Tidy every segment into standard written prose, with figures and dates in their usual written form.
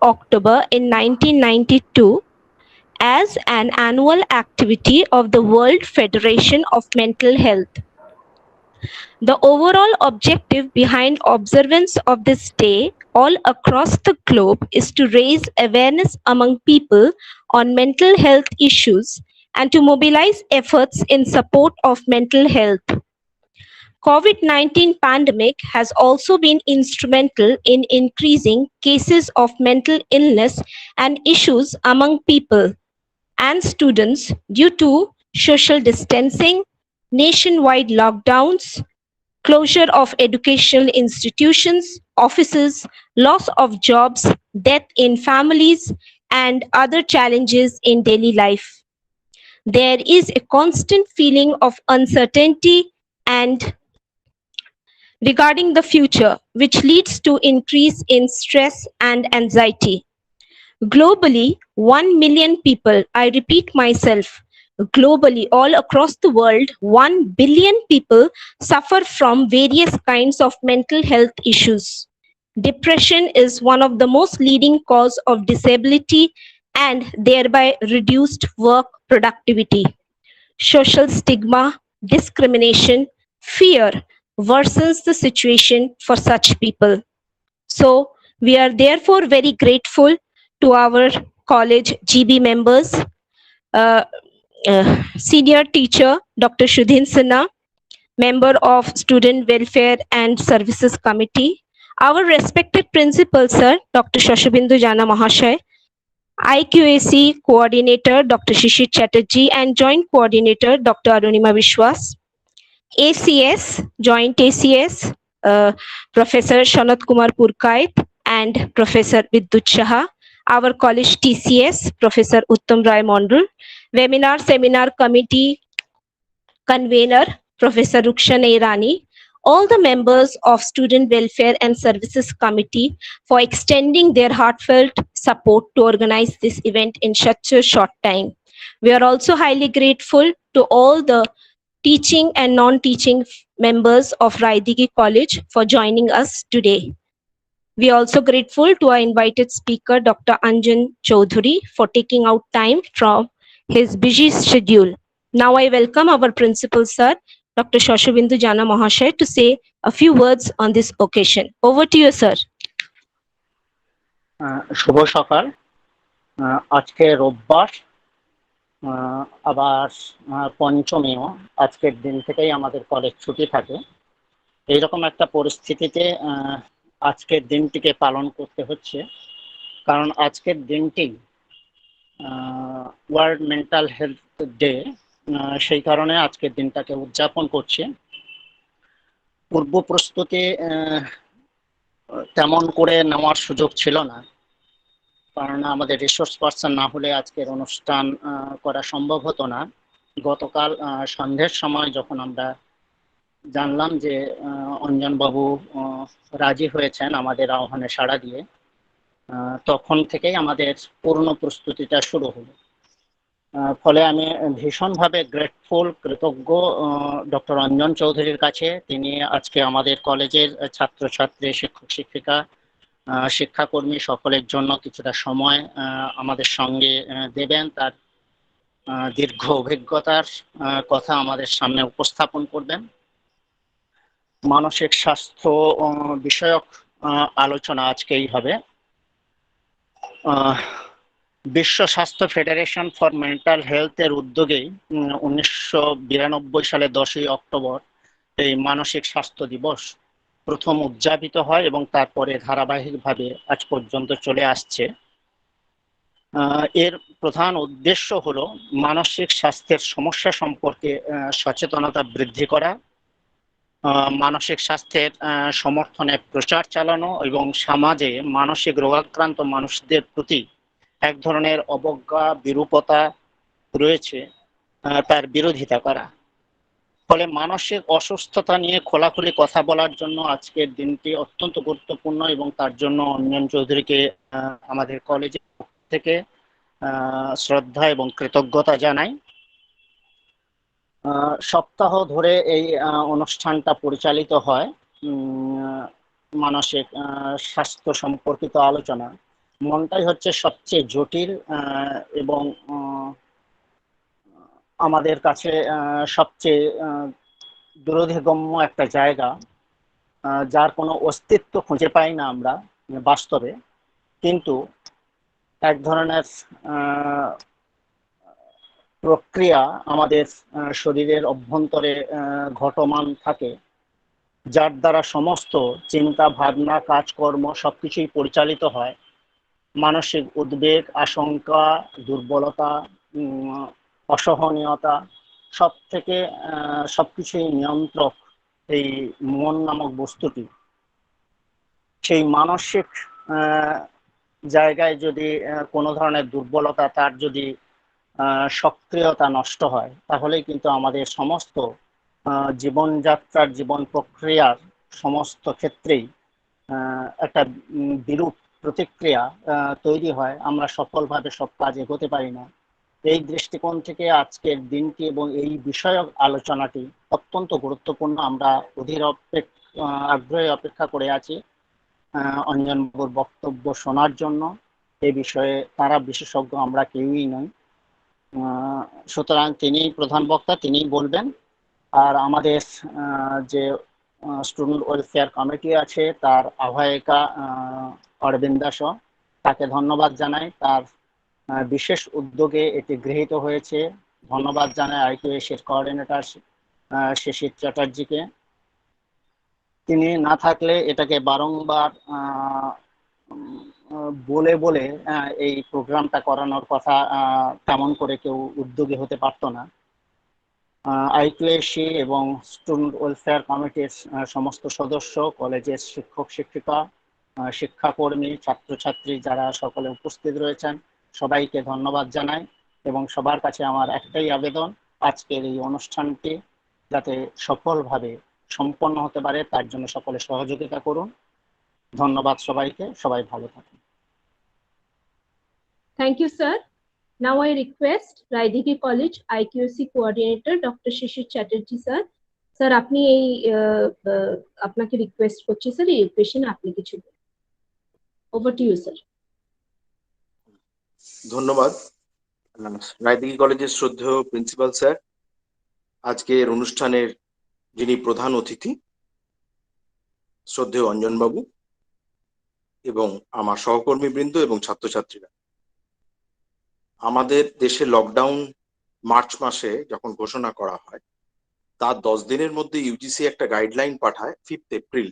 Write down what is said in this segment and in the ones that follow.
October in 1992 as an annual activity of the World Federation of Mental Health. The overall objective behind observance of this day all across the globe is to raise awareness among people on mental health issues and to mobilize efforts in support of mental health. COVID-19 pandemic has also been instrumental in increasing cases of mental illness and issues among people and students due to social distancing, nationwide lockdowns, closure of educational institutions, offices, loss of jobs, death in families, and other challenges in daily life. There is a constant feeling of uncertainty and regarding the future, which leads to increase in stress and anxiety. Globally, 1 million people, I repeat myself, globally, all across the world, 1 billion people suffer from various kinds of mental health issues. Depression is one of the most leading cause of disability and thereby reduced work productivity. Social stigma, discrimination, fear worsens the situation for such people. So, we are therefore very grateful to our college GB members, uh, senior teacher Dr. Shudhin Sinha, member of Student Welfare and Services Committee, our respected principal, sir, Dr. Shashabindu Jana Mahashay, IQAC coordinator Dr. Shishir Chatterjee, and joint coordinator Dr. Arunima Vishwas, ACS, joint ACS, Professor Shanat Kumar Purkait and Professor Vidyut Shah, our college TCS, Professor Uttam Rai Mondal, webinar seminar committee convener, Professor Rukshana Irani, all the members of Student Welfare and Services Committee for extending their heartfelt support to organize this event in such a short time. We are also highly grateful to all the teaching and non-teaching members of Raidigi College for joining us today. We are also grateful to our invited speaker, Dr. Anjan Chaudhary, for taking out time from his busy schedule. Now I welcome our principal, sir, Dr. Shashabindu Jana Mahashay, to say a few words on this occasion. Over to you, sir. শুভ সকাল। আজকে রোববার, আবার পঞ্চমীও। আজকের দিন থেকেই আমাদের college ছুটি থাকে। এইরকম একটা পরিস্থিতিতে আজকের দিনটিকে পালন করতে হচ্ছে, কারণ আজকের দিনটি ওয়ার্ল্ড মেন্টাল হেলথ ডে। সেই কারণে আজকের দিনটাকে উদযাপন করছে। পূর্ব প্রস্তুতি তেমন করে নেওয়ার সুযোগ ছিল না, কারণ আমাদের রিসোর্স পার্সন না হলে আজকের অনুষ্ঠান করা সম্ভব হতো না। গতকাল সন্ধ্যের সময় যখন আমরা জানলাম যে অঞ্জনবাবু রাজি হয়েছেন আমাদের আহ্বানে সাড়া দিয়ে, তখন থেকেই আমাদের পূর্ণ প্রস্তুতিটা শুরু হলো। ফলে আমি ভীষণভাবে গ্রেটফুল, কৃতজ্ঞ ডক্টর অঞ্জন চৌধুরীর কাছে। তিনি আজকে আমাদের কলেজের ছাত্রছাত্রী, শিক্ষক শিক্ষিকা, শিক্ষাকর্মী সকলের জন্য কিছুটা সময় আমাদের সঙ্গে দেবেন, তার দীর্ঘ অভিজ্ঞতার কথা আমাদের সামনে উপস্থাপন করবেন। মানসিক স্বাস্থ্য বিষয়ক আলোচনা আজকেই হবে। বিশ্ব স্বাস্থ্য ফেডারেশন ফর মেন্টাল হেলথের উদ্যোগেই 1992 সালে 10ই অক্টোবর এই মানসিক স্বাস্থ্য দিবস প্রথম উদযাপিত হয় এবং তারপরে ধারাবাহিকভাবে আজ পর্যন্ত চলে আসছে। এর প্রধান উদ্দেশ্য হলো মানসিক স্বাস্থ্যের সমস্যা সম্পর্কে সচেতনতা বৃদ্ধি করা, মানসিক স্বাস্থ্যের সমর্থনে প্রচার চালানো এবং সমাজে মানসিক রোগাক্রান্ত মানুষদের প্রতি এক ধরনের অবজ্ঞা, বিরূপতা রয়েছে, তার বিরোধিতা করা। ফলে মানসিক অসুস্থতা নিয়ে খোলাখুলি কথা বলার জন্য আজকের দিনটি অত্যন্ত গুরুত্বপূর্ণ এবং তার জন্য অঞ্জন চৌধুরীকে আমাদের কলেজ থেকে শ্রদ্ধা এবং কৃতজ্ঞতা জানাই। সপ্তাহ ধরে এই অনুষ্ঠানটা পরিচালিত হয়, মানসিক স্বাস্থ্য সম্পর্কিত আলোচনা। মনটাই হচ্ছে সবচেয়ে জটিল এবং আমাদের কাছে সবচেয়ে দুরধিগম্য একটা জায়গা, যার কোনো অস্তিত্ব খুঁজে পাই না আমরা বাস্তবে। কিন্তু এক ধরনের আহ, প্রক্রিয়া আমাদের শরীরের অভ্যন্তরে ঘটমান থাকে, যার দ্বারা সমস্ত চিন্তা ভাবনা কাজকর্ম সবকিছুই পরিচালিত হয়। মানসিক উদ্বেগ, আশঙ্কা, দুর্বলতা, উম, অসহনীয়তা, সব থেকে সবকিছুই নিয়ন্ত্রক এই মন নামক বস্তুটি। সেই মানসিক আহ, জায়গায় যদি কোনো ধরনের দুর্বলতা, তার যদি সক্রিয়তা নষ্ট হয়, তাহলেই কিন্তু আমাদের সমস্ত জীবনযাত্রার, জীবন প্রক্রিয়ার সমস্ত ক্ষেত্রেই একটা বিরূপ প্রতিক্রিয়া তৈরি হয়। আমরা সফলভাবে সব কাজ এগোতে পারি না। এই দৃষ্টিকোণ থেকে আজকের দিনটি এবং এই বিষয়ক আলোচনাটি অত্যন্ত গুরুত্বপূর্ণ। আমরা আগ্রহে অপেক্ষা করে আছি অঞ্জনবাবুর বক্তব্য শোনার জন্য। এই বিষয়ে তারা বিশেষজ্ঞ, আমরা কেউই নই। আহ, সুতরাং তিনি প্রধান বক্তা, তিনিই বলবেন। আর আমাদের যে স্টুডেন্ট ওয়েলফেয়ার কমিটি আছে, তার আহ্বায়িকা অরবিন্দা শ, তাকে ধন্যবাদ জানাই। তার বিশেষ উদ্যোগে এটি গৃহীত হয়েছে। ধন্যবাদ জানাই আইকিউএস এর কোঅর্ডিনেটর শিশির চ্যাটার্জিকে। তিনি না থাকলে এটাকে বারংবার বলে বলে এই প্রোগ্রামটা করানোর কথা তেমন করে কেউ উদ্যোগী হতে পারতো না। আইকিউএসি এবং স্টুডেন্ট ওয়েলফেয়ার কমিটির সমস্ত সদস্য, কলেজের শিক্ষক শিক্ষিকা, শিক্ষাকর্মী, ছাত্রছাত্রী যারা সকলে উপস্থিত রয়েছেন, সবাইকে ধন্যবাদ জানাই। এবং সবার কাছে আমার একটাই আবেদন, আজকের এই অনুষ্ঠানটি যাতে সফলভাবে সম্পন্ন হতে পারে, তার জন্য সকলে সহযোগিতা করুন। ধন্যবাদ সবাইকে, সবাই ভালো থাকুন। Thank you, sir. Now I request Raidiki College IQAC Coordinator Dr. Shishir Chatterjee, sir. Sir আপনি এই আপনাকে রিকোয়েস্ট করছি স্যার, এই কোয়েশ্চেন আপনি কিছু ওভার টু ইউ স্যার। ধন্যবাদ। রায়দিঘি কলেজের শ্রদ্ধেয় প্রিন্সিপাল স্যার, আজকের অনুষ্ঠানের যিনি প্রধান অতিথি শ্রদ্ধেয় অঞ্জন বাবু, এবং আমার সহকর্মী বৃন্দ এবং ছাত্রছাত্রীরা। আমাদের দেশে লকডাউন মার্চ মাসে যখন ঘোষণা করা হয়, তার 10 দিনের মধ্যে ইউজিসি একটা গাইডলাইন পাঠায় 5 এপ্রিল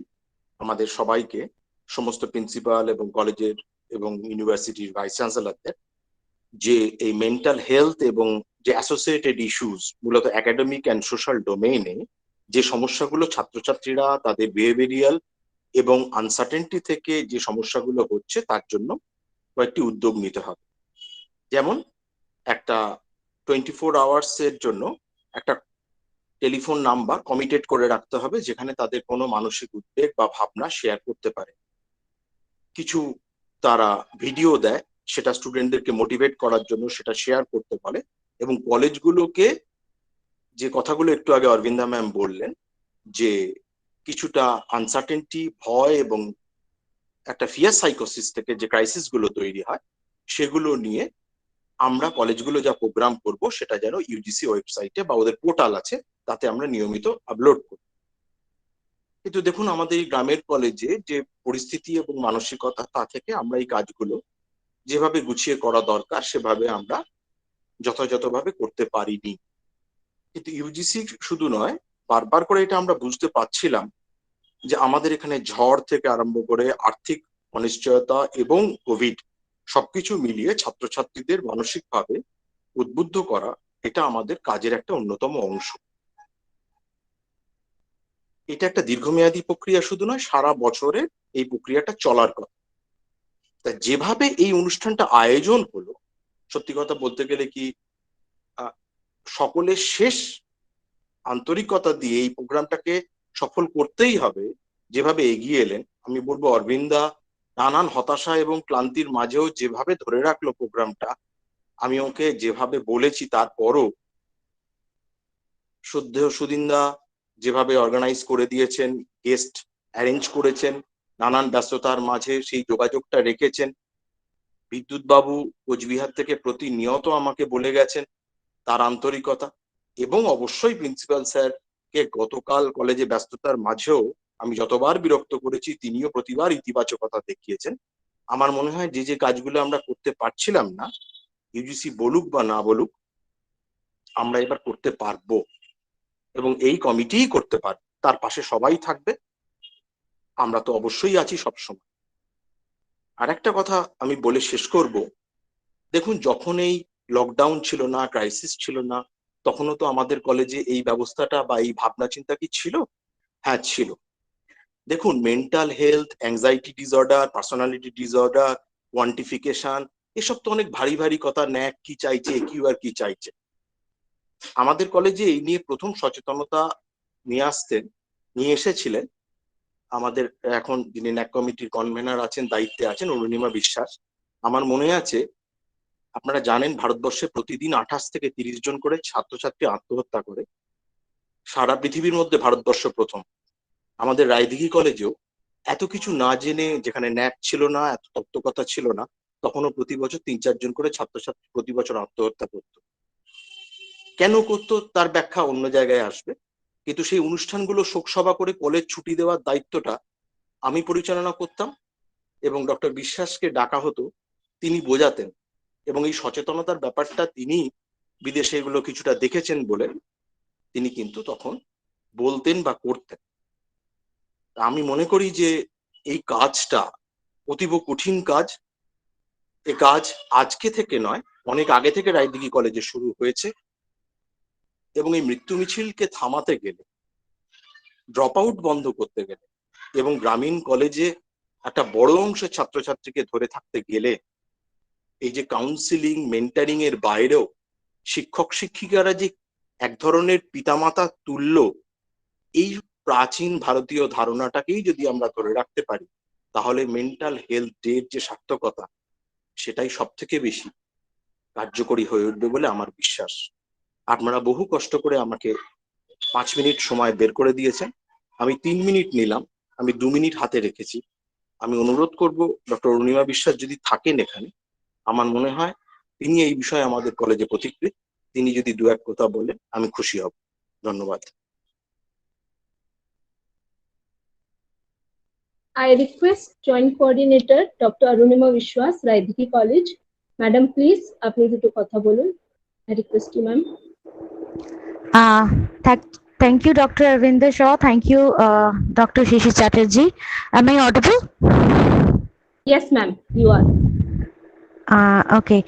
আমাদের সবাইকে, সমস্ত প্রিন্সিপাল এবং কলেজের এবং ইউনিভার্সিটির ভাইস চ্যান্সেলরদের, যে এই মেন্টাল হেলথ এবং যে অ্যাসোসিয়েটেড ইস্যুস, মূলত একাডেমিক অ্যান্ড সোশ্যাল ডোমেইনে যে সমস্যাগুলো ছাত্রছাত্রীরা তাদের বিহেভিয়ারিয়াল এবং আনসার্টেনটি থেকে যে সমস্যাগুলো হচ্ছে, তার জন্য কয়েকটি উদ্যোগ নিতে হবে। যেমন একটা 24 আওয়ার্সের জন্য একটা টেলিফোন নাম্বার কমিটেড করে রাখতে হবে, যেখানে তাদের কোনো মানসিক উদ্বেগ বা ভাবনা শেয়ার করতে পারে। কিছু তারা ভিডিও দেয়, সেটা স্টুডেন্টদেরকে মোটিভেট করার জন্য সেটা শেয়ার করতে পারে। এবং কলেজগুলোকে যে কথাগুলো একটু আগে অরবিন্দা ম্যাম বললেন, যে কিছুটা আনসার্টেনটি, ভয় এবং একটা ফিয়ার সাইকোসিস থেকে যে ক্রাইসিস গুলো তৈরি হয়, সেগুলো নিয়ে আমরা কলেজগুলো যা প্রোগ্রাম করব সেটা যেন ইউজিসি ওয়েবসাইটে বা ওদের পোর্টাল আছে তাতে আমরা নিয়মিত আপলোড করি। কিন্তু দেখুন, আমাদের এই গ্রামের কলেজে যে পরিস্থিতি এবং মানসিকতা, তা থেকে আমরা এই কাজগুলো যেভাবে গুছিয়ে করা দরকার সেভাবে আমরা যথাযথভাবে করতে পারিনি। কিন্তু ইউজিসি শুধু নয়, বারবার করে এটা আমরা বুঝতে পারছিলাম যে আমাদের এখানে ঝড় থেকে আরম্ভ করে আর্থিক অনিশ্চয়তা এবং কোভিড সবকিছু মিলিয়ে ছাত্রছাত্রীদের মানসিকভাবে উদ্বুদ্ধ করা, এটা আমাদের কাজের একটা অন্যতম অংশ। এটা একটা দীর্ঘমেয়াদী প্রক্রিয়া শুধু নয়, সারা বছরে এই প্রক্রিয়াটা চলার কথা। তা যেভাবে এই অনুষ্ঠানটা আয়োজন হলো, সত্যি কথা বলতে গেলে কি, সকলের শেষ আন্তরিকতা দিয়ে এই প্রোগ্রামটাকে সফল করতেই হবে। যেভাবে এগিয়ে এলেন, আমি বলবো অরবিন্দা নানান হতাশা এবং ক্লান্তির মাঝেও যেভাবে ধরে রাখলো প্রোগ্রামটা, আমি ওকে যেভাবে বলেছি তারপরও শ্রদ্ধেয় সুদিনদা যেভাবে অর্গানাইজ করে দিয়েছেন, গেস্ট অ্যারেঞ্জ করেছেন, নানান ব্যস্ততার মাঝে সেই যোগাযোগটা রেখেছেন, বিদ্যুৎ বাবু কোচবিহার থেকে প্রতিনিয়ত আমাকে বলে গেছেন তার আন্তরিকতা, এবং অবশ্যই প্রিন্সিপাল স্যার কে গতকাল কলেজে ব্যস্ততার মাঝেও আমি যতবার বিরক্ত করেছি তিনিও প্রতিবার ইতিবাচকতা দেখিয়েছেন। আমার মনে হয় যে যে কাজগুলো আমরা করতে পারছিলাম না, ইউজিসি বলুক বা না বলুক, আমরা এবার করতে পারবো, এবং এই কমিটিই করতে পারবে, তার পাশে সবাই থাকবে, আমরা তো অবশ্যই আছি সবসময়। আর একটা কথা আমি বলে শেষ করব, দেখুন যখন এই লকডাউন ছিল না, ক্রাইসিস ছিল না, তখনও তো আমাদের কলেজে এই ব্যবস্থাটা বা এই ভাবনা চিন্তা কি ছিল? হ্যাঁ ছিল। দেখুন mental health, anxiety disorder, personality disorder, quantification, এসব তো অনেক ভারী ভারী কথা, ন্যাক কি চাইছে, কিউআর কি চাইছে। আমাদের কলেজে এই নিয়ে প্রথম সচেতনতা নিয়ে এসেছিলেন আমাদের এখন যিনি ন্যাক কমিটির কনভেনার আছেন, দায়িত্বে আছেন, অরুণিমা বিশ্বাস। আমার মনে আছে, আপনারা জানেন ভারতবর্ষে প্রতিদিন 28 থেকে 30 জন করে ছাত্রছাত্রী আত্মহত্যা করে, সারা পৃথিবীর মধ্যে ভারতবর্ষ প্রথম। আমাদের রায়দিঘি কলেজেও এত কিছু না জেনে, যেখানে ন্যাক ছিল না, এত তত্ত্বকথা ছিল না, তখনও প্রতি বছর 3-4 জন করে ছাত্রছাত্রী প্রতি বছর আত্মহত্যা করতো। কেন করতো তার ব্যাখ্যা অন্য জায়গায় আসবে, কিন্তু সেই অনুষ্ঠানগুলো শোকসভা করে কলেজ ছুটি দেওয়ার দায়িত্বটা আমি পরিচালনা করতাম, এবং ডক্টর বিশ্বাসকে ডাকা হতো, তিনি বোঝাতেন, এবং এই সচেতনতার ব্যাপারটা তিনি বিদেশে এগুলো কিছুটা দেখেছেন বলে তিনি কিন্তু তখন বলতেন বা করতেন। আমি মনে করি যে এই কাজটা অতীব কঠিন কাজ। এ কাজ আজকে থেকে নয়, অনেক আগে থেকে রায়দিঘি কলেজে শুরু হয়েছে, এবং এই মৃত্যু মিছিলকে থামাতে গেলে, ড্রপ আউট বন্ধ করতে গেলে, এবং গ্রামীণ কলেজে একটা বড় অংশের ছাত্রছাত্রীকে ধরে থাকতে গেলে, এই যে কাউন্সিলিং, মেন্টারিং এর বাইরেও শিক্ষক শিক্ষিকারা যে এক ধরনের পিতামাতা তুল্য, এই প্রাচীন ভারতীয় ধারণাটাকেই যদি আমরা ধরে রাখতে পারি, তাহলে মেন্টাল হেলথ ডে এর যে সার্থকতা, সেটাই সব থেকে বেশি কার্যকরী হয়ে উঠবে বলে আমার বিশ্বাস। আপনারা বহু কষ্ট করে আমাকে 5 মিনিট সময় বের করে দিয়েছেন, আমি 3 মিনিট নিলাম, আমি 2 মিনিট হাতে রেখেছি। আমি অনুরোধ করব, ডক্টর অরুণিমা বিশ্বাস যদি থাকেন এখানে, আমার মনে হয় তিনি এই বিষয়ে আমাদের কলেজে পথিকৃৎ, তিনি যদি দু এক কথা বলেন আমি খুশি হব। ধন্যবাদ। I request Joint Coordinator Dr. Arunima Vishwas, Raidhiki College. Madam, please, আপনি দুটো কথা বলুন. I request you, ma'am. Thank you, Dr. Arvinder Shaw. Thank you, Dr. Shishi Chatterjee. Am I audible? Yes, ma'am, you are. Okay.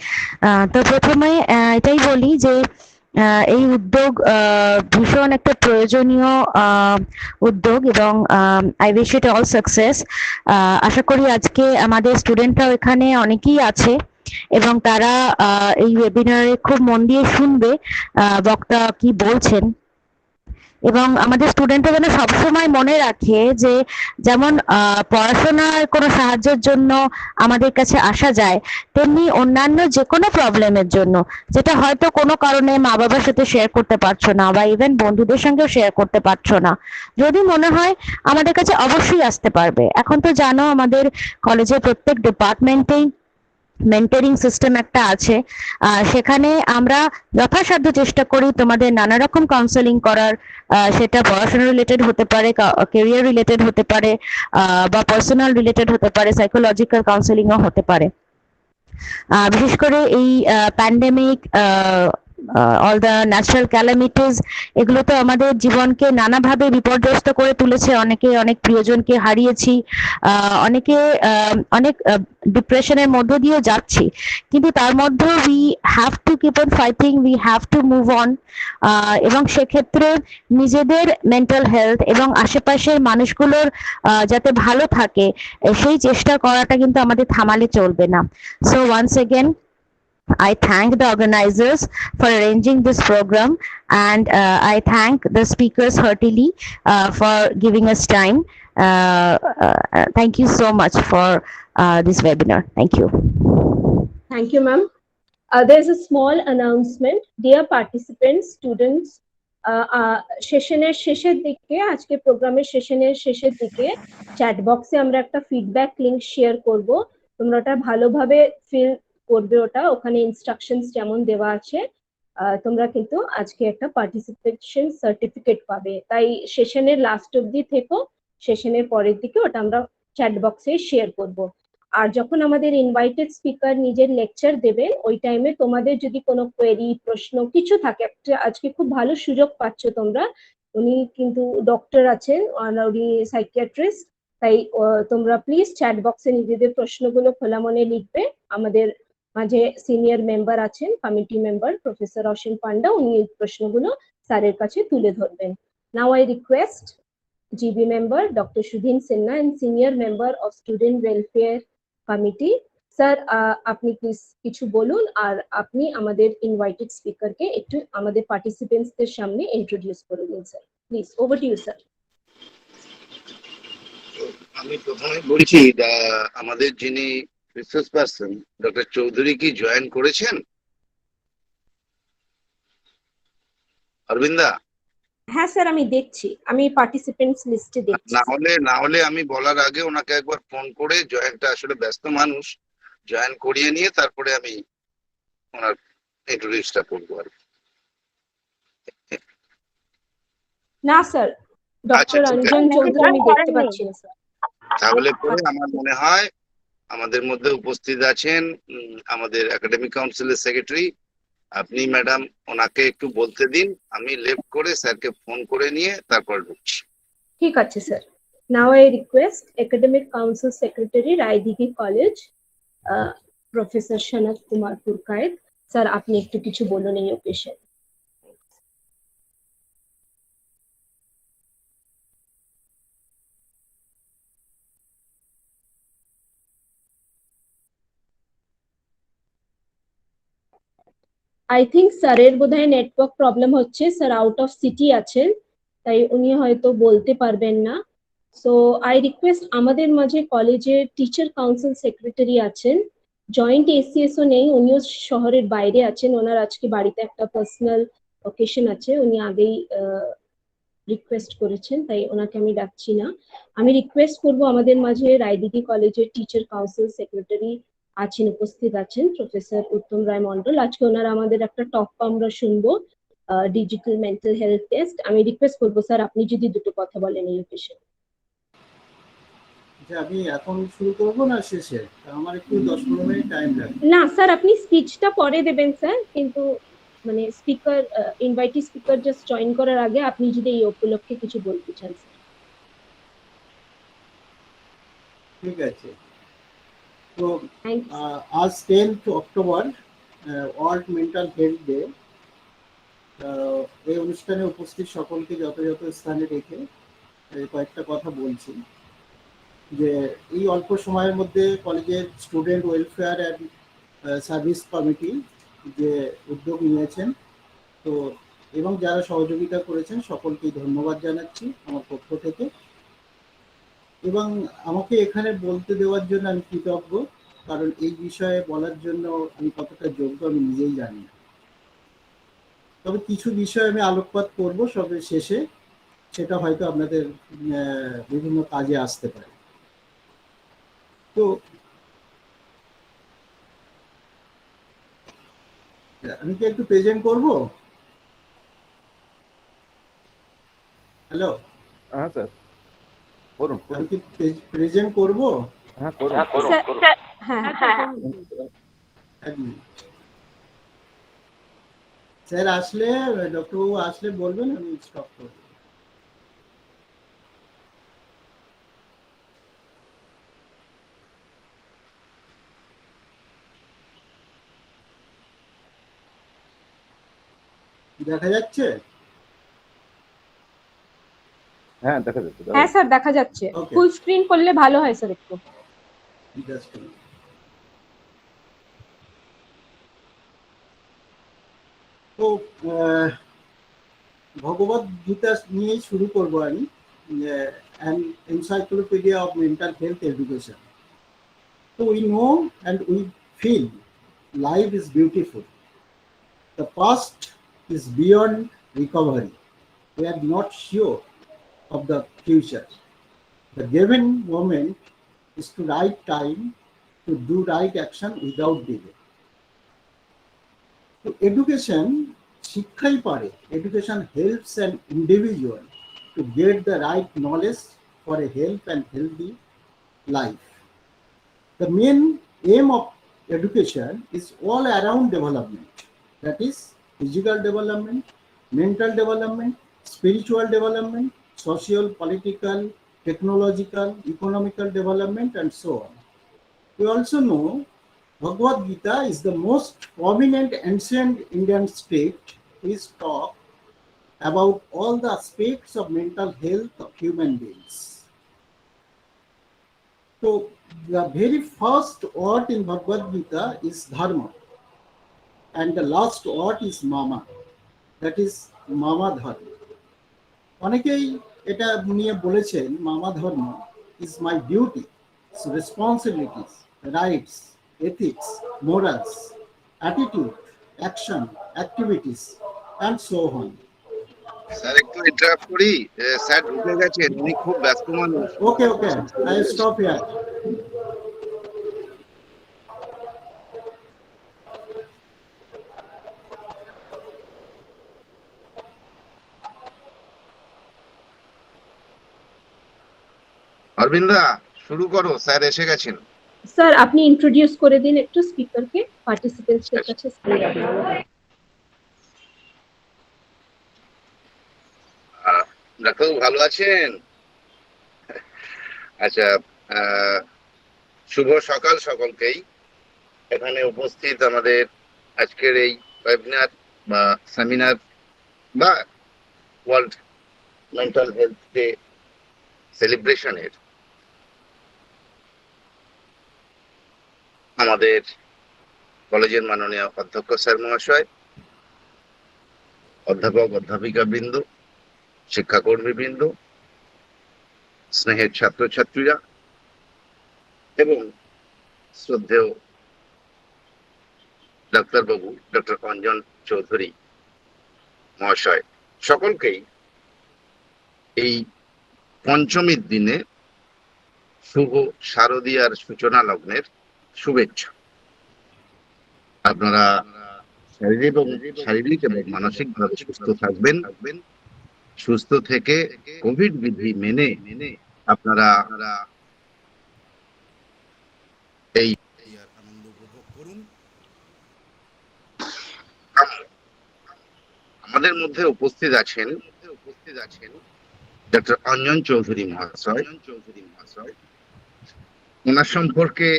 তো প্রথমে এটাই বলি যে এই উদ্যোগ ভীষণ একটা প্রয়োজনীয় উদ্যোগ, এবং I wish it all success. আশা করি আজকে আমাদের স্টুডেন্টরাও এখানে অনেকেই আছে, এবং তারা এই ওয়েবিনারে খুব মন দিয়ে শুনবে বক্তা কি বলছেন, এবং আমাদের স্টুডেন্টরা যেন সবসময় মনে রাখে যে যেমন পড়াশোনার কোনো সাহায্যের জন্য আমাদের কাছে আসা যায়, তেমনি অন্যান্য যে কোনো প্রবলেমের জন্য, যেটা হয়তো কোনো কারণে মা বাবার সাথে শেয়ার করতে পারছো না, বা ইভেন বন্ধুদের সঙ্গেও শেয়ার করতে পারছো না, যদি মনে হয় আমাদের কাছে অবশ্যই আসতে পারবে। এখন তো জানো আমাদের কলেজের প্রত্যেক ডিপার্টমেন্টেই মেন্টরিং সিস্টেম একটা আছে, সেখানে আমরা যথাসাধ্য চেষ্টা করি তোমাদের নানা রকম কাউন্সেলিং করার, সেটা পড়াশোনা রিলেটেড হতে পারে, ক্যারিয়ার রিলেটেড হতে পারে, বা পার্সোনাল রিলেটেড হতে পারে, সাইকোলজিক্যাল কাউন্সেলিংও হতে পারে। বিশেষ করে এই pandemic, all the natural calamities, এগুলো তো আমাদের জীবনকে নানাভাবে বিপর্যস্ত করে তুলেছে, অনেকে অনেক প্রিয়জনকে হারিয়েছি, অনেকে অনেক ডিপ্রেশনের মধ্য দিয়ে যাচ্ছি, কিন্তু তার মধ্যেও we have to keep on fighting, we have to move on, এবং সেক্ষেত্রে নিজেদের মেন্টাল হেলথ এবং আশেপাশের মানুষগুলোর যাতে ভালো থাকে সেই চেষ্টা করাটা কিন্তু আমাদের থামালে চলবে না। So once again I thank the organizers for arranging this program, and I thank the speakers heartily for giving us time. Thank you so much for this webinar. Thank you. Thank you, ma'am. There's a small announcement. Dear participants, students, সেশনের শেষের দিকে, আজকে প্রোগ্রামের সেশনের শেষের দিকে chat বক্সে আমরা একটা ফিডব্যাক লিংক শেয়ার করব। তোমরা ওটা ভালোভাবে ফিল করবে, ওখানে ইনস্ট্রাকশনস যেমন দেওয়া আছে। তোমরা কিন্তু আজকে একটা পার্টিসিপেশন সার্টিফিকেট পাবে, তাই সেশনের লাস্ট অব্দি থেকো, সেশনের পরের দিকে ওটা আমরা চ্যাট বক্সে শেয়ার করব। আর যখন আমাদের ইনভাইটেড স্পিকার নিজের লেকচার দেবে, ওই টাইমে তোমাদের যদি কোনো কোয়েরি, প্রশ্ন কিছু থাকে, আজকে খুব ভালো সুযোগ পাচ্ছ তোমরা। উনি কিন্তু ডক্টর আছেন, উনি সাইকিয়াট্রিস্ট, তাই তোমরা প্লিজ চ্যাট বক্সে নিজেদের প্রশ্নগুলো খোলা মনে লিখবে। আমাদের মাঝে সিনিয়র মেম্বার আছেন, কমিটি মেম্বার প্রফেসর অসীম পান্ডা, উনি এই প্রশ্নগুলো স্যারের কাছে তুলে ধরবেন। নাও I request GB member Dr. Shudhin Sinha and senior member of Student Welfare Committee. Sir, আপনি প্লিজ কিছু বলুন, আর আপনি আমাদের ইনভাইটেড স্পিকারকে একটু আমাদের পার্টিসিপেন্টসদের সামনে ইন্ট্রোডিউস করে দিন sir, please over to you sir. আমি প্রথমে বলছি, আমাদের যিনি রিসার্চ পার্সন ডক্টর চৌধুরী কি জয়েন করেছেন? অরবিন্দা? হ্যাঁ স্যার, আমি দেখছি, আমি পার্টিসিপেন্টস লিস্টে দেখছি। না হলে আমি বলার আগে ওনাকে একবার ফোন করে, জয়েনটা আসলে ব্যস্ত মানুষ, জয়েন করিয়ে নিয়ে তারপরে আমি ওনার ইন্ট্রোডিউসটা করবো আর কি। না স্যার, ডক্টর রঞ্জন চৌধুরী আমি দেখতে পাচ্ছি না স্যার। তাহলে পরে আমার মনে হয় আমাদের মধ্যে উপস্থিত আছেন আমাদের একাডেমিক কাউন্সিলের সেক্রেটারি, আপনি ম্যাডাম ওনাকে একটু বলতে দিন, আমি লেফট করে স্যারকে ফোন করে নিয়ে তারপর ঢুকছি। ঠিক আছে sir. Now I request academic council secretary Raidighi college professor Sanat Kumar Purkait, sir আপনি একটু কিছু বলুন এই ওকেশন। আই থিঙ্ক স্যারের বোধহয় নেটওয়ার্ক প্রবলেম হচ্ছে, স্যার আউট অফ সিটি আছেন, তাই উনি হয়তো বলতে পারবেন না। সো আই রিকোয়েস্ট, আমাদের মাঝে কলেজের টিচার কাউন্সিল সেক্রেটারি আছেন, জয়েন্ট এসিএসও নেই, উনিও শহরের বাইরে আছেন, ওনার আজকে বাড়িতে একটা পার্সোনাল অকেশন আছে, উনি আগেই রিকোয়েস্ট করেছেন, তাই ওনাকে আমি ডাকছি না। আমি রিকোয়েস্ট করব, আমাদের মাঝে রায়দিঘি কলেজের টিচার কাউন্সিল সেক্রেটারি আছেন, উপস্থিত আছেন প্রফেসর উত্তম রায় মন্ডল। আজকে ওনারা আমাদের একটা টক আমরা শুনবো, ডিজিটাল মেন্টাল হেলথ টেস্ট। আমি রিকোয়েস্ট করবো স্যার, আপনি যদি দুটো কথা বলেন এই ওকেশন। আমি এখন শুরু করব না শেষে? আমার একটু 10-15 মিনিট টাইম লাগবে। না স্যার, আপনি স্পিচটা পরে দেবেন স্যার, কিন্তু মানে speaker, invitee speaker just join করার আগে আপনি যদি এই উপলক্ষে কিছু বলতে চান স্যার। ঠিক আছে। তো আজ 10th October world mental health day. এই অনুষ্ঠানে উপস্থিত সকলকে যথাযথ স্থানে রেখে কয়েকটা কথা বলছি। যে এই অল্প সময়ের মধ্যে কলেজের student welfare and service committee যে উদ্যোগ নিয়েছেন, তো এবং যারা সহযোগিতা করেছেন সকলকে ধন্যবাদ জানাচ্ছি আমার পক্ষ থেকে, এবং আমাকে এখানে বলতে দেওয়ার জন্য আমি কৃতজ্ঞ, কারণ এই বিষয়ে বলার জন্য আমি কতটা যোগ্য আমি নিজেই জানি না। তবে কিছু বিষয় আমি আলোকপাত করব সবে শেষে, সেটা হয়তো আপনাদের বিভিন্ন কাজে আসতে পারে। তো আমি কি একটু প্রেজেন্ট করব? হ্যালো, হ্যাঁ স্যার করুন। আমি কি প্রেজেন্ট করব? হ্যাঁ করুন। এক মিনিট। স্যার আসলে, ডক্টরবাবু আসলে বলবেন, আমি স্টপ করব। দেখা যাচ্ছে? হ্যাঁ দেখা যাচ্ছে। হ্যাঁ স্যার দেখা যাচ্ছে, ফুল স্ক্রিন করলে ভালো হয় স্যার একটু। তো ভগবত গীতা নিয়েই শুরু করব আমি, an encyclopedia of mental health education. So we know and we feel life is beautiful. The past is beyond recovery. We are not sure of the future. The given moment is the right time to do right action without delay. So education, শিক্ষাই পারে, education helps an individual to get the right knowledge for a healthy and healthy life. The main aim of education is all around development, that is physical development, mental development, spiritual development, social, political, technological, economical development, and so on. We also know Bhagavad Gita is the most prominent ancient Indian script which talk about all the aspects of mental health of human beings. So the very first word in Bhagavad Gita is dharma, and the last word is mama, that is mama dharma. অনেকেই এটা নিয়ে বলেছেন মামা ধর্ম is my duty, responsibilities, rights, ethics, morals, attitude, action, activities, and so on. Sir একটু interrupt করি, sir ঢুকে গেছেন, উনি খুব ব্যস্ত মানুষ। Okay, I stop here. Aravinda শুরু করো, স্যার এসে গেছেন। স্যার আপনি ইন্ট্রোডিউস করে দিন একটু স্পিকারকে, পার্টিসিপেন্টসদের কাছে। ডাক্তারবাবু ভালো আছেন? আচ্ছা, শুভ সকাল সকলকেই। এখানে উপস্থিত আমাদের আজকের এই ওয়েবিনার বা সেমিনার বা ওয়ার্ল্ড মেন্টাল হেলথ ডে সেলিব্রেশনের আমাদের কলেজের মাননীয় অধ্যক্ষ স্যার মহাশয়, অধ্যাপক অধ্যাপিকা বৃন্দ, শিক্ষাকর্মী বৃন্দ, স্নেহের ছাত্রছাত্রীরা এবং শ্রদ্ধেয় ডাক্তারবাবু ডক্টর অঞ্জন চৌধুরী মহাশয়, সকলকেই এই পঞ্চমীর দিনে শুভ শারদীয়ার সূচনা লগ্নের শুভেচ্ছা। আপনারা শারীরিক এবং মানসিক ভাবে সুস্থ থাকবেন। সুস্থ থেকে কোভিড বিধি মেনে আপনারা এই আনন্দ উপভোগ করুন। আমাদের মধ্যে উপস্থিত আছেন ডক্টর অঞ্জন চৌধুরী মহাশয়। ওনার সম্পর্কে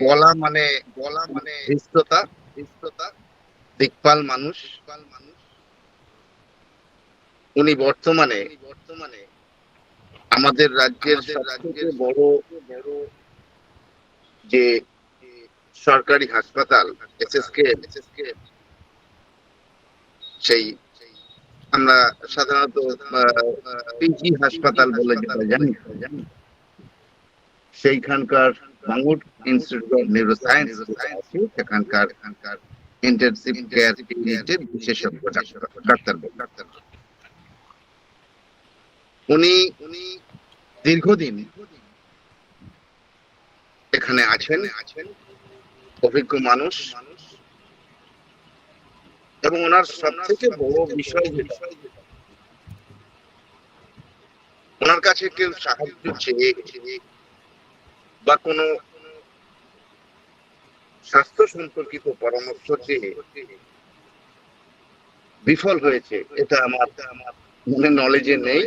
বলা মানে ধৃষ্টতা, দিকপাল মানুষ। উনি বর্তমানে আমাদের রাজ্যের বড় যে সরকারি হাসপাতাল এসএসকে, সেই আমরা সাধারণত পিজি হাসপাতাল বলে যেটা জানি, সেইখানকার বাঙ্গুর ইনস্টিটিউট অফ নিউরোসায়েন্স আছে, সেখানকার ইন্টেনসিভ কেয়ার ইউনিটের বিশেষজ্ঞ ডাক্তার। উনি দীর্ঘদিন এখানে আছেন, অভিজ্ঞ মানুষ, এবং ওনার সব থেকে বড় বিষয় ওনার কাছে কেউ সাহায্য চেয়ে বা কোনো স্বাস্থ্য সম্পর্কিত পরামর্শ চেয়ে বিফল হয়েছে এটা আমার মনে নলেজে নেই।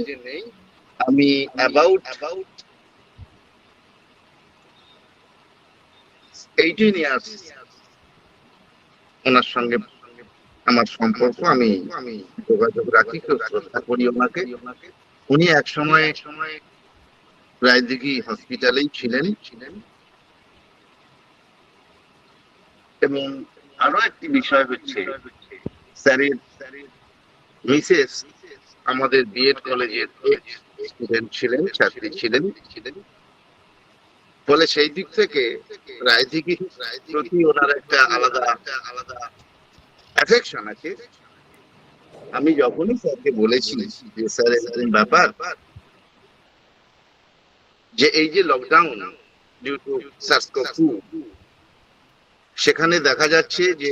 আমি অ্যাবাউট 18 ইয়ার্স ওনার সঙ্গে আমার সম্পর্ক, আমি যোগাযোগ রাখি, খুব শ্রদ্ধা করি ওনাকে। উনি এক সময় রায়দিঘি হসপিটালেই ছিলেন। এবং আরো একটি বিষয় হচ্ছে, স্যারের মিসেস আমাদের বিএড কলেজের স্টুডেন্ট ছিলেন, ছাত্রী ছিলেন। ফলে সেই দিক থেকে রায়দিঘি প্রতি ওনার একটা আলাদা অ্যাফেকশন আছে। আমি যখনই স্যারকে বলেছি যে স্যার এরকম ব্যাপার, যে এই যে লকডাউন, ডিউ টু SARS-CoV-2, সেখানে দেখা যাচ্ছে যে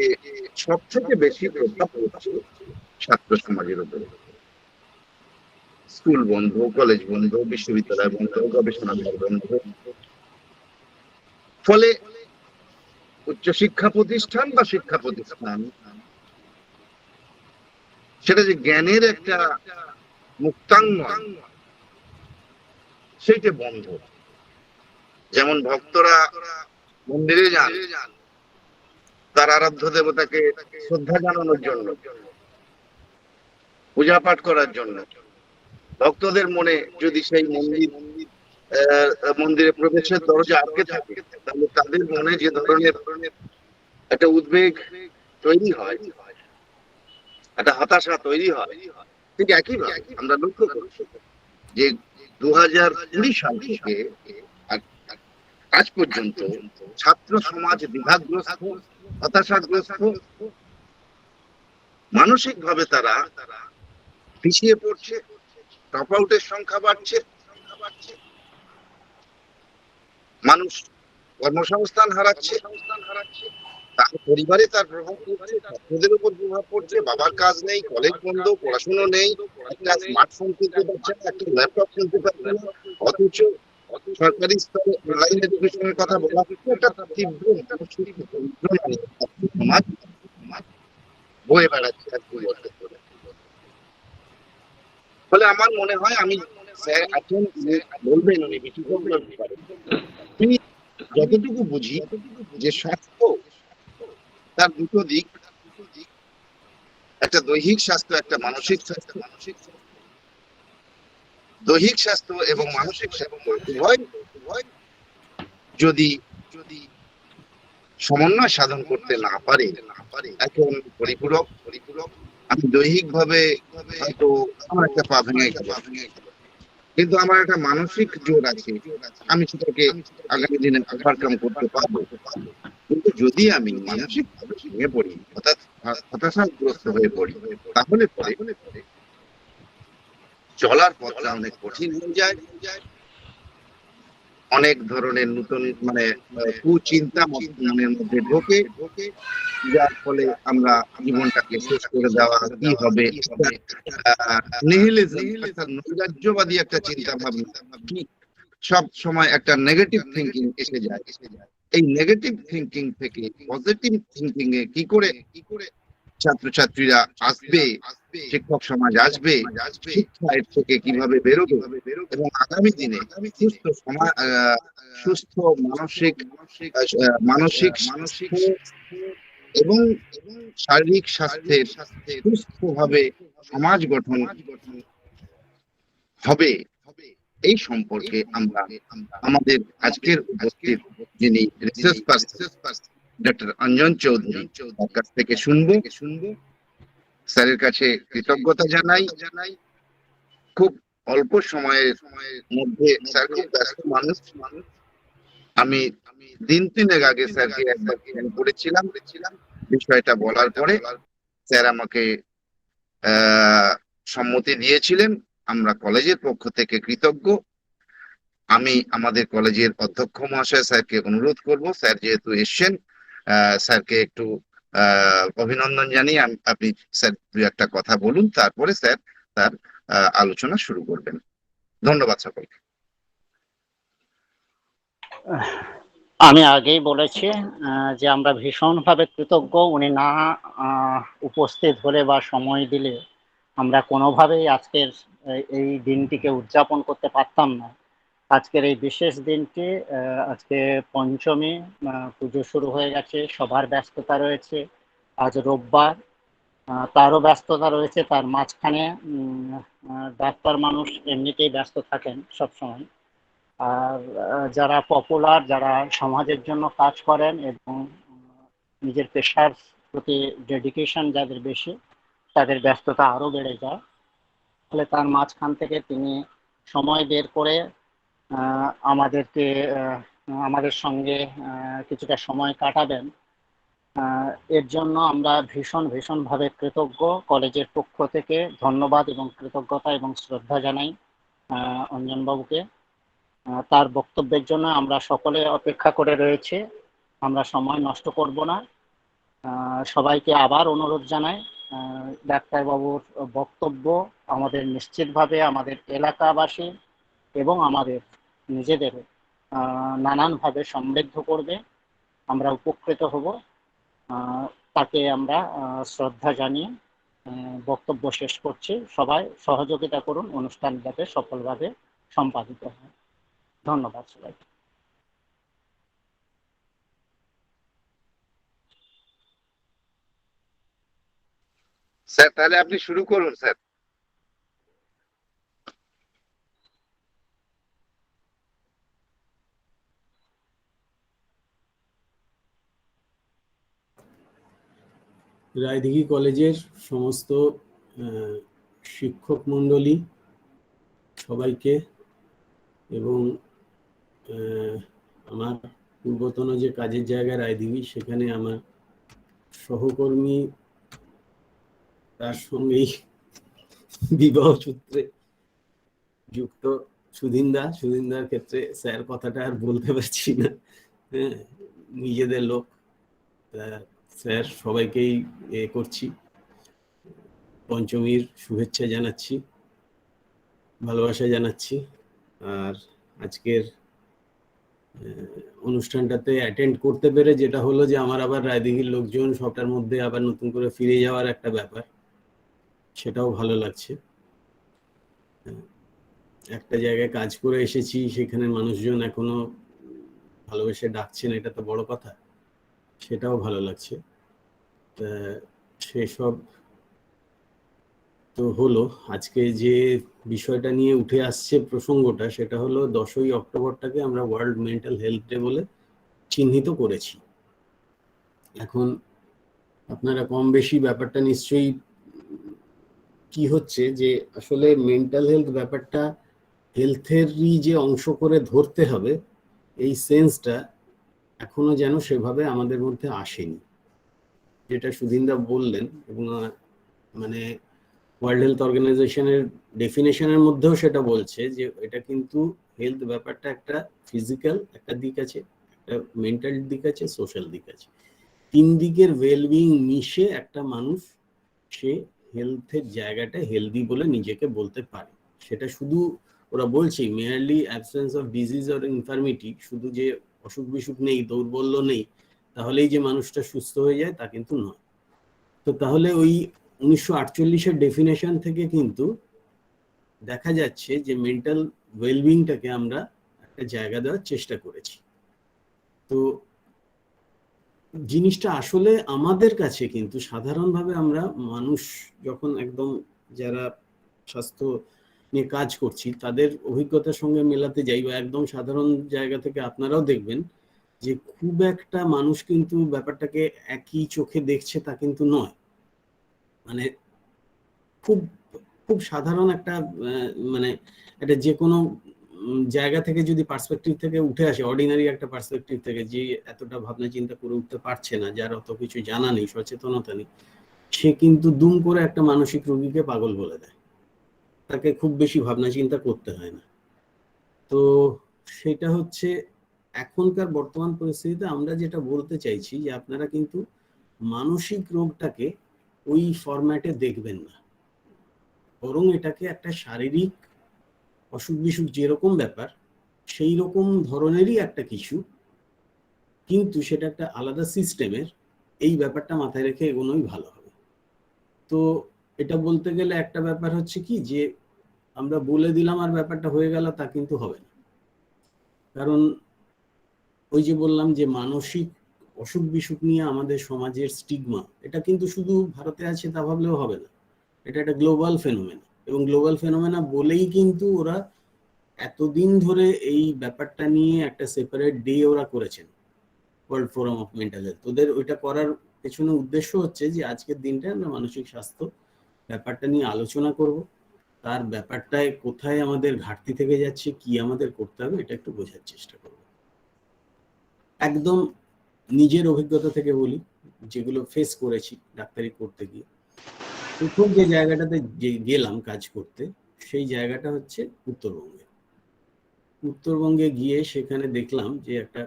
সব থেকে বেশি প্রভাব পড়ছে ছাত্র সমাজের উপরে। স্কুল বন্ধ, কলেজ বন্ধ, বিশ্ববিদ্যালয় বন্ধ, গবেষণাগার বন্ধ। ফলে উচ্চশিক্ষা প্রতিষ্ঠান বা শিক্ষা প্রতিষ্ঠান, সেটা যে জ্ঞানের একটা মুক্তাঙ্গন, সেইটা বন্ধ। যেমন ভক্তরা মন্দিরে যান তার আরাধ্য দেবতাকে শ্রদ্ধা জানানোর জন্য, পূজা পাঠ করার জন্য। ভক্তদের মনে যদি সেই মন্দিরে প্রবেশের দরজা আটকে থাকে, তাহলে তাদের মনে যে ধরনের একটা উদ্বেগ তৈরি হয়, একটা হতাশা তৈরি হয়, ঠিক একইভাবে আমরা লক্ষ্য করছি যে 2020 সাল থেকে আজ পর্যন্ত ছাত্র সমাজ দ্বিধাগ্রস্ত, হতাশাগ্রস্ত, মানসিক ভাবে তারা পিছিয়ে পড়ছে, ড্রপ আউটের সংখ্যা বাড়ছে, মানুষ কর্মসংস্থান হারাচ্ছে, তার পরিবারে তার প্রভাব পড়ছে, ছাত্রদের উপর প্রভাব পড়ছে। বাবার কাজ নেই, কলেজ বন্ধ, পড়াশোনা নেই, একটা স্মার্টফোন কিনতে পারছে না, একটা ল্যাপটপ কিনতে পারছে না, অথচ সরকারি স্তরে অনলাইন এডুকেশনের কথা বলা হচ্ছে। একটা তীব্র মানসিক যন্ত্রণা সমাজ বয়ে বেড়াচ্ছে এক 2 বছর ধরে। ফলে আমার মনে হয়, আমি স্যার আছেন, বলবেন উনি বিশেষজ্ঞ ব্যাপারে, তিনি যতটুকু বুঝি যে স্বাস্থ্য তার দুটো দিক, একটা দৈহিক স্বাস্থ্য, একটা মানসিক স্বাস্থ্য। দৈহিক স্বাস্থ্য এবং মানসিক স্বাস্থ্য উভয় যদি সমন্বয় সাধন করতে না পারে, এখন পরিপূরক। আমি দৈহিক ভাবে হয়তো আমার একটা পা ভেঙে গেল, কিন্তু আমার একটা মানসিক জোর আছে, আমি সেটাকে আগামী দিনে ওভারকাম করতে পারবো। কিন্তু যদি আমি মানসিক ভাবে ভেঙে পড়ি, অর্থাৎ হতাশাগ্রস্ত হয়ে পড়ি, তাহলে পরে চলার পথটা অনেক কঠিন হয়ে যায়। অনেক ধরনের নতুন কুচিন্তা মনের মধ্যে ঢোকে, যার ফলে আমরা জীবনটাকে শেষ করে দেওয়া, কি হবে, নিহিলিজম অর্থাৎ নৈরাজ্যবাদী একটা চিন্তা ভাবনা, কি সব সময় একটা নেগেটিভ থিঙ্কিং এসে যায়। এই নেগেটিভ থিঙ্কিং থেকে পজিটিভ থিঙ্কিং এ কি করে ছাত্রছাত্রীরা আসবে, শিক্ষক সমাজ আসবে, শিক্ষা এর থেকে কিভাবে বেরোবে, এবং আগামী দিনে সুস্থ মানসিক এবং শারীরিক স্বাস্থ্যের সুস্থভাবে সমাজ গঠন হবে, এই সম্পর্কে আমরা আমাদের আজকের উপস্থিত যিনি research person doctor Anjan Chowdhury, তার কাছ থেকে শুনবো। স্যারের কাছে কৃতজ্ঞতা জানাই। খুব অল্প সময়ের মধ্যে, স্যার খুব ব্যস্ত মানুষ। আমি 3 দিন আগে স্যারকে একবার ফোন করেছিলাম বিষয়টা বলার পরে। স্যার আমাকে সম্মতি দিয়েছিলেন। আমরা কলেজের পক্ষ থেকে কৃতজ্ঞ। আমি আমাদের কলেজের অধ্যক্ষ মহাশয় স্যারকে অনুরোধ করব, স্যার যেহেতু এসছেন, স্যারকে একটু অভিনন্দন জানিয়ে আপনি স্যার 2-1টা কথা বলুন, তারপরে স্যার তার আলোচনা শুরু করবেন। ধন্যবাদ সকলকে। আমি আগেই বলেছি যে আমরা ভীষণভাবে কৃতজ্ঞ। উনি না উপস্থিত হলে বা সময় দিলে আমরা কোনোভাবেই আজকের এই দিনটিকে উদযাপন করতে পারতাম না। আজকের এই বিশেষ দিনটি, আজকে পঞ্চমী, পুজো শুরু হয়ে গেছে, সবার ব্যস্ততা রয়েছে। আজ রোববার, তারও ব্যস্ততা রয়েছে। তার মাঝখানে ডাক্তার মানুষ এমনিতেই ব্যস্ত থাকেন সবসময়। আর যারা পপুলার, যারা সমাজের জন্য কাজ করেন এবং নিজের পেশার প্রতি ডেডিকেশন যাদের বেশি, তাদের ব্যস্ততা আরো বেড়ে যায়। ফলে তার মাঝখান থেকে তিনি সময় বের করে আমাদেরকে আমাদের সঙ্গে কিছুটা সময় কাটাবেন। এর জন্য আমরা ভীষণভাবে কৃতজ্ঞ। কলেজের পক্ষ থেকে ধন্যবাদ এবং কৃতজ্ঞতা এবং শ্রদ্ধা জানাই অঞ্জনবাবুকে। তার বক্তব্যের জন্য আমরা সকলে অপেক্ষা করে রয়েছে। আমরা সময় নষ্ট করব না। সবাইকে আবার অনুরোধ জানাই, ডাক্তারবাবুর বক্তব্য আমাদের নিশ্চিতভাবে আমাদের এলাকাবাসী এবং আমাদের নিজেদের নানানভাবে সমৃদ্ধ করবে। আমরা উপকৃত হব। তাকে আমরা শ্রদ্ধা জানিয়ে বক্তব্য শেষ করছি। সবাই সহযোগিতা করুন অনুষ্ঠান যাতে সফলভাবে সম্পাদিত হয়। ধন্যবাদ সবাইকে। স্যার তাহলে আপনি শুরু করুন স্যার। রায়দিঘি কলেজের সমস্ত শিক্ষক মণ্ডলী সবাইকে এবং আমার পূর্বতন যে কাজের জায়গা রায়দিঘি, সেখানে আমার সহকর্মী, তার সঙ্গেই বিবাহ সূত্রে যুক্ত সুধীনদার ক্ষেত্রে স্যার কথাটা আর বলতে পারছি না, হ্যাঁ, নিজেদের লোক। স্যার সবাইকেই করছি, পঞ্চমীর শুভেচ্ছা জানাচ্ছি, ভালোবাসা জানাচ্ছি। আর আজকের অনুষ্ঠানটাতে অ্যাটেন্ড করতে পেরে যেটা হলো যে আমার আবার রায়দিঘির লোকজন সবটার মধ্যে আবার নতুন করে ফিরে যাওয়ার একটা ব্যাপার, সেটাও ভালো লাগছে। একটা জায়গায় কাজ করে এসেছি, সেখানে মানুষজন এখনো ভালোবেসে ডাকছেন, এটা তো বড় কথা, সেটাও ভালো লাগছে। সেসব তো হলো। আজকে যে বিষয়টা নিয়ে উঠে আসছে প্রসঙ্গটা, সেটা হলো 10ই অক্টোবরটাকে আমরা ওয়ার্ল্ড মেন্টাল হেলথ ডে বলে চিহ্নিত করেছি। এখন আপনারা কম বেশি ব্যাপারটা নিশ্চয়ই কি হচ্ছে যে আসলে মেন্টাল হেলথ ব্যাপারটা হেলথেরই যে অংশ করে ধরতে হবে, এই সেন্সটা এখনো যেন সেভাবে আমাদের মধ্যে আসেনি। যেটা সুধীনদা বললেন, এবং মানে ওয়ার্ল্ড হেলথ অর্গানাইজেশনের ডেফিনেশনের মধ্যেও সেটা বলছে যে এটা কিন্তু হেলথ ব্যাপারটা একটা ফিজিক্যাল একটা দিক আছে, একটা মেন্টাল দিক আছে, সোশ্যাল দিক আছে। তিন দিকের ওয়েলবিং মিশে একটা মানুষ সে হেলথের জায়গাটা হেলদি বলে নিজেকে বলতে পারে। সেটা শুধু ওরা বলছে merely absence of disease or ইনফার্মিটি, শুধু যে অসুখ বিসুখ নেই, দৌর্বল্য নেই, তাহলেই যে মানুষটা সুস্থ হয়ে যায় তা কিন্তু নয়। তো তাহলে ওই 1948-এর ডেফিনেশন থেকে কিন্তু দেখা যাচ্ছে যে মেন্টাল ওয়েলবিংটাকে আমরা একটা জায়গা দেওয়ার চেষ্টা করেছি। তো জিনিসটা আসলে আমাদের কাছে কিন্তু সাধারণভাবে আমরা মানুষ যখন একদম যারা স্বাস্থ্য নিয়ে কাজ করছি তাদের অভিজ্ঞতার সঙ্গে মেলাতে যাই, বা একদম সাধারণ জায়গা থেকে আপনারাও দেখবেন যে খুব একটা মানুষ কিন্তু ব্যাপারটাকে একই চোখে দেখছে তা কিন্তু নয়। মানে খুব খুব সাধারণ একটা মানে এটা যে কোনো জায়গা থেকে যদি পার্সপেক্টিভ থেকে উঠে আসে, অর্ডিনারি একটা পার্সপেক্টিভ থেকে, যে এতটা ভাবনা চিন্তা করে উঠতে পারছে না, যার অত কিছু জানা নেই, সচেতনতা নেই, সে কিন্তু দুম করে একটা মানসিক রোগীকে পাগল বলে দেয়। তাকে খুব বেশি ভাবনা চিন্তা করতে হয় না। তো সেটা হচ্ছে এখনকার বর্তমান পরিস্থিতিতে আমরা যেটা বলতে চাইছি যে আপনারা কিন্তু মানসিক রোগটাকে ওই ফরম্যাটে দেখবেন না, বরং এটাকে একটা শারীরিক অসুখ বিসুখ যেরকম ব্যাপার সেই রকম ধরনেরই একটা কিছু, কিন্তু সেটা একটা আলাদা সিস্টেমের, এই ব্যাপারটা মাথায় রেখে এগোনোই ভালো হবে। তো এটা বলতে গেলে একটা ব্যাপার হচ্ছে কি যে আমরা বলে দিলাম আর ব্যাপারটা হয়ে গেল, তা কিন্তু হবে না। কারণ ওই যে বললাম যে মানসিক অসুখ বিসুখ নিয়ে আমাদের সমাজের স্টিগমা, এটা কিন্তু শুধু ভারতে আছে তা ভাবলেও হবে না, এটা একটা গ্লোবাল ফেনোমেনা। এবং গ্লোবাল ফেনোমেনা বলেই কিন্তু ওরা এতদিন ধরে এই ব্যাপারটা নিয়ে একটা সেপারেট ডে ওরা করেছেন, world forum of mental health. ওদের ওইটা করার পেছনে উদ্দেশ্য হচ্ছে যে আজকের দিনটা আমরা মানসিক স্বাস্থ্য ব্যাপারটা নিয়ে আলোচনা করব, তার ব্যাপারটায় কোথায় আমাদের ঘাটতি থেকে যাচ্ছে, কি আমাদের করতে হবে, এটা একটু বোঝার চেষ্টা করব। একদম নিজের অভিজ্ঞতা থেকে বলি, যেগুলো ফেস করেছি ডাক্তারি করতে গিয়ে। প্রথম যে জায়গাটাতে গেলাম কাজ করতে, সেই জায়গাটা হচ্ছে উত্তরবঙ্গে। উত্তরবঙ্গে গিয়ে সেখানে দেখলাম যে একটা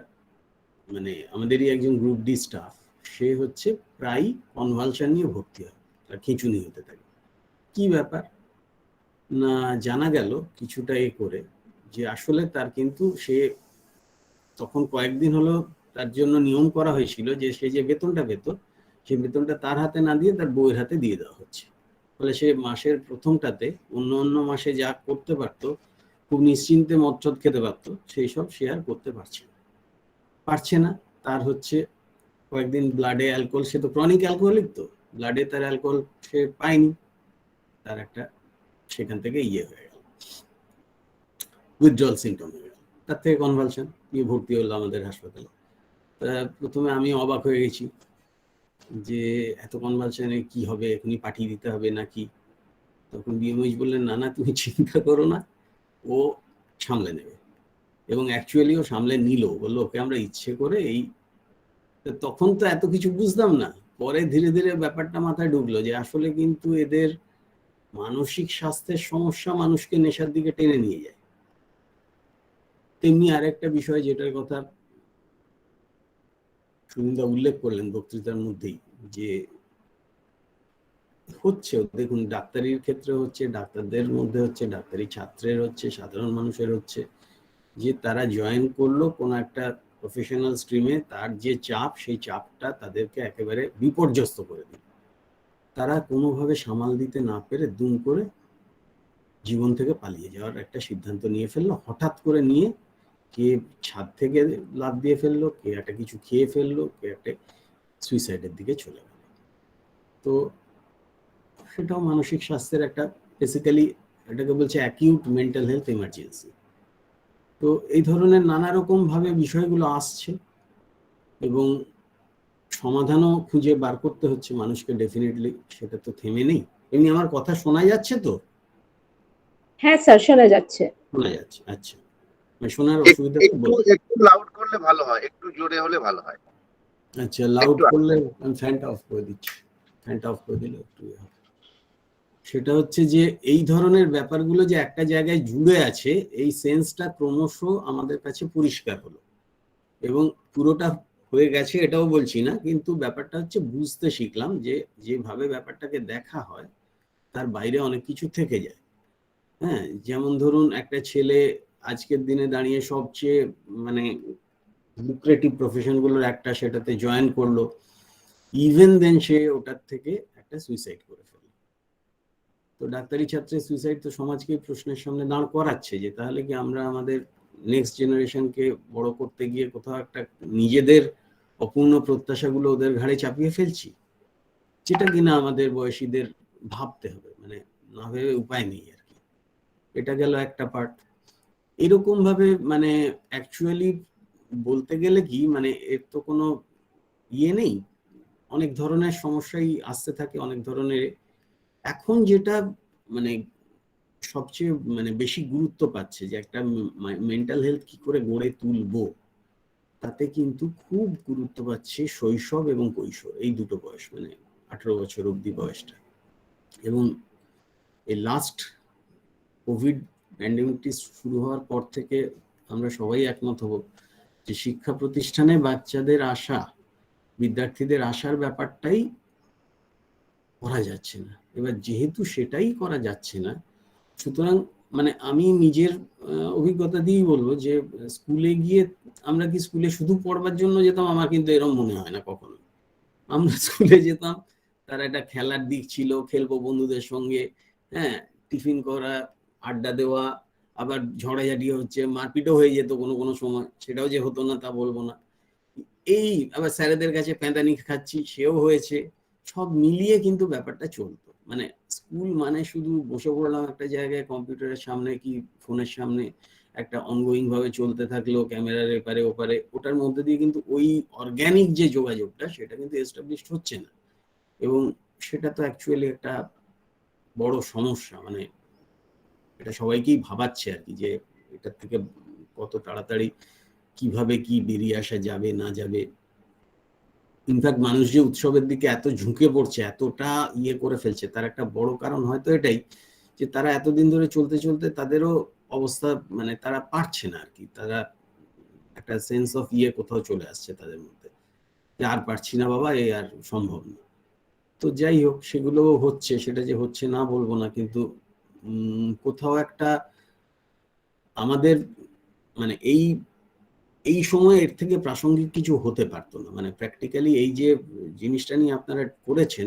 মানে আমাদেরই একজন গ্রুপ ডি স্টাফ, সে হচ্ছে প্রায় কনভালশন নিয়ে ভর্তি হয়, তার খিঁচুনি হতে থাকে। কি ব্যাপার না, জানা গেল কিছুটা করে যে আসলে তার কিন্তু সে তখন কয়েকদিন হলো তার জন্য নিয়ম করা হয়েছিল যে সে যে বেতনটা পেত, সেই বেতনটা তার হাতে না দিয়ে তার বউয়ের হাতে দিয়ে দেওয়া হচ্ছে। ফলে সে মাসের প্রথমটাতে অন্য মাসে যা করতে পারতো, খুব নিশ্চিন্তে মদ খেতে পারতো, সেই সব সে আর করতে পারছে না। তার হচ্ছে কয়েকদিন ব্লাডে অ্যালকোহল, সে তো ক্রনিক অ্যালকোহলিক, তো ব্লাডে তার অ্যালকোহল সে পায়নি, তার একটা সেখান থেকে হয়ে গেল, উইথড্রল সিমটম হয়ে গেল। তার থেকে কনভালশন নিয়ে ভর্তি হলো আমাদের হাসপাতালে। প্রথমে আমি অবাক হয়ে গেছি যে এত কনভালশনে কি হবে, এখনই পাঠিয়ে দিতে হবে নাকি। তখন বিএমএইচ বললেন না তুমি চিন্তা করো না, ও সামলে নেবে। এবং অ্যাকচুয়ালি ও সামলে নিল, বললো ওকে আমরা ইচ্ছে করে এই। তখন তো এত কিছু বুঝতাম না, পরে ধীরে ধীরে ব্যাপারটা মাথায় ঢুকলো যে আসলে কিন্তু এদের মানসিক স্বাস্থ্যের সমস্যা মানুষকে নেশার দিকে টেনে নিয়ে যায়। তেমনি আরেকটা বিষয় যেটার কথা সুনিন্দা উল্লেখ করলেন বক্তৃতার মধ্যেই, যে হচ্ছে দেখুন ডাক্তারির ক্ষেত্রে হচ্ছে, ডাক্তারদের মধ্যে হচ্ছে, ডাক্তারি ছাত্রের হচ্ছে, সাধারণ মানুষের হচ্ছে, যে তারা জয়েন করলো কোনো একটা প্রফেশনাল স্ট্রিমে, তার যে চাপ, সেই চাপটা তাদেরকে একেবারে বিপর্যস্ত করে দিল। তারা কোনোভাবে সামাল দিতে না পেরে দুম করে জীবন থেকে পালিয়ে যাওয়ার একটা সিদ্ধান্ত নিয়ে ফেললো, হঠাৎ করে নিয়ে। কে ছাদ থেকে লাফ দিয়ে ফেললো, কে একটা কিছু খেয়ে ফেললো, কে একটা সুইসাইডের দিকে চলে গেল। তো সেটাও মানসিক স্বাস্থ্যের একটা বেসিক্যালি এটাকে বলছে অ্যাকিউট মেন্টাল হেলথ ইমার্জেন্সি। তো এই ধরনের নানা রকম ভাবে বিষয়গুলো আসছে এবং সমাধানও খুঁজে বার করতে হচ্ছে মানুষকে, ডেফিনেটলি, সেটা তো থেমে নেই। এমনি আমার কথা শোনা যাচ্ছে তো? হ্যাঁ স্যার, শোনা যাচ্ছে। শোনা যাচ্ছে, আচ্ছা। শোনার অসুবিধা একটু লাউড করলে ভালো হয়, একটু জোরে হলে ভালো হয়। আচ্ছা, লাউড করলে আমি ফ্যানটা অফ করে দিচ্ছি, ফ্যানটা অফ করে দিলে একটু সেটা হচ্ছে যে এই ধরনের ব্যাপারগুলো যে একটা জায়গায় জুড়ে আছে, এই সেন্সটা ক্রমশ আমাদের কাছে পরিষ্কার হলো। এবং পুরোটা হয়ে গেছে এটাও বলছি না, কিন্তু ব্যাপারটা হচ্ছে বুঝতে শিখলাম যে যেভাবে ব্যাপারটাকে দেখা হয় তার বাইরে অনেক কিছু থেকে যায়। হ্যাঁ, যেমন ধরুন একটা ছেলে আজকের দিনে দাঁড়িয়ে সবচেয়ে মানে লুক্রেটিভ প্রফেশন গুলোর একটা, সেটাতে জয়েন করলো, ইভেন দেন সে ওটার থেকে একটা সুইসাইড করে ফেললো। তো ডাক্তারি ছাত্রের সুইসাইড তো সমাজকে প্রশ্নের সামনে দাঁড় করাচ্ছে যে তাহলে কি আমরা আমাদের নেক্সট জেনারেশনকে বড় করতে গিয়ে কোথাও একটা নিজেদের অপূর্ণ প্রত্যাশাগুলো ওদের ঘাড়ে চাপিয়ে ফেলছি, যেটা কিনা আমাদের বয়সীদের ভাবতে হবে, মানে না ভেবে উপায় নেই আর কি। এটা গেল একটা পার্ট। এরকম ভাবে মানে অ্যাকচুয়ালি বলতে গেলে কি, মানে এর তো কোনো নেই, অনেক ধরনের সমস্যাই আসতে থাকে, অনেক ধরনের। এখন যেটা মানে সবচেয়ে মানে বেশি গুরুত্ব পাচ্ছে যে একটা মেন্টাল হেলথ কি করে গড়ে তুলবো, তাতে কিন্তু খুব গুরুত্ব পাচ্ছে শৈশব এবং কৈশোর, এই দুটো বয়স, মানে 18 বছর অব্দি বয়সটা। এবং এই লাস্ট কোভিড প্যান্ডেমিকটি শুরু হওয়ার পর থেকে আমরা সবাই একমত হব যে শিক্ষা প্রতিষ্ঠানে বাচ্চাদের আসা, বিদ্যার্থীদের আসার ব্যাপারটাই করা যাচ্ছে না। এবার যেহেতু সেটাই করা যাচ্ছে না, সুতরাং মানে আমি নিজের অভিজ্ঞতা দিয়েই বলবো যে স্কুলে গিয়ে আমরা কি স্কুলে শুধু পড়বার জন্য যেতাম, আমার কিন্তু এরকম মনে হয় না কখনো। আমরা স্কুলে যেতাম, তার একটা খেলার দিক ছিল, খেলবো বন্ধুদের সঙ্গে, হ্যাঁ, টিফিন করা, আড্ডা দেওয়া, আবার ঝড়াঝাটি হচ্ছে, মারপিটও হয়ে যেত কোনো কোনো সময়, সেটাও যে হতো না তা বলবো না। এই আবার স্যারেদের কাছে প্যাঁদানি খাচ্ছি, সেও হয়েছে। সব মিলিয়ে কিন্তু ব্যাপারটা চলতো। মানে স্কুল মানে শুধু বসে পড়লাম একটা জায়গায় কম্পিউটারের সামনে কি ফোনের সামনে, একটা অনগোয়িং ভাবে চলতে থাকলো, ক্যামেরার এপারে ওপারে, ওটার মধ্যে দিয়ে কিন্তু ওই অর্গানিক যে যোগাযোগটা সেটা কিন্তু এস্টাবলিশড হচ্ছে না। এবং সেটা তো অ্যাকচুয়ালি একটা বড় সমস্যা, মানে এটা সবাইকেই ভাবাচ্ছে আর কি, যে এটার থেকে কত তাড়াতাড়ি কিভাবে কি বেরিয়ে আসা যাবে না যাবে। ইনফ্যাক্ট মানুষ যে উৎসবের দিকে এত ঝুঁকে পড়ছে, এতটা করে ফেলছে, তার একটা বড় কারণ হয়তো এটাই যে তারা এতদিন ধরে চলতে চলতে তাদেরও অবস্থা, মানে তারা পারছে না আর কি, তারা একটা সেন্স অফ কোথাও চলে আসছে তাদের মধ্যে যে আর পারছি না বাবা, এ আর সম্ভব না। তো যাই হোক, সেগুলো হচ্ছে, সেটা যে হচ্ছে না বলবো না, কিন্তু কোথাও একটা আমাদের মানে এই সময় এর থেকে প্রাসঙ্গিক কিছু হতে পারতো না। মানে প্র্যাকটিক্যালি এই যে জিনিসটা নিয়ে আপনারা করেছেন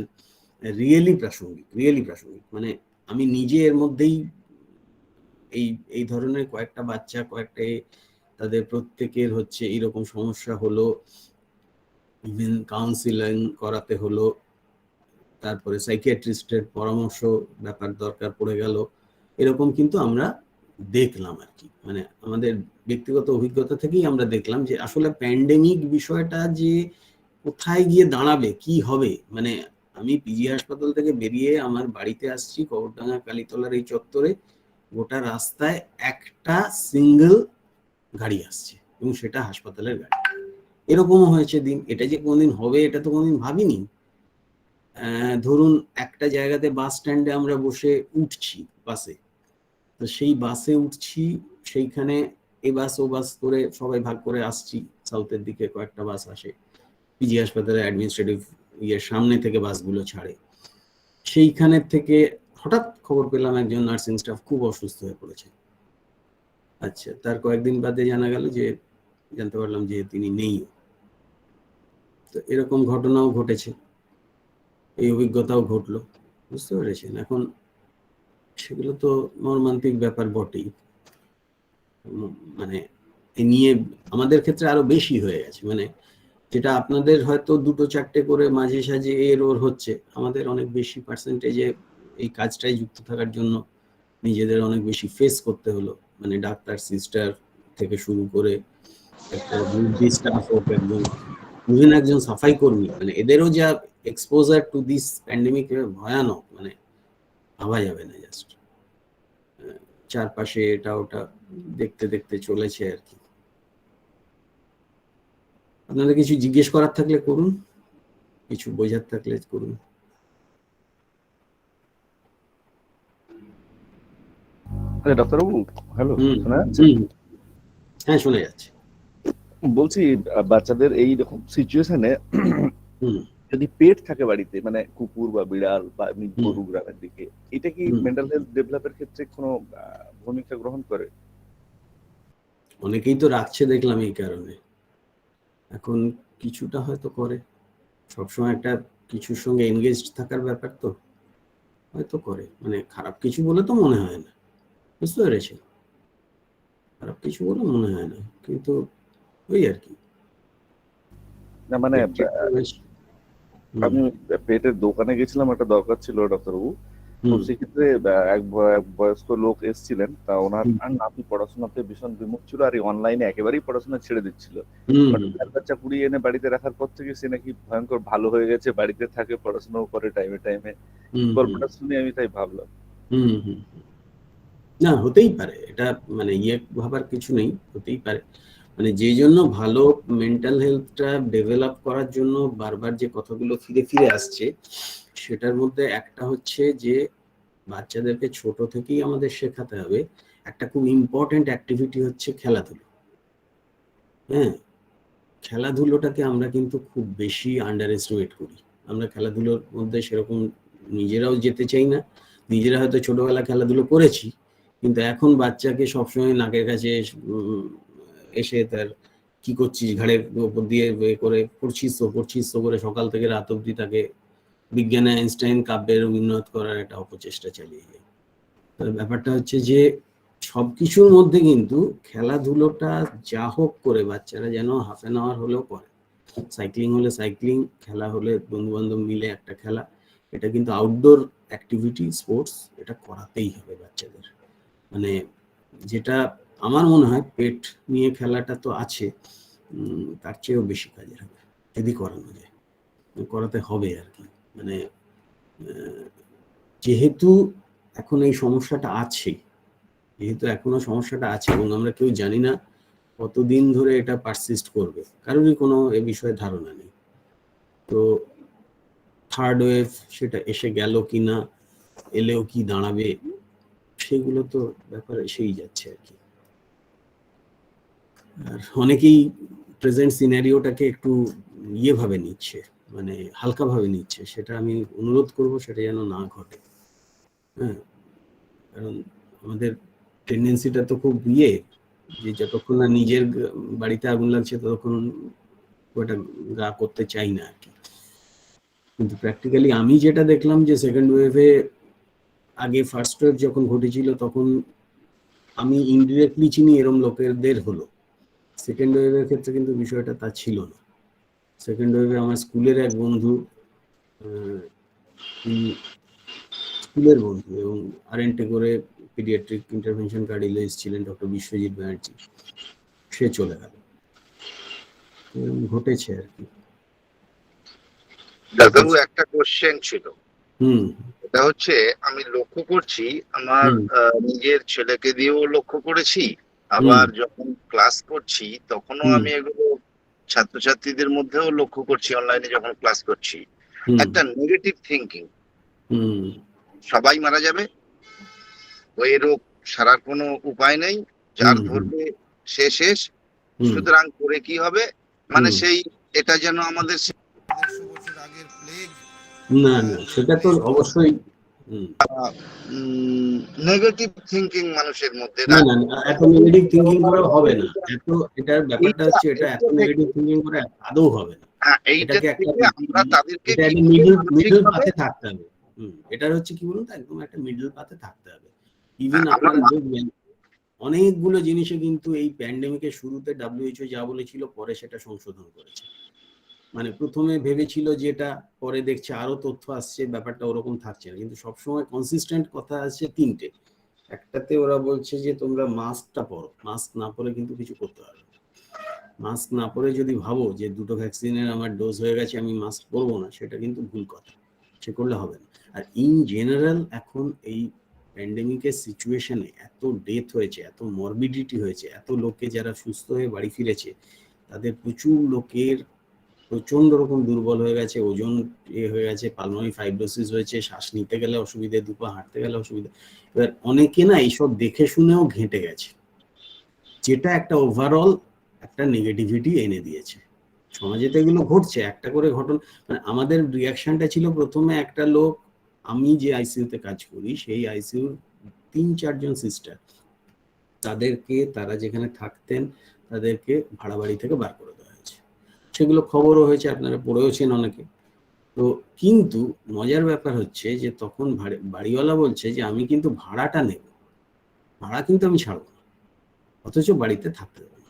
রিয়েলি প্রাসঙ্গিক। মানে আমি নিজে এর মধ্যেই এই ধরনের কয়েকটা বাচ্চা, তাদের প্রত্যেকের হচ্ছে এরকম সমস্যা হলো, ইভেন কাউন্সিলিং করাতে হলো, তারপরে সাইকিয়াট্রিস্টের পরামর্শ ব্যাপার দরকার পড়ে গেল, এরকম কিন্তু আমরা দেখলাম আর কি। মানে আমাদের ব্যক্তিগত অভিজ্ঞতা থেকেই আমরা দেখলাম যে আসলে প্যান্ডেমিক বিষয়টা যে কোথায় গিয়ে দাঁড়াবে, কি হবে। মানে আমি পিজি হাসপাতাল থেকে বেরিয়ে আমার বাড়িতে আসছি, কবরডাঙ্গা কালীতলার এই চত্বরে, গোটা রাস্তায় একটা সিঙ্গেল গাড়ি আসছে এবং সেটা হাসপাতালের গাড়ি। এরকমও হয়েছে দিন, এটা যে কোনদিন হবে এটা তো কোনদিন ভাবিনি। ধরুন একটা জায়গাতে বাস স্ট্যান্ডে আমরা বসে উঠছি বাসে, তো সেই বাসে উঠছি, সেইখানে এই বাস ও বাস করে সবাই ভাগ করে আসছি, সাউথের দিকে কয়েকটা বাস আসে, পিজি হাসপাতালের অ্যাডমিনিস্ট্রেটিভ সামনে থেকে বাসগুলো ছাড়ে। সেইখানের থেকে হঠাৎ খবর পেলাম একজন নার্সিং স্টাফ খুব অসুস্থ হয়ে পড়েছে। আচ্ছা, তার কয়েকদিন বাদে জানতে পারলাম যে তিনি নেই। তো এরকম ঘটনাও ঘটেছে, এই অভিজ্ঞতাও ঘটলো, বুঝতে পেরেছেন। এখন সেগুলো তো মর্মান্তিক ব্যাপার বটেই, মানে এ নিয়ে আমাদের ক্ষেত্রে আরো বেশি হয়ে গেছে। মানে যেটা আপনাদের হয়তো 2-4টে করে মাঝে সাঝে এর ওর হচ্ছে, আমাদের অনেক বেশি পার্সেন্টেজে এই কাজটাই যুক্ত থাকার জন্য নিজেদের অনেক বেশি ফেস করতে হলো। মানে ডাক্তার, সিস্টার থেকে শুরু করে একটা স্টাফ হোক, একজন সাফাই কর্মী, মানে এদেরও যা এক্সপোজার টু দিস প্যান্ডেমিক ভয়ানক, মানে ভাবা যাবে না। জাস্ট চারপাশে এটা ওটা দেখতে দেখতে চলেছে আর কি। আপনাদের কিছু জিজ্ঞেস করার থাকলে করুন, কিছু বোঝার থাকলে করুন। ডাক্তারবাবু, হ্যালো, শোনা যাচ্ছে? হ্যাঁ, শোনা যাচ্ছে। বলছি, বাচ্চাদের এই রকম সিচুয়েশনে যদি পেট থাকে বাড়িতে, মানে কুকুর বা বিড়াল বা এমনি গরু গ্রামের দিকে, এটা কি মেন্টাল হেলথ ডেভেলপের ক্ষেত্রে কোনো ভূমিকা গ্রহণ করে? অনেকেই তো রাখছে দেখলাম এই কারণে। এখন কিছুটা হয়তো করে, সবসময় একটা কিছুর সঙ্গে এনগেজড থাকার ব্যাপার তো হয়তো করে। মানে খারাপ কিছু বলে তো মনে হয় না, বুঝতে পেরেছি, খারাপ কিছু বলে মনে হয় না, কিন্তু ওই আর কি। না মানে আমি পেটের দোকানে গেছিলাম, একটা দরকার ছিল ডাক্তারবাবু। তো সেক্ষেত্রে এক বয়স্ক লোক এসেছিলেন, তা ওনার আর নাতি পড়াশোনাতে ভীষণ বিমুখ ছিল, আর অনলাইনে একেবারেই পড়াশোনা ছেড়ে দিচ্ছিল। বাচ্চা কুড়িয়ে এনে বাড়িতে রাখার পর থেকে সে নাকি ভয়ঙ্কর ভালো হয়ে গেছে, বাড়িতে থাকে, পড়াশোনাও করে টাইমে টাইমে। গল্পটা শুনে আমি তাই ভাবলাম। না, হতেই পারে, এটা মানে ভাবার কিছু নেই, হতেই পারে। মানে যে জন্য ভালো মেন্টাল হেলথটা ডেভেলপ করার জন্য বারবার যে কথাগুলো ফিরে ফিরে আসছে, সেটার মধ্যে একটা হচ্ছে যে বাচ্চাদেরকে ছোট থেকেই আমাদের শেখাতে হবে একটা খুব ইম্পর্টেন্ট অ্যাক্টিভিটি হচ্ছে খেলাধুলো। হ্যাঁ, খেলাধুলোটাকে আমরা কিন্তু খুব বেশি আন্ডার এস্টিমেট করি। আমরা খেলাধুলোর মধ্যে সেরকম নিজেরাও যেতে চাই না, নিজেরা হয়তো ছোটবেলা খেলাধুলো করেছি, কিন্তু এখন বাচ্চাকে সবসময় নাকের কাছে এসে তার কি করছিস ঘাড়ের উপর দিয়ে করে পড়ছিস তো করে সকাল থেকে রাত অব্দি তাকে বিজ্ঞানে আইনস্টাইন কাব্যে রবীন্দ্রনাথ করার একটা অপচেষ্টা চালিয়ে যায়। ব্যাপারটা হচ্ছে যে সবকিছুর মধ্যে কিন্তু খেলাধুলোটা যা হোক করে বাচ্চারা যেন হাফ অ্যান আওয়ার হলেও করে। সাইক্লিং হলে সাইক্লিং, খেলা হলে বন্ধু বান্ধব মিলে একটা খেলা, এটা কিন্তু আউটডোর অ্যাক্টিভিটি, স্পোর্টস, এটা করাতেই হবে বাচ্চাদের। মানে যেটা আমার মনে হয় পেট নিয়ে খেলাটা তো আছে, তার চেয়েও বেশি কাজের হবে যদি করানো যায়, করাতে হবে আর কি। মানে যেহেতু এখন এই সমস্যাটা আছে, এখনো সমস্যাটা আছে এবং আমরা কেউ জানি না কতদিন ধরে এটা পারসিস্ট করবে, কারোরই কোনো এ বিষয়ে ধারণা নেই। তো থার্ড ওয়েভ সেটা এসে গেল কিনা, এলেও কি দাঁড়াবে, সেগুলো তো ব্যাপার এসেই যাচ্ছে আর কি। আর অনেকেই প্রেজেন্ট সিনারিওটাকে একটু ভাবে নিচ্ছে, মানে হালকা ভাবে নিচ্ছে, সেটা আমি অনুরোধ করব সেটা যেন না ঘটে। হ্যাঁ, কারণ আমাদের টেন্ডেন্সিটা তো খুব যে যতক্ষণ না নিজের বাড়িতে আগুন লাগছে ততক্ষণ ওটা গা করতে চাই না আর কি। কিন্তু প্র্যাকটিক্যালি আমি যেটা দেখলাম যে সেকেন্ড ওয়েভে আগে ফার্স্ট ওয়েভ যখন ঘটেছিল তখন আমি ইনডিরেক্টলি চিনি এরম লোকেদের হলো। সেকেন্ড ওয়েভের ক্ষেত্রে কিন্তু বিষয়টা তা ছিল না। সেকেন্ড ওয়েভে আমার স্কুলের এক বন্ধু, স্কুলের বন্ধু এবং আরএনটে করে পিডিয়াট্রিক ইন্টারভেনশন কার্ডিওলজিস্ট ছিলেন ডক্টর বিশ্বজিৎ ব্যানার্জি, সে চলে গেল। ঘটেছে আর কি। ডাক্তারবাবু একটা কোশ্চেন ছিল, এটা হচ্ছে আমি লক্ষ্য করছি আমার নিজের ছেলেকে দিয়েও লক্ষ্য করেছি, আবার যখন ক্লাস করছি তখনও আমি এগুলো ছাত্রছাত্রীদের মধ্যেও লক্ষ্য করছি, অনলাইনে যখন ক্লাস করছি, একটা নেগেটিভ থিঙ্কিং। সবাই মারা যাবে, ওই রোগ সারার কোনো উপায় নেই, যার ধরবে সে শেষ, সুতরাং করে কি হবে, মানে সেই এটা যেন আমাদের 150 বছর আগের প্লেগ। না না, সেটা তো অবশ্যই নেগেটিভ থিঙ্কিং মানুষের মধ্যে। না না, এত নেগেটিভ থিঙ্কিং করে হবে না। এত এটার ব্যাপারটা হচ্ছে এটা এত নেগেটিভ থিঙ্কিং করে আদৌ হবে না। এইটাকে আমরা তাদেরকে মিডল পাথে থাকতে হবে। এটার হচ্ছে কি বলুন তো, একদম একটা মিডল পাথে থাকতে হবে। ইভেন আপনারা দেখবেন অনেকগুলো জিনিসে কিন্তু এই প্যান্ডেমিকের শুরুতে WHO যা বলেছিল পরে সেটা সংশোধন করেছে। মানে প্রথমে ভেবেছিল যেটা, পরে দেখছে আরো তথ্য আসছে, ব্যাপারটা ওরকম থাকছে না। কিন্তু সবসময় কনসিস্টেন্ট কথা আছে তিনটে। একটাতে ওরা বলছে যে তোমরা মাস্কটা পরো, মাস্ক না পরে কিন্তু কিছু করতে পারবে না। মাস্ক না পরে যদি ভাবো যে দুটো ভ্যাকসিনের আমার ডোজ হয়ে গেছে আমি মাস্ক পরবো না, সেটা কিন্তু ভুল কথা, সে করলে হবে না। আর ইন জেনারেল এখন এই প্যান্ডেমিকের সিচুয়েশনে এত ডেথ হয়েছে, এত মরবিডিটি হয়েছে, এত লোকে যারা সুস্থ হয়ে বাড়ি ফিরেছে তাদের প্রচুর লোকের প্রচন্ড রকম দুর্বল হয়ে গেছে, ওজন হয়ে গেছে, পালমোনারি ফাইব্রোসিস হয়েছে, শ্বাস নিতে গেলে অসুবিধে, দুপা হাঁটতে গেলে অসুবিধা। এবার অনেকে না এইসব দেখে শুনেও ঘেঁটে গেছে, যেটা একটা ওভারঅল একটা নেগেটিভিটি এনে দিয়েছে সমাজে। তো এগুলো ঘটছে একটা করে ঘটনা। মানে আমাদের রিয়াকশনটা ছিল প্রথমে একটা লোক, আমি যে আইসিইউতে কাজ করি সেই আইসিইউর 3-4 জন সিস্টার, তাদেরকে তারা যেখানে থাকতেন তাদেরকে ভাড়া বাড়ি থেকে বার করে দেওয়া হয়েছে। সেগুলো খবরও হয়েছে, আপনারা পড়েওছেন অনেকে। তো কিন্তু মজার ব্যাপার হচ্ছে যে তখন বাড়িওয়ালা বলছে যে আমি কিন্তু ভাড়াটা নেব, ভাড়া কিন্তু আমি ছাড়বো না, অথচ বাড়িতে থাকতে দেবো না।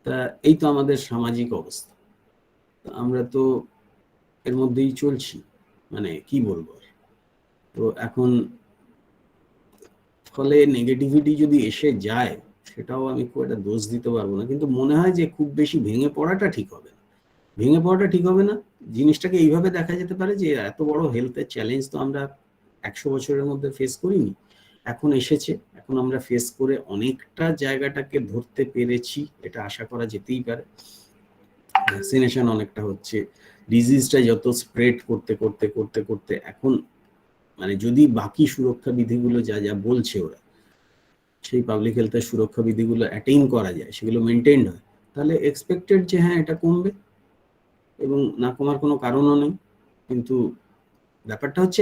তা এই তো আমাদের সামাজিক অবস্থা। আমরা তো এর মধ্যেই চলছি, মানে কি বলবো। তো এখন ফলে নেগেটিভিটি যদি এসে যায় সেটাও আমি খুব একটা দোষ দিতে পারবো না, কিন্তু মনে হয় যে খুব বেশি ভেঙে পড়াটা ঠিক হবে না। ভেঙে পড়াটা ঠিক হবে না, জিনিসটাকে এইভাবে দেখা যেতে পারে যে এত বড় হেলথের চ্যালেঞ্জ তো আমরা 100 বছরের মধ্যে ফেস করিনি, এখন এসেছে, এখন আমরা ফেস করে অনেকটা জায়গাটাকে ধরতে পেরেছি, এটা আশা করা যেতেই পারে। ভ্যাকসিনেশন অনেকটা হচ্ছে, ডিজিজটা যত স্প্রেড করতে করতে করতে করতে এখন মানে যদি বাকি সুরক্ষা বিধিগুলো যা যা বলছে ওরা, সেই পাবলিক হেলথের সুরক্ষা বিধিগুলো অ্যাটেইন করা যায়, সেগুলো মেনটেন হয়, তাহলে এক্সপেক্টেড যে হ্যাঁ এটা কমবে, এবং না কমার কোনো কারণও নেই। কিন্তু ব্যাপারটা হচ্ছে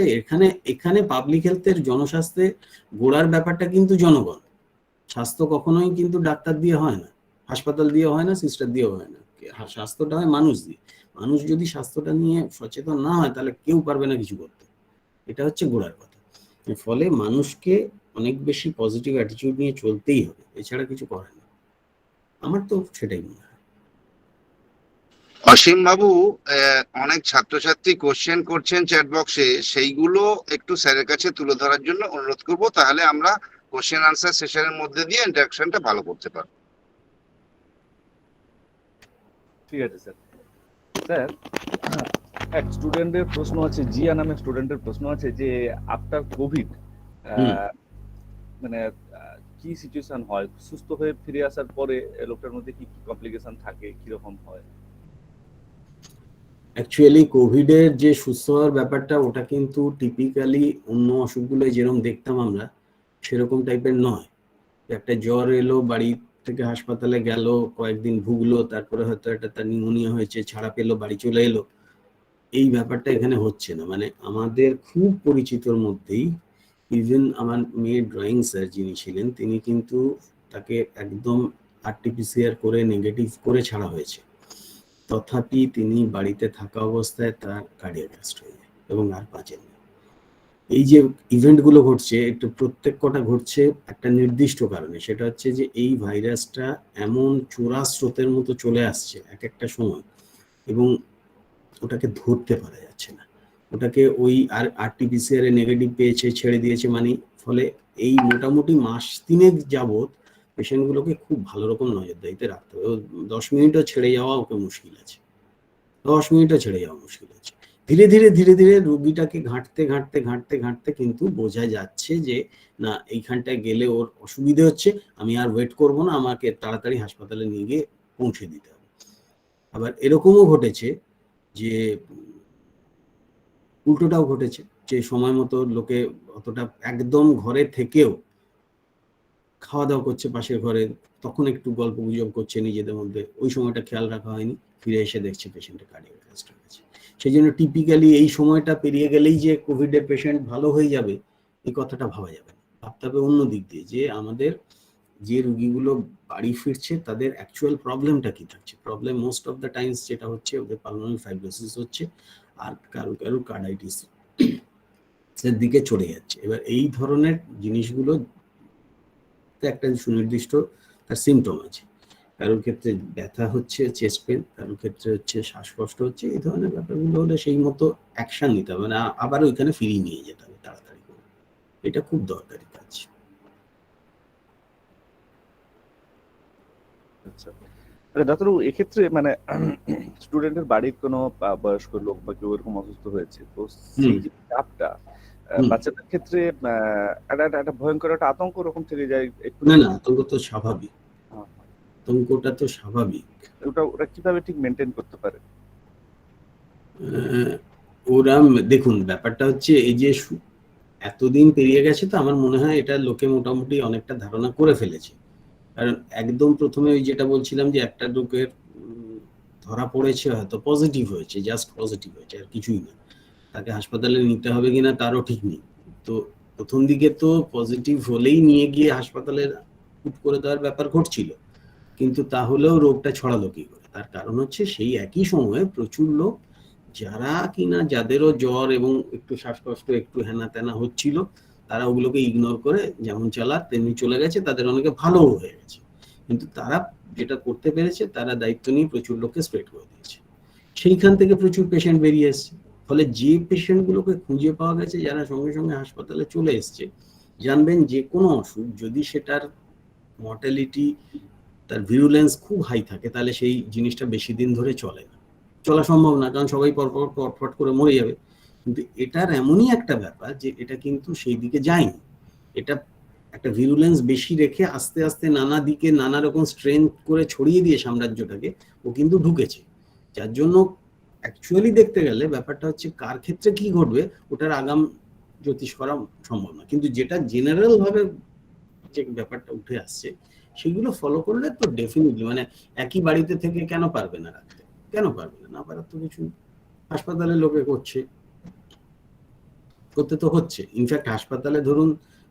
এখানে পাবলিক হেলথের জনস্বাস্থ্যে গোড়ার ব্যাপারটা কিন্তু জনগণ। স্বাস্থ্য কখনোই কিন্তু ডাক্তার দিয়ে হয় না, হাসপাতাল দিয়ে হয় না, সিস্টার দিয়েও হয় না, স্বাস্থ্যটা হয় মানুষ দিয়ে। মানুষ যদি স্বাস্থ্যটা নিয়ে সচেতন না হয় তাহলে কেউ পারবে না কিছু করতে, এটা হচ্ছে গোড়ার কথা। ফলে মানুষকে অনেক বেশি পজিটিভ অ্যাটিটিউড নিয়ে চলতেই হবে, এছাড়া কিছু করে না, আমার তো সেটাই মনে হয়। অসীম বাবু, অনেক ছাত্রছাত্রী কোশ্চেন করছেন চ্যাট বক্সে, সেইগুলো একটু স্যারের কাছে তুলে ধরার জন্য অনুরোধ করব, তাহলে আমরা কোশ্চেন আনসার সেশনের মধ্যে দিয়ে ইন্টারাকশনটা ভালো করতে পারবো। ঠিক আছে স্যার। স্যার, এক স্টুডেন্টের প্রশ্ন আছে, জিয়া নামের স্টুডেন্টের প্রশ্ন আছে যে আফটার কোভিড মানে কি সিচুয়েশন হয়, সুস্থ হয়ে ফিরে আসার পরে লোকটার মধ্যে কি কি কমপ্লিকেশন থাকে, কিরকম হয়? অ্যাকচুয়ালি কোভিডের যে সুস্থ হওয়ার ব্যাপারটা, ওটা কিন্তু টিপিক্যালি অন্য অসুখগুলো যেরকম দেখতাম আমরা সেরকম টাইপের নয়। একটা জ্বর এলো, বাড়ি থেকে হাসপাতালে গেল, কয়েকদিন ভুগলো, তারপরে হয়তো একটা তার নিউমোনিয়া হয়েছে, ছাড়া পেলো, বাড়ি চলে এলো, এই ব্যাপারটা এখানে হচ্ছে না। মানে আমাদের খুব পরিচিতর মধ্যেই ইভেন আমার মেয়ে ড্রয়িং স্যার যিনি ছিলেন, তিনি কিন্তু তাকে একদম আরটিপিসিআর করে নেগেটিভ করে ছাড়া হয়েছে, তথাপি তিনি বাড়িতে থাকা অবস্থায় তার কার্ডিয়াক অ্যারেস্ট হয়ে যায় এবং আর বাঁচেন না। এই যে ইভেন্টগুলো ঘটছে, একটু প্রত্যেক কটা ঘটছে একটা নির্দিষ্ট কারণে, সেটা হচ্ছে যে এই ভাইরাসটা এমন চোরা স্রোতের মতো চলে আসছে এক একটা সময়, এবং ওটাকে ধরতে পারা যাচ্ছে না। ওটাকে ওই আরটিপিসিআর এ নেগেটিভ পেয়েছে, ছেড়ে দিয়েছে, মানে ফলে এই মোটামুটি মাস 3 যাবত পেশেন্টগুলোকে খুব ভালো রকম নজরদারিতে রাখতে হবে। 10 মিনিটও ছেড়ে যাওয়া ওকে মুশকিল আছে, 10 মিনিটও ছেড়ে যাওয়া মুশকিল আছে। ধীরে ধীরে ধীরে ধীরে রোগীটাকে ঘাঁটতে ঘাঁটতে ঘাঁটতে ঘাঁটতে কিন্তু বোঝা যাচ্ছে যে না, এইখানটায় গেলে ওর অসুবিধে হচ্ছে, আমি আর ওয়েট করব না, আমাকে তাড়াতাড়ি হাসপাতালে নিয়ে গিয়ে পৌঁছে দিতে হবে। আবার এরকমও ঘটেছে যে উল্টোটাও ঘটেছে, যে সময় মতো লোকে অতটা একদম ঘরে থেকেও খাওয়া দাওয়া করছে পাশের ঘরে, তখন একটু গল্প গুজব করছে নিজেদের মধ্যে, ওই সময়টা খেয়াল রাখা হয়নি, ফিরে এসে দেখছে পেশেন্টের কার্ডিয়াক অ্যারেস্ট হয়ে গেছে। সেই জন্য টিপিক্যালি এই সময়টা পেরিয়ে গেলেই যে কোভিডের পেশেন্ট ভালো হয়ে যাবে এই কথাটা ভাবা যাবে না। ভাবতে হবে অন্য দিক দিয়ে, যে আমাদের যে রোগীগুলো বাড়ি ফিরছে তাদের অ্যাকচুয়াল প্রবলেমটা কি থাকছে। Problem most of the Times যেটা হচ্ছে, ওদের পালমোনারি ফাইব্রোসিস হচ্ছে, আর কারো কারো কার্ডাইটিস এর দিকে চলে যাচ্ছে। এবার এই ধরনের জিনিসগুলো একটা সুনির্দিষ্ট তার সিমটম আছে, কারোর ক্ষেত্রে ব্যথা হচ্ছে, চেস্ট পেন, কারোর ক্ষেত্রে হচ্ছে শ্বাসকষ্ট হচ্ছে, এই ধরনের ব্যাপারগুলো হলে সেই মতো অ্যাকশন নিতে হবে, মানে আবার ওইখানে ফিরিয়ে নিয়ে যেতে হবে তাড়াতাড়ি করে। এটা খুব দরকারি কাজ। আচ্ছা, ডাক্তারবাবু এক্ষেত্রে মানে স্টুডেন্টের বাড়ির কোনো বয়স্ক লোক বা কেউ এরকম অসুস্থ হয়েছে, তো সেই যে চাপটা বাচ্চাদের ক্ষেত্রে একটা ভয়ঙ্কর একটা আতঙ্ক ওরকম থেকে যায় একটু। না না, আতঙ্ক তো স্বাভাবিক, আতঙ্কটা তো স্বাভাবিক। ওরা কিভাবে ঠিক মেনটেন করতে পারে? ওরা দেখুন, ব্যাপারটা হচ্ছে এই যে এতদিন পেরিয়ে গেছে, তো আমার মনে হয় এটা লোকে মোটামুটি অনেকটা ধারণা করে ফেলেছে। কারণ একদম প্রথমে ওই যেটা বলছিলাম যে একটা লোকের ধরা পড়েছে, হয়তো পজিটিভ হয়েছে, জাস্ট পজিটিভ হয়েছে, আর কিছুই না, তাকে হাসপাতালে নিতে হবে কিনা তারও ঠিক নেই। তো প্রথম দিকে তো পজিটিভ হলেই নিয়ে গিয়ে হাসপাতালে পুট করে দেওয়ার ব্যাপার ঘটছিল, কিন্তু তাহলেও রোগটা ছড়ালো কি করে? তার কারণ হচ্ছে সেই একই সময়ে প্রচুর লোক যারা কিনা যাদেরও জ্বর এবং একটু শ্বাসকষ্ট, একটু হেনা তেনা হচ্ছিল, তারা ওগুলোকে ইগনোর করে যেমন চালাক তেমনি চলে গেছে, তাদের অনেকে ভালো হয়ে গেছে। কিন্তু তারা যেটা করতে পেরেছে, তারা দায়িত্ব নিয়ে প্রচুর লোককে স্প্রেড করে দিয়েছে, সেইখান থেকে প্রচুর পেশেন্ট বেরিয়ে এসছে। ফলে যে পেশেন্টগুলোকে খুঁজে পাওয়া গেছে, যারা সঙ্গে সঙ্গে হাসপাতালে চলে এসছে, জানবেন যে কোনো অসুখ যদি সেটার মর্টালিটি, তার ভিরুলেন্স খুব হাই থাকে, তাহলে সেই জিনিসটা বেশি দিন ধরে চলে না, চলা সম্ভব না, কারণ সবাই পরপর পটফট করে মরে যাবে। কিন্তু এটার এমনই একটা ব্যাপার যে এটা কিন্তু সেই দিকে যায়নি, এটা একটা ভিরুলেন্স বেশি রেখে আস্তে আস্তে নানা দিকে নানা রকম স্ট্রেংথ করে ছড়িয়ে দিয়ে সাম্রাজ্যটাকে ও কিন্তু ঢুকেছে। যার জন্য অ্যাকচুয়ালি দেখতে গেলে ব্যাপারটা হচ্ছে কার ক্ষেত্রে কি ঘটবে ওটার আগাম জ্যোতিষ করা সম্ভব না, কিন্তু যেটা জেনারেল ভাবে যে ব্যাপারটা উঠে আসছে সেগুলো ফলো করলে তো ডেফিনেটলি, মানে একই বাড়িতে থেকে কেন পারবে না রাখতে, কেন পারবে না, পারার তো কিছু। হাসপাতালে লোকে করছে, করতে তো হচ্ছে। ইনফ্যাক্ট হাসপাতালে ধরুন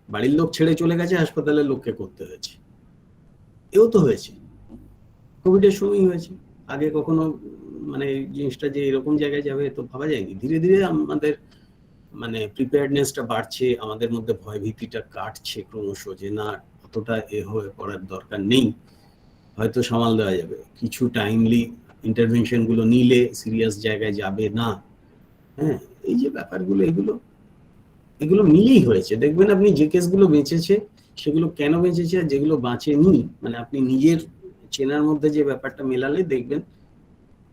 বাড়ির লোক ছেড়ে চলে গেছে, হাসপাতালের লোককে করতে হয়েছে, এও তো হয়েছে, কোভিডের সময় হয়েছে। আগে কখনো মানে জিনিসটা যে এরকম জায়গায় যাবে তো ভাবা যায়নি। ধীরে ধীরে আমাদের মানে প্রিপেয়ারনেসটা বাড়ছে, আমাদের মধ্যে ভয় ভীতিটা কাটছে ক্রমশ, যে না অতটা হয়ে পড়ার দরকার নেই, হয়তো সামাল দেওয়া যাবে, কিছু টাইমলি ইন্টারভেনশন গুলো নিলে সিরিয়াস জায়গায় যাবে না। হ্যাঁ, এই যে ব্যাপারগুলো, এগুলো মিলেই হয়েছে। দেখবেন আপনি যে কেসগুলো বেঁচেছে সেগুলো কেন বেঁচেছে, আর যেগুলো বাঁচেনি, মানে আপনি নিজের চেনার মধ্যে যে ব্যাপারটা মেলালে দেখবেন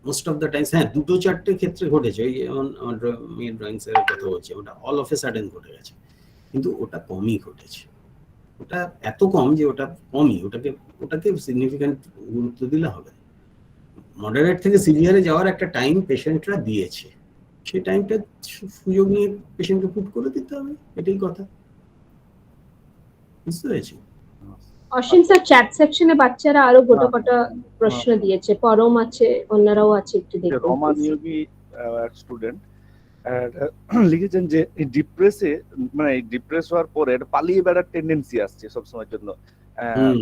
মোস্ট অফ দ্য টাইমস, হ্যাঁ 2-4টে ক্ষেত্রে ঘটেছে, ওই যেমন আমার মেয়ের ড্রয়িং স্যারের কথা বলছি, ওটা অল অফ এ সাডেন ঘটে গেছে, কিন্তু ওটা কমই ঘটেছে, ওটা এত কম যে ওটা কমই, ওটাকে সিগনিফিক্যান্ট গুরুত্ব দিলে হবে। মডারেট থেকে সিভিয়ারে যাওয়ার একটা টাইম পেশেন্টরা দিয়েছে, সেই টাইমটা সুযোগ নিয়ে পেশেন্টকে পুট করে দিতে হবে, এটাই কথা। বুঝতে পেরেছি? অসীম স্যার চ্যাট সেকশনে বাচ্চারা আরো গোটা কটা প্রশ্ন দিয়েছে, পরম আছে, অন্যরাও আছে, একটু দেখুন রমা please। নিয়োগী স্টুডেন্ট লিখেছেন যে এই মানে ডিপ্রেস হওয়ার পরে একটা পালিয়ে বেড়ার টেন্ডেন্সি আসছে সবসময়ের জন্য,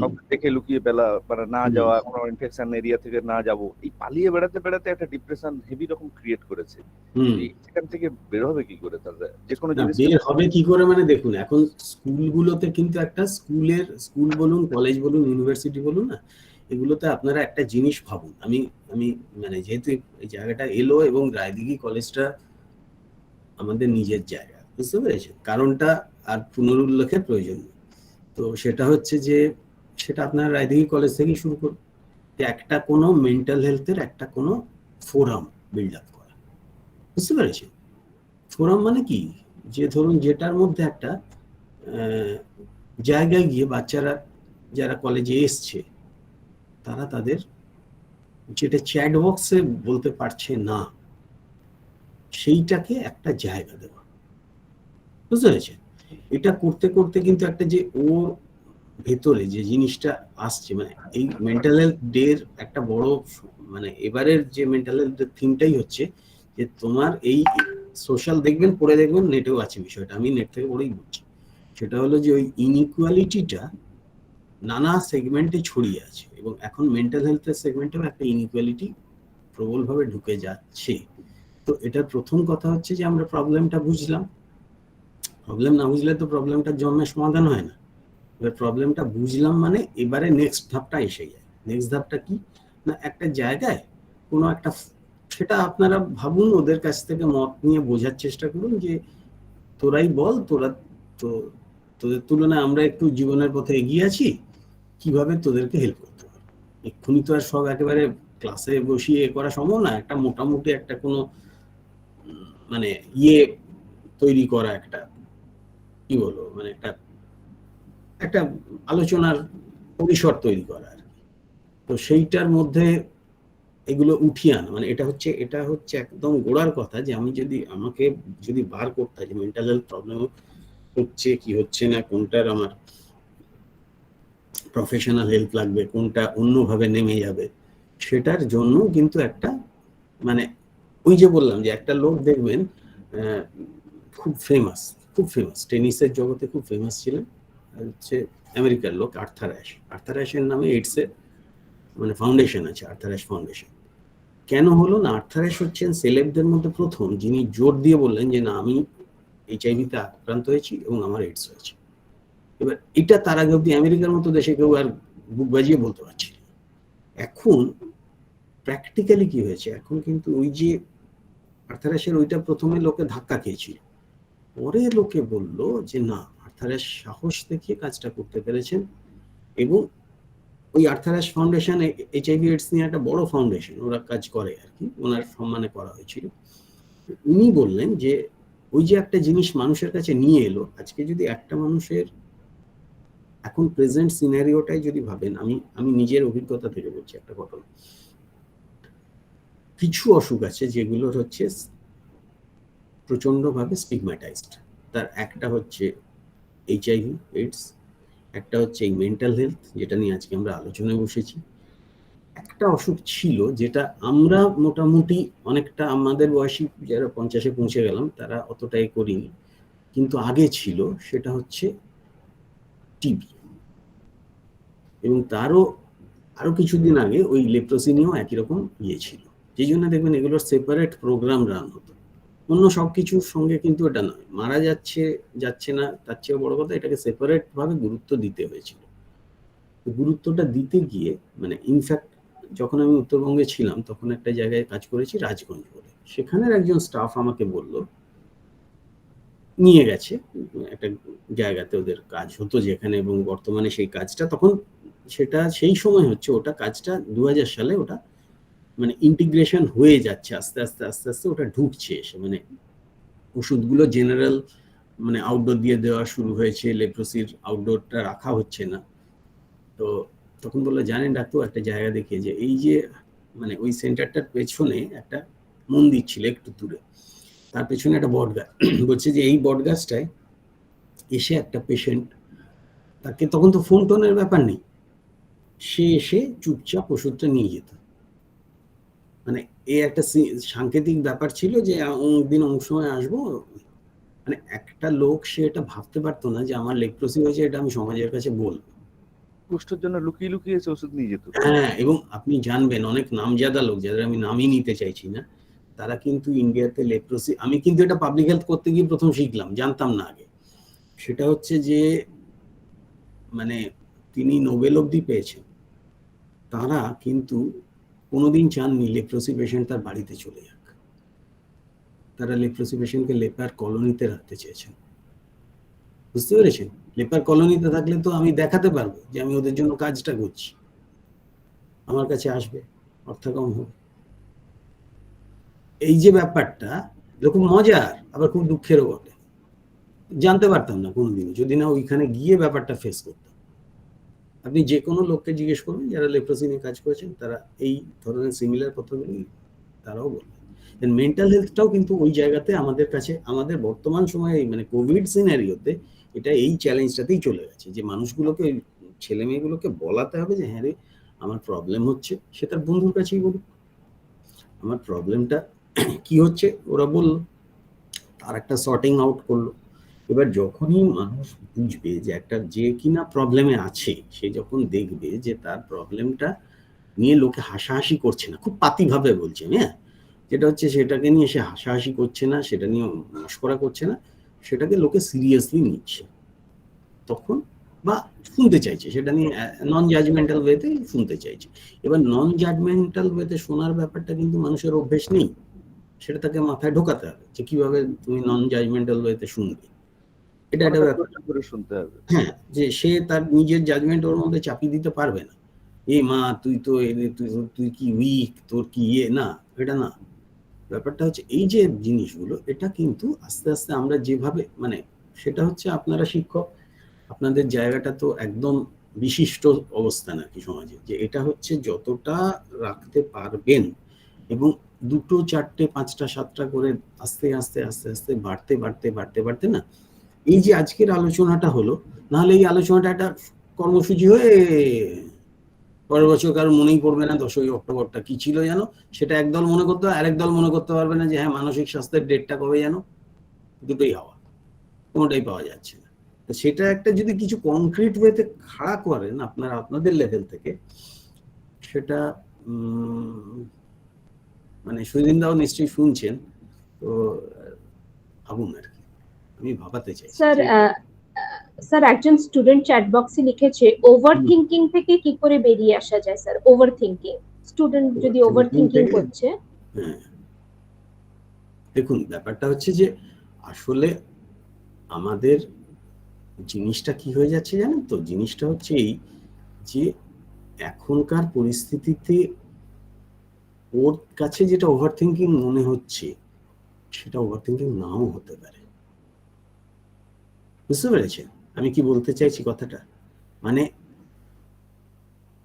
কাউকে দেখে লুকিয়ে বেলা মানে না যাওয়া, কোনো ইনফেকশন এরিয়া থেকে না যাব, এই পালিয়ে বেড়াতে বেড়াতে একটা ডিপ্রেশন হেভি রকম ক্রিয়েট করেছে। সেখান থেকে বের হবে কি করে তাহলে? যে কোনো জিনিস বের হবে কি করে মানে দেখুন, এখন স্কুলগুলোতে কিন্তু একটা স্কুল বলুন, কলেজ বলুন, ইউনিভার্সিটি বলুন না, এগুলোতে আপনারা একটা জিনিস ভাবুন। আমি মানে যেহেতু এই জায়গাটা এলো এবং রায়দিঘি কলেজটা আমাদের নিজের জায়গা, বুঝতে পেরেছেন? কারণটা আর পুনরুল্লেখের প্রয়োজন নেই। তো সেটা হচ্ছে যে সেটা আপনার রায়দিঘি কলেজ থেকেই শুরু করুন, একটা কোনো মেন্টাল হেলথের একটা কোনো ফোরাম বিল্ড আপ করা, বুঝতে পেরেছেন? ফোরাম মানে কি, যে ধরুন যেটার মধ্যে একটা জায়গায় গিয়ে বাচ্চারা যারা কলেজে এসছে তারা তাদের যেটা চ্যাট বক্সে বলতে পারছে না সেইটাকে একটা জায়গা দেওয়া, বুঝতে পেরেছেন? এটা করতে করতে কিন্তু একটা যে ওর ভেতরে যে জিনিসটা আসছে, মানে এই মেন্টাল হেলথ ডে এর একটা বড় মানে এবারের যে মেন্টাল হেলথ থিমটাই হচ্ছে যে তোমার এই সোশ্যাল, দেখবেন পড়ে দেখবেন, নেটেও আছে বিষয়টা, আমি নেট থেকে পড়েই বলছি, সেটা হলো যে ওই ইনইকুয়ালিটিটা নানা সেগমেন্টে ছড়িয়ে আছে এবং এখন মেন্টাল হেলথের সেগমেন্টেও একটা ইনইকুয়ালিটি প্রবলভাবে ঢুকে যাচ্ছে। তো এটার প্রথম কথা হচ্ছে যে আমরা প্রবলেমটা বুঝলাম, প্রবলেম না বুঝলে তো প্রবলেমটার জন্মের সমাধান হয় না। এবার প্রবলেমটা বুঝলাম মানে এবারে নেক্সট ধাপটা এসে যায়। নেক্সট ধাপটা কি না, একটা জায়গায় কোনো একটা, সেটা আপনারা ভাবুন, ওদের কাছ থেকে মত নিয়ে বোঝার চেষ্টা করুন যে তোরাই বল, তোদের তুলনায় আমরা একটু জীবনের পথে এগিয়ে আছি, কিভাবে তোদেরকে হেল্প করতে পারবো। এক্ষুনি তো আর সব একেবারে ক্লাসে বসিয়ে করা সম্ভব না, একটা মোটামুটি একটা কোনো মানে তৈরি করা, একটা কি বলবো মানে একটা আলোচনার পরিসর তৈরি করা আর কি। তো সেইটার মধ্যে এগুলো উঠিয়ে আনা, মানে এটা হচ্ছে একদম গোড়ার কথা, যে আমি আমাকে যদি বার করতে হয় যে মেন্টাল হেলথ প্রবলেম হচ্ছে কি হচ্ছে না, কোনটার আমার প্রফেশনাল হেল্প লাগবে, কোনটা অন্যভাবে নেমে যাবে, সেটার জন্য কিন্তু একটা মানে ওই যে বললাম যে একটা লোক দেখবেন খুব ফেমাস টেনিসের জগতে খুব ফেমাস ছিলেন, হচ্ছে আমেরিকার লোক আর্থার অ্যাশের নামে এইডসের মানে ফাউন্ডেশন আছে, আর্থার অ্যাশ ফাউন্ডেশন। কেন হলো না, আর্থার অ্যাশ হচ্ছেন সেলেবদের মধ্যে প্রথম যিনি জোর দিয়ে বললেন যে না, আমি HIV-তে আক্রান্ত হয়েছি এবং আমার এইডস হয়েছে। এবার এটা তার আগে অব্দি আমেরিকার মতো দেশে কেউ আর বুক বাজিয়ে বলতে পারছিল। এখন প্র্যাকটিক্যালি কি হয়েছে, এখন কিন্তু ওই যে আর্থার অ্যাশের ওইটা প্রথমে লোকে ধাক্কা খেয়েছিল, পরে লোকে বলল যে না, আর্থার অ্যাশ সাহস দেখিয়ে কাজটা করতে পেরেছেন। এবং ওই আর্থার অ্যাশ ফাউন্ডেশন HIV/AIDS নিয়ে একটা বড় ফাউন্ডেশন, ওরা কাজ করে আর কি, ওনার সম্মানে করা হয়েছিল। উনি বললেন যে ওই যে একটা জিনিস মানুষের কাছে নিয়ে এলো, আজকে যদি একটা মানুষের এখন প্রেজেন্ট সিনারিওটাই যদি ভাবেন, আমি নিজের অভিজ্ঞতা থেকে বলছি একটা ঘটনা, কিছু অসুখ আছে যেগুলোর হচ্ছে প্রচন্ডভাবে স্টিগম্যাটাইজড। তার একটা হচ্ছে HIV/AIDS, একটা হচ্ছে এই মেন্টাল হেলথ, যেটা নিয়ে আজকে আমরা আলোচনায় বসেছি। একটা অসুখ ছিল যেটা আমরা মোটামুটি অনেকটা আমাদের বয়সী যারা 50-এ পৌঁছে গেলাম তারা অতটাই করিনি, কিন্তু আগে ছিল, সেটা হচ্ছে টিবি। এবং আরো কিছুদিন আগে ওই লেপ্রোসি নিয়েও একই রকম ছিল, যেই জন্য দেখবেন এগুলোর সেপারেট প্রোগ্রাম রান হতো, অন্য সবকিছুর সঙ্গে কিন্তু এটা নয়। মারা যাচ্ছে না, তার চেয়ে বড় কথা এটাকে সেপারেট ভাবে গুরুত্ব দিতে হয়েছিল। গুরুত্বটা দিতে গিয়ে মানে ইনফ্যাক্ট যখন আমি উত্তরবঙ্গে ছিলাম তখন একটা জায়গায় কাজ করেছি রাজগঞ্জ বলে, সেখানের একজন স্টাফ আমাকে বলল, নিয়ে গেছে একটা জায়গাতে ওদের কাজ হতো যেখানে, এবং বর্তমানে সেই কাজটা তখন সেটা সেই সময় হচ্ছে, ওটা কাজটা 2000 সালে ওটা মানে ইন্টিগ্রেশন হয়ে যাচ্ছে আস্তে আস্তে ওটা ঢুকছে এসে, মানে ওষুধগুলো জেনারেল মানে আউটডোর দিয়ে দেওয়া শুরু হয়েছে, লেপ্রোসির আউটডোরটা রাখা হচ্ছে না। তো তখন বললো, জানেন ডাক্তার, একটা জায়গা দেখে যে এই যে মানে ওই সেন্টারটার পেছনে একটা মন্দির ছিল একটু দূরে, তার পেছনে একটা বট গাছ, বলছে যে এই বট গাছটায় এসে একটা পেশেন্ট তাকে তখন তো ফোন টোনের ব্যাপার নেই, সে এসে চুপচাপ ওষুধটা নিয়ে যেত। মানে এই একটা সাংকেতিক ব্যাপার ছিল যে অমুক দিন অমুক সময় আসবো। মানে একটা লোক সে এটা ভাবতে পারতো না যে আমার লেপ্রোসি হয়েছে, এটা আমি সমাজের কাছে বলবো। কুষ্ঠের জন্য লুকিয়ে লুকিয়ে এসে ওষুধ নিয়ে যেত। হ্যাঁ, এবং আপনি জানবেন অনেক নামজাদা লোক, যাদের আমি নামই নিতে চাইছি না, তারা কিন্তু ইন্ডিয়াতে লেপ্রোসি, আমি কিন্তু এটা পাবলিক হেলথ করতে গিয়ে প্রথম শিখলাম, জানতাম না আগে। সেটা হচ্ছে যে মানে তিনি নোবেল অবধি পেয়েছেন, তারা কিন্তু কোনোদিন চাননি লেপ্রোসি পেশেন্ট তার বাড়িতে চলে যাক। তারা লেপ্রোসি পেশেন্টকে লেপার কলোনিতে রাখতে চেয়েছেন। বুঝতে পেরেছেন? লেপার কলোনিতে থাকলে তো আমি দেখাতে পারবো যে আমি ওদের জন্য কাজটা করছি, আমার কাছে আসবে, অর্থাগম হবে। এই যে ব্যাপারটা খুব মজার, আবার খুব দুঃখেরও বটে। জানতে পারতাম না কোনোদিন, যদি না ওইখানে গিয়ে ব্যাপারটা ফেস করতাম। আপনি যে কোনো লোককে জিজ্ঞেস করবেন যারা লেপ্রোসি নিয়ে কাজ করেছেন, তারা এই ধরনের সিমিলার কথাগুলি তারাও বলবেন। মেন্টাল হেলথটাও কিন্তু ওই জায়গাতে আমাদের কাছে, আমাদের বর্তমান সময়ে মানে কোভিড সিনারিওতে এটা এই চ্যালেঞ্জটাতেই চলে গেছে যে মানুষগুলোকে, ছেলে মেয়েগুলোকে বলাতে হবে যে হ্যাঁ রে আমার প্রবলেম হচ্ছে, সে তার বন্ধুর কাছেই বলুক আমার প্রবলেমটা কি হচ্ছে। ওরা বললো, তার একটা সর্টিং আউট করলো। এবার যখনই মানুষ বুঝবে যে একটা যে কিনা প্রবলেমে আছে, সে যখন দেখবে যে তার প্রবলেমটা নিয়ে লোকে হাসাহাসি করছে না, খুব পাতিভাবে বলছে, হ্যাঁ, যেটা হচ্ছে সেটাকে নিয়ে সে হাসাহাসি করছে না, সেটা নিয়ে মস্করা করছে না, সেটাকে লোকে সিরিয়াসলি নিচ্ছে, তখন বা শুনতে চাইছে, সেটা নিয়ে নন জাজমেন্টাল ওয়েতে শুনতে চাইছে। এবার নন জাজমেন্টাল ওয়েতে শোনার ব্যাপারটা কিন্তু মানুষের অভ্যেস নেই, সেটা তাকে মাথায় ঢোকাতে হবে যে কিভাবে তুমি নন জাজমেন্টাল ওয়েতে শুনবে। এটা একটা ব্যাপার করে শুনতে হবে। হ্যাঁ, যে সে তার নিজের জাজমেন্ট ওর মধ্যে চাপিয়ে দিতে পারবে না। এই মা তুই তো তুই কি উইক, তোর কি ইয়ে, না, এটা না। ব্যাপারটা হচ্ছে এই যে জিনিসগুলো, এটা কিন্তু আস্তে আস্তে আমরা যেভাবে মানে, সেটা হচ্ছে আপনারা শিক্ষক, আপনাদের জায়গাটা তো একদম বিশিষ্ট অবস্থান আর কি সমাজে, যে এটা হচ্ছে যতটা রাখতে পারবেন এবং 2, 4, 5, 7টা করে আস্তে আস্তে আস্তে আস্তে বাড়তে বাড়তে বাড়তে বাড়তে না, এই যে আজকের আলোচনাটা হলো, নাহলে এই আলোচনাটা একটা কর্মসূচি হয়ে পরের বছর কারো মনেই পড়বে না 10ই অক্টোবরটা কি ছিল জানো, সেটা একদল মনে করতে, আরেক দল মনে করতে পারবে না যে হ্যাঁ মানসিক স্বাস্থ্যের ডেটটা কবে জানো, দুটোই হওয়া, কোনোটাই পাওয়া যাচ্ছে না। তো সেটা একটা যদি কিছু কনক্রিট ওয়েতে খাড়া করেন আপনারা আপনাদের লেভেল থেকে, সেটা মানে সুদিনদাও নিশ্চয়ই শুনছেন, তো ভাবুন আর কি, আমি ভাবাতে চাই। স্যার একজন স্টুডেন্ট চ্যাট বক্সে লিখেছে ওভার থিংকিং থেকে কি করে বেরিয়ে আসা যায় স্যার? ওভার থিংকিং, স্টুডেন্ট যদি ওভার থিংকিং করছে, হ্যাঁ দেখুন ব্যাপারটা হচ্ছে যে আসলে আমাদের জিনিসটা কি হয়ে যাচ্ছে জানেন তো, জিনিসটা হচ্ছে এই যে এখনকার পরিস্থিতিতে ওর কাছে যেটা ওভার থিংকিং মনে হচ্ছে সেটা ওভার থিংকিং নাও হতে পারে। বুঝতে পেরেছেন আমি কি বলতে চাইছি কথাটা? মানে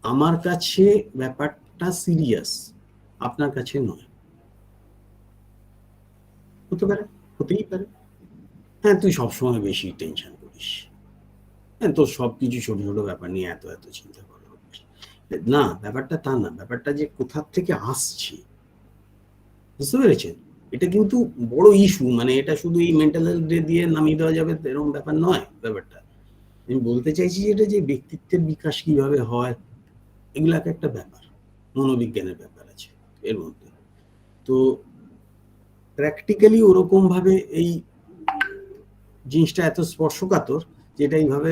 আমার কাছে ব্যাপারটা সিরিয়াস, আপনার কাছে নয়, হতে পারে, হতেই পারে। হ্যাঁ তুই সবসময় বেশি টেনশন করিস, হ্যাঁ তোর সবকিছু ছোট ছোট ব্যাপার নিয়ে এত এত চিন্তা করা না, ব্যাপারটা তা না, ব্যাপারটা যে কোথা থেকে আসছে, বুঝতে পেরেছেন? এটা কিন্তু বড় ইস্যু, মানে এটা শুধু এই মেন্টাল হেলথ ডে দিয়ে নামিয়ে দেওয়া যাবে এরকম ব্যাপার নয়। ব্যাপারটা আমি বলতে চাইছি যে এটা যে ব্যক্তিত্বের বিকাশ কিভাবে হয়, এগুলো একটা ব্যাপার, মনোবিজ্ঞানের ব্যাপার আছে এর মধ্যে। তো প্র্যাকটিক্যালি ওরকম ভাবে এই জিনিসটা এত স্পর্শকাতর যেটা এইভাবে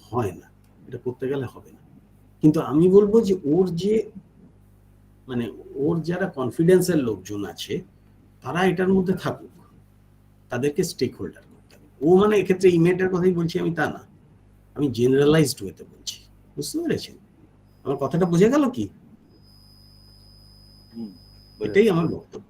হয় না, এটা করতে গেলে হবে না। কিন্তু আমি বলবো যে ওর যে মানে ওর যারা কনফিডেন্সের লোকজন আছে তারা এটার মধ্যে থাকুক, তাদেরকে স্টেক হোল্ডার করতে হবে। ও মানে এক্ষেত্রে ইমেটের কথাই বলছি আমি, তা না, আমি জেনারেলাইজড ওয়েতে বলছি। বুঝতে পেরেছেন আমার কথাটা? বোঝা গেল কি? এটাই আমার বক্তব্য।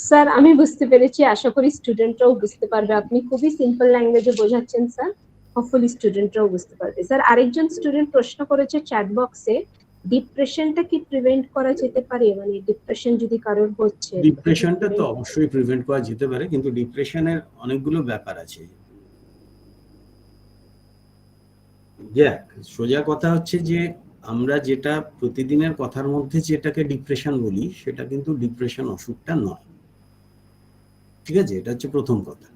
স্যার আমি বুঝতে পেরেছি, আশা করি স্টুডেন্টরাও বুঝতে পারবে। আপনি খুবই সিম্পল ল্যাঙ্গুয়েজে বোঝাচ্ছেন স্যার, হোপফুলি স্টুডেন্টরাও বুঝতে পারবে। স্যার আরেকজন স্টুডেন্ট প্রশ্ন করেছে চ্যাট বক্সে, ডিপ্রেশনটা কি প্রিভেন্ট করা যেতে পারে? মানে ডিপ্রেশন যদি কারোর হচ্ছে, ডিপ্রেশনটা তো অবশ্যই প্রিভেন্ট করা যেতে পারে, কিন্তু ডিপ্রেশনের অনেকগুলো ব্যাপার আছে। দেখ, সোজা কথা হচ্ছে যে আমরা যেটা প্রতিদিনের কথার মধ্যে যেটাকে ডিপ্রেশন বলি, সেটা কিন্তু ডিপ্রেশন অসুখটা নয়। ঠিক আছে, এটা হচ্ছে প্রথম কথা।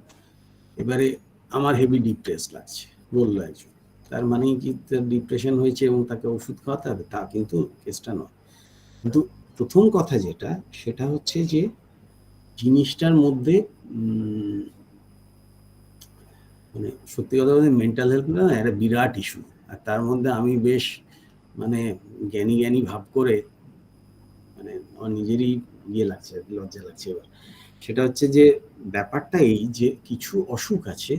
এবারে আমার হেভি ডিপ্রেস লাগছে বললো একজন, তার মানে কি তার ডিপ্রেশন হয়েছে এবং তাকে ওষুধ খাওয়াতে হবে? তা কিন্তু কেসটা নয়। কিন্তু প্রথম কথা যেটা, সেটা হচ্ছে যে জিনিসটার মধ্যে মানে সত্যি কথা বলতে মেন্টাল হেলথ না একটা বিরাট ইস্যু। আর তার মধ্যে আমি বেশ মানে জ্ঞানী জ্ঞানী ভাব করে মানে আমার নিজেরই ইয়ে লাগছে, লজ্জা লাগছে এবার। সেটা হচ্ছে যে ব্যাপারটা এই যে কিছু অসুখ আছে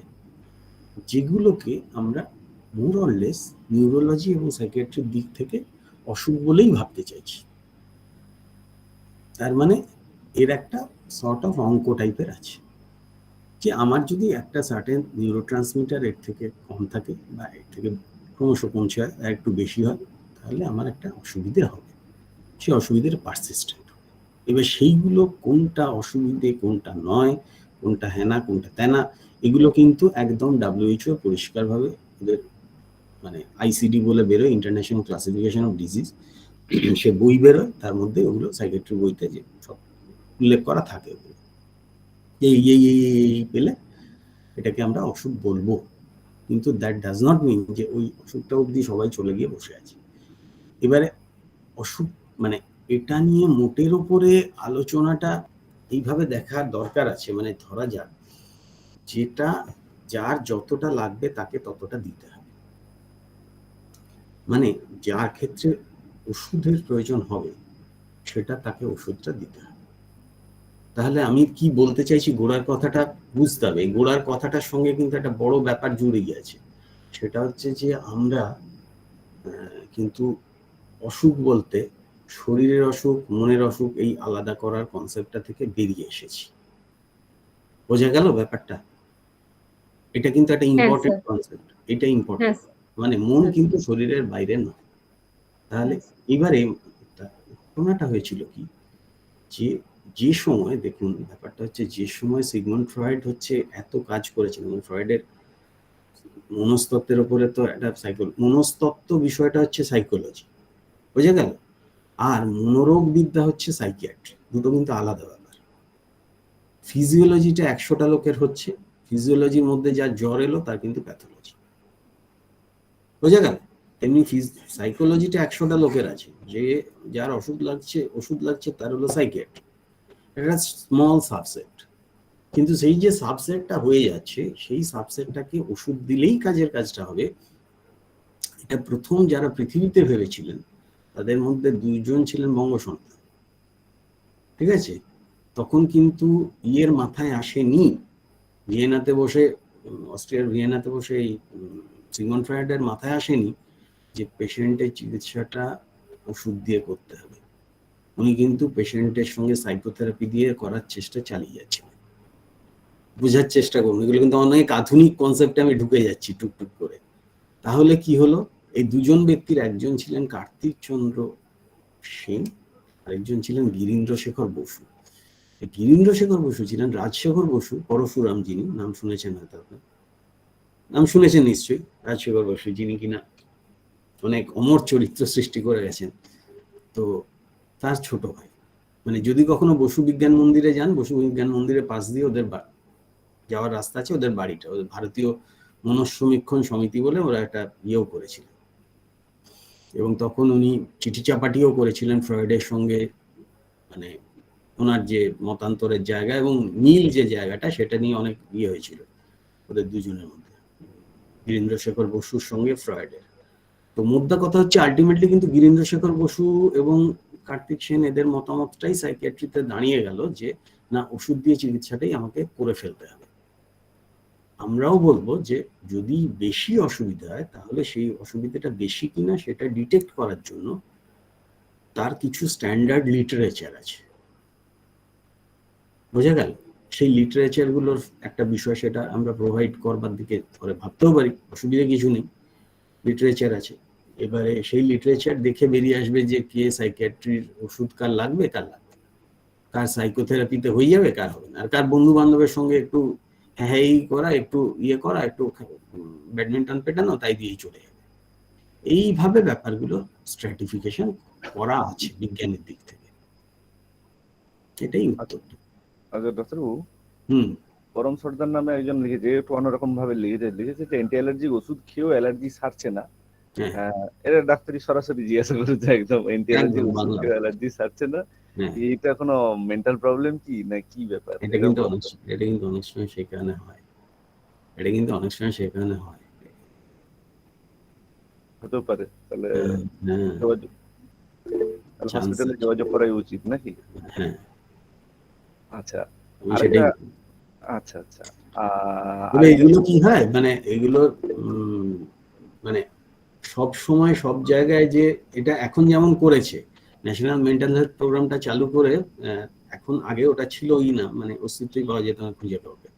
যেগুলোকে আমরা মোর অর লেস নিউরোলজি এবং সাইকিয়াট্রির দিক থেকে অসুখ বলেই ভাবতে চাইছি। তার মানে এর একটা সর্ট অফ অঙ্ক টাইপের আছে যে আমার যদি একটা সার্টেন নিউরো ট্রান্সমিটার এর থেকে কম থাকে বা এর থেকে ক্রমশ কমছে হয়, একটু বেশি হয়, তাহলে আমার একটা অসুবিধে হবে, সেই অসুবিধের পারসিস্টেন্ট। এবার সেইগুলো কোনটা অসুবিধে কোনটা নয়, কোনটা হ্যানা কোনটা তেনা, এগুলো কিন্তু একদম WHO পরিষ্কারভাবে ওদের মানে ICD বলে বেরোয়, ইন্টারন্যাশনাল ক্লাসিফিকেশন অফ ডিজিজ, সে বই বেরোয়, তার মধ্যে ওগুলো সাইকিয়াট্রি বইতে যে সব উল্লেখ করা থাকে, এই এই এই এই পেলে এটাকে আমরা অসুখ বলবো। কিন্তু দ্যাট ডাজ নট মিন যে ওই অসুখটা অবধি সবাই চলে গিয়ে বসে আছে। এবারে অসুখ মানে এটা নিয়ে মোটের ওপরে আলোচনাটা এইভাবে দেখার দরকার আছে, মানে ধরা যাক যেটা যার যতটা লাগবে তাকে ততটা দিতে হবে, মানে যার ক্ষেত্রে ওষুধের প্রয়োজন হবে সেটা তাকে ওষুধটা দিতে হবে। তাহলে আমি কি বলতে চাইছি, গোড়ার কথাটা বুঝতে হবে। গোড়ার কথাটার সঙ্গে কিন্তু একটা বড় ব্যাপার জুড়ে গিয়েছে, সেটা হচ্ছে যে আমরা কিন্তু অসুখ বলতে শরীরের অসুখ মনের অসুখ এই আলাদা করার কনসেপ্টটা থেকে বেরিয়ে এসেছি। বোঝা গেল ব্যাপারটা? এটা কিন্তু একটা ইম্পর্টেন্ট কনসেপ্ট, এটা ইম্পর্টেন্ট। মানে মন কিন্তু শরীরের বাইরে নয়। তাহলে এবারে ঘটনাটা হয়েছিল কি, যে সময় দেখুন ব্যাপারটা হচ্ছে, যে সময় সিগমন্ড ফ্রয়েড হচ্ছে এত কাজ করেছেন, ফ্রয়েডের মনস্তত্ত্বের উপরে তো একটা মনস্তত্ত্ব বিষয়টা হচ্ছে সাইকোলজি, বোঝা গেল? আর মনোরোগ বিদ্যা হচ্ছে সাইকিয়াট্রি, দুটো কিন্তু আলাদা ব্যাপার। ফিজিওলজিটা 100টা লোকের হচ্ছে, ফিজিওলজির মধ্যে যা জ্বর এলো তার কিন্তু প্যাথোলজি, বোঝা গেল? এমনি সাইকোলজিটা 100টা লোকের আছে, যে যার ওষুধ লাগছে তার হলো সাইকিয়াট্রি, একটা স্মল সাবসেট। কিন্তু সেই যে সাবসেটটা হয়ে যাচ্ছে, সেই সাবসেটটাকে ওষুধ দিলেই কাজটা হবে, এটা প্রথম যারা পৃথিবীতে ভেবেছিলেন তাদের মধ্যে 2 জন ছিলেন বঙ্গ সন্তান। ঠিক আছে, তখন কিন্তু ইয়ের মাথায় আসেনি, ভিয়েনাতে বসে, অস্ট্রিয়ার ভিয়েনাতে বসে এই সিগমন্ড ফ্রয়েডের মাথায় আসেনি যে পেশেন্টের চিকিৎসাটা ওষুধ দিয়ে করতে হবে। উনি কিন্তু পেশেন্টের সঙ্গে সাইকোথেরাপি দিয়ে করার চেষ্টা চালিয়ে যাচ্ছিলেন। বোঝার চেষ্টা করুন, এগুলো কিন্তু অনেক আধুনিক কনসেপ্টে আমি ঢুকে যাচ্ছি টুকটুক করে। তাহলে কি হলো, এই দুজন ব্যক্তির একজন ছিলেন কার্তিক চন্দ্র সেন, আরেকজন ছিলেন গিরীন্দ্র শেখর বসু। গিরীন্দ্র শেখর বসু ছিলেন রাজশেখর বসু পরশুরাম, যিনি নাম শুনেছেন হয়তো, আপনার নাম শুনেছেন নিশ্চয়ই, রাজশেখর বসু, যিনি কিনা অনেক অমর চরিত্র সৃষ্টি করে গেছেন। তো তার ছোট ভাই, মানে যদি কখনো বসু বিজ্ঞান মন্দিরে যান, বসু বিজ্ঞান মন্দিরের পাশ দিয়ে ওদের যাওয়ার রাস্তা আছে, ওদের বাড়িটা, ওদের ভারতীয় মনঃসমীক্ষণ সমিতি বলে ওরা একটা ইয়েও করেছিলেন, এবং তখন উনি চিঠি চাপাটিও করেছিলেন ফ্রয়েডের সঙ্গে, মানে ওনার যে মতান্তরের জায়গা এবং মিল যে জায়গাটা, সেটা নিয়ে অনেক ইয়ে হয়েছিল ওদের দুজনের মধ্যে, গিরীন্দ্র শেখর বসুর সঙ্গে ফ্রয়েডের। তো মুদ্রা কথা হচ্ছে আলটিমেটলি কিন্তু গিরীন্দ্র শেখর বসু এবং কার্তিক সেন এদের মতামতটাই সাইকিয়াট্রিতে দাঁড়িয়ে গেল যে না, ওষুধ দিয়ে চিকিৎসাটাই আমাকে করে ফেলতে হবে। আমরাও বলবো যে যদি বেশি অসুবিধা হয়, তাহলে সেই অসুবিধাটা বেশি কিনা সেটা ডিটেক্ট করার জন্য তার কিছু স্ট্যান্ডার্ড লিটারেচার আছে, বোঝা গেল? সেই লিটারেচার গুলোর একটা বিষয়, সেটা আমরা প্রোভাইড করবার দিকে ধরে ভাবতেও পারি, অসুবিধা কিছু নেই, লিটারেচার আছে। এবারে সেই লিটারেচার দেখে বেরিয়ে আসবে যে কে সাইকিয়াট্রির ওষুধ কার লাগবে, কার সাইকোথেরাপিতে হয়ে যাবে, কার হবে না, আর কার বন্ধু বান্ধবের সঙ্গে একটু হ্যাঁ করা, একটু ইয়ে করা, একটু ব্যাডমিন্টন পেটানো, তাই দিয়েই চলে যাবে। এইভাবে ব্যাপারগুলো স্ট্র্যাটিফিকেশন করা আছে বিজ্ঞানের দিক থেকে। এটাই উত্তর। আচ্ছা ডাক্তারবাবু, হুম পরম সর্দার নামে একজন লিখেছে, একটু অন্যরকম ভাবে লিখেছে যে অ্যান্টি অ্যালার্জিক ওষুধ খেয়েও অ্যালার্জি সারছে না। এটা ডাক্তারি সরাসরি জিজ্ঞাসা করেছে একদম, অ্যান্টি অ্যালার্জিক ওষুধ খেয়েও অ্যালার্জি সারছে না, এটা কোনো মেন্টাল প্রবলেম কি না কি ব্যাপার? এটা কিন্তু অনেক সময় সেখানে হয়, হতে পারে। তাহলে হসপিটালে যোগাযোগ করাই উচিত নাকি? হ্যাঁ আচ্ছা আচ্ছা আচ্ছা। এগুলো কি হয় মানে এগুলো মানে সব সময় সব জায়গায় যে এটা এখন যেমন করেছে ন্যাশনাল মেন্টাল হেলথ প্রোগ্রামটা চালু করে, এখন আগে ওটা ছিলই না, মানে অস্তিত্বই পাওয়া যেত না খুঁজে কাউকে।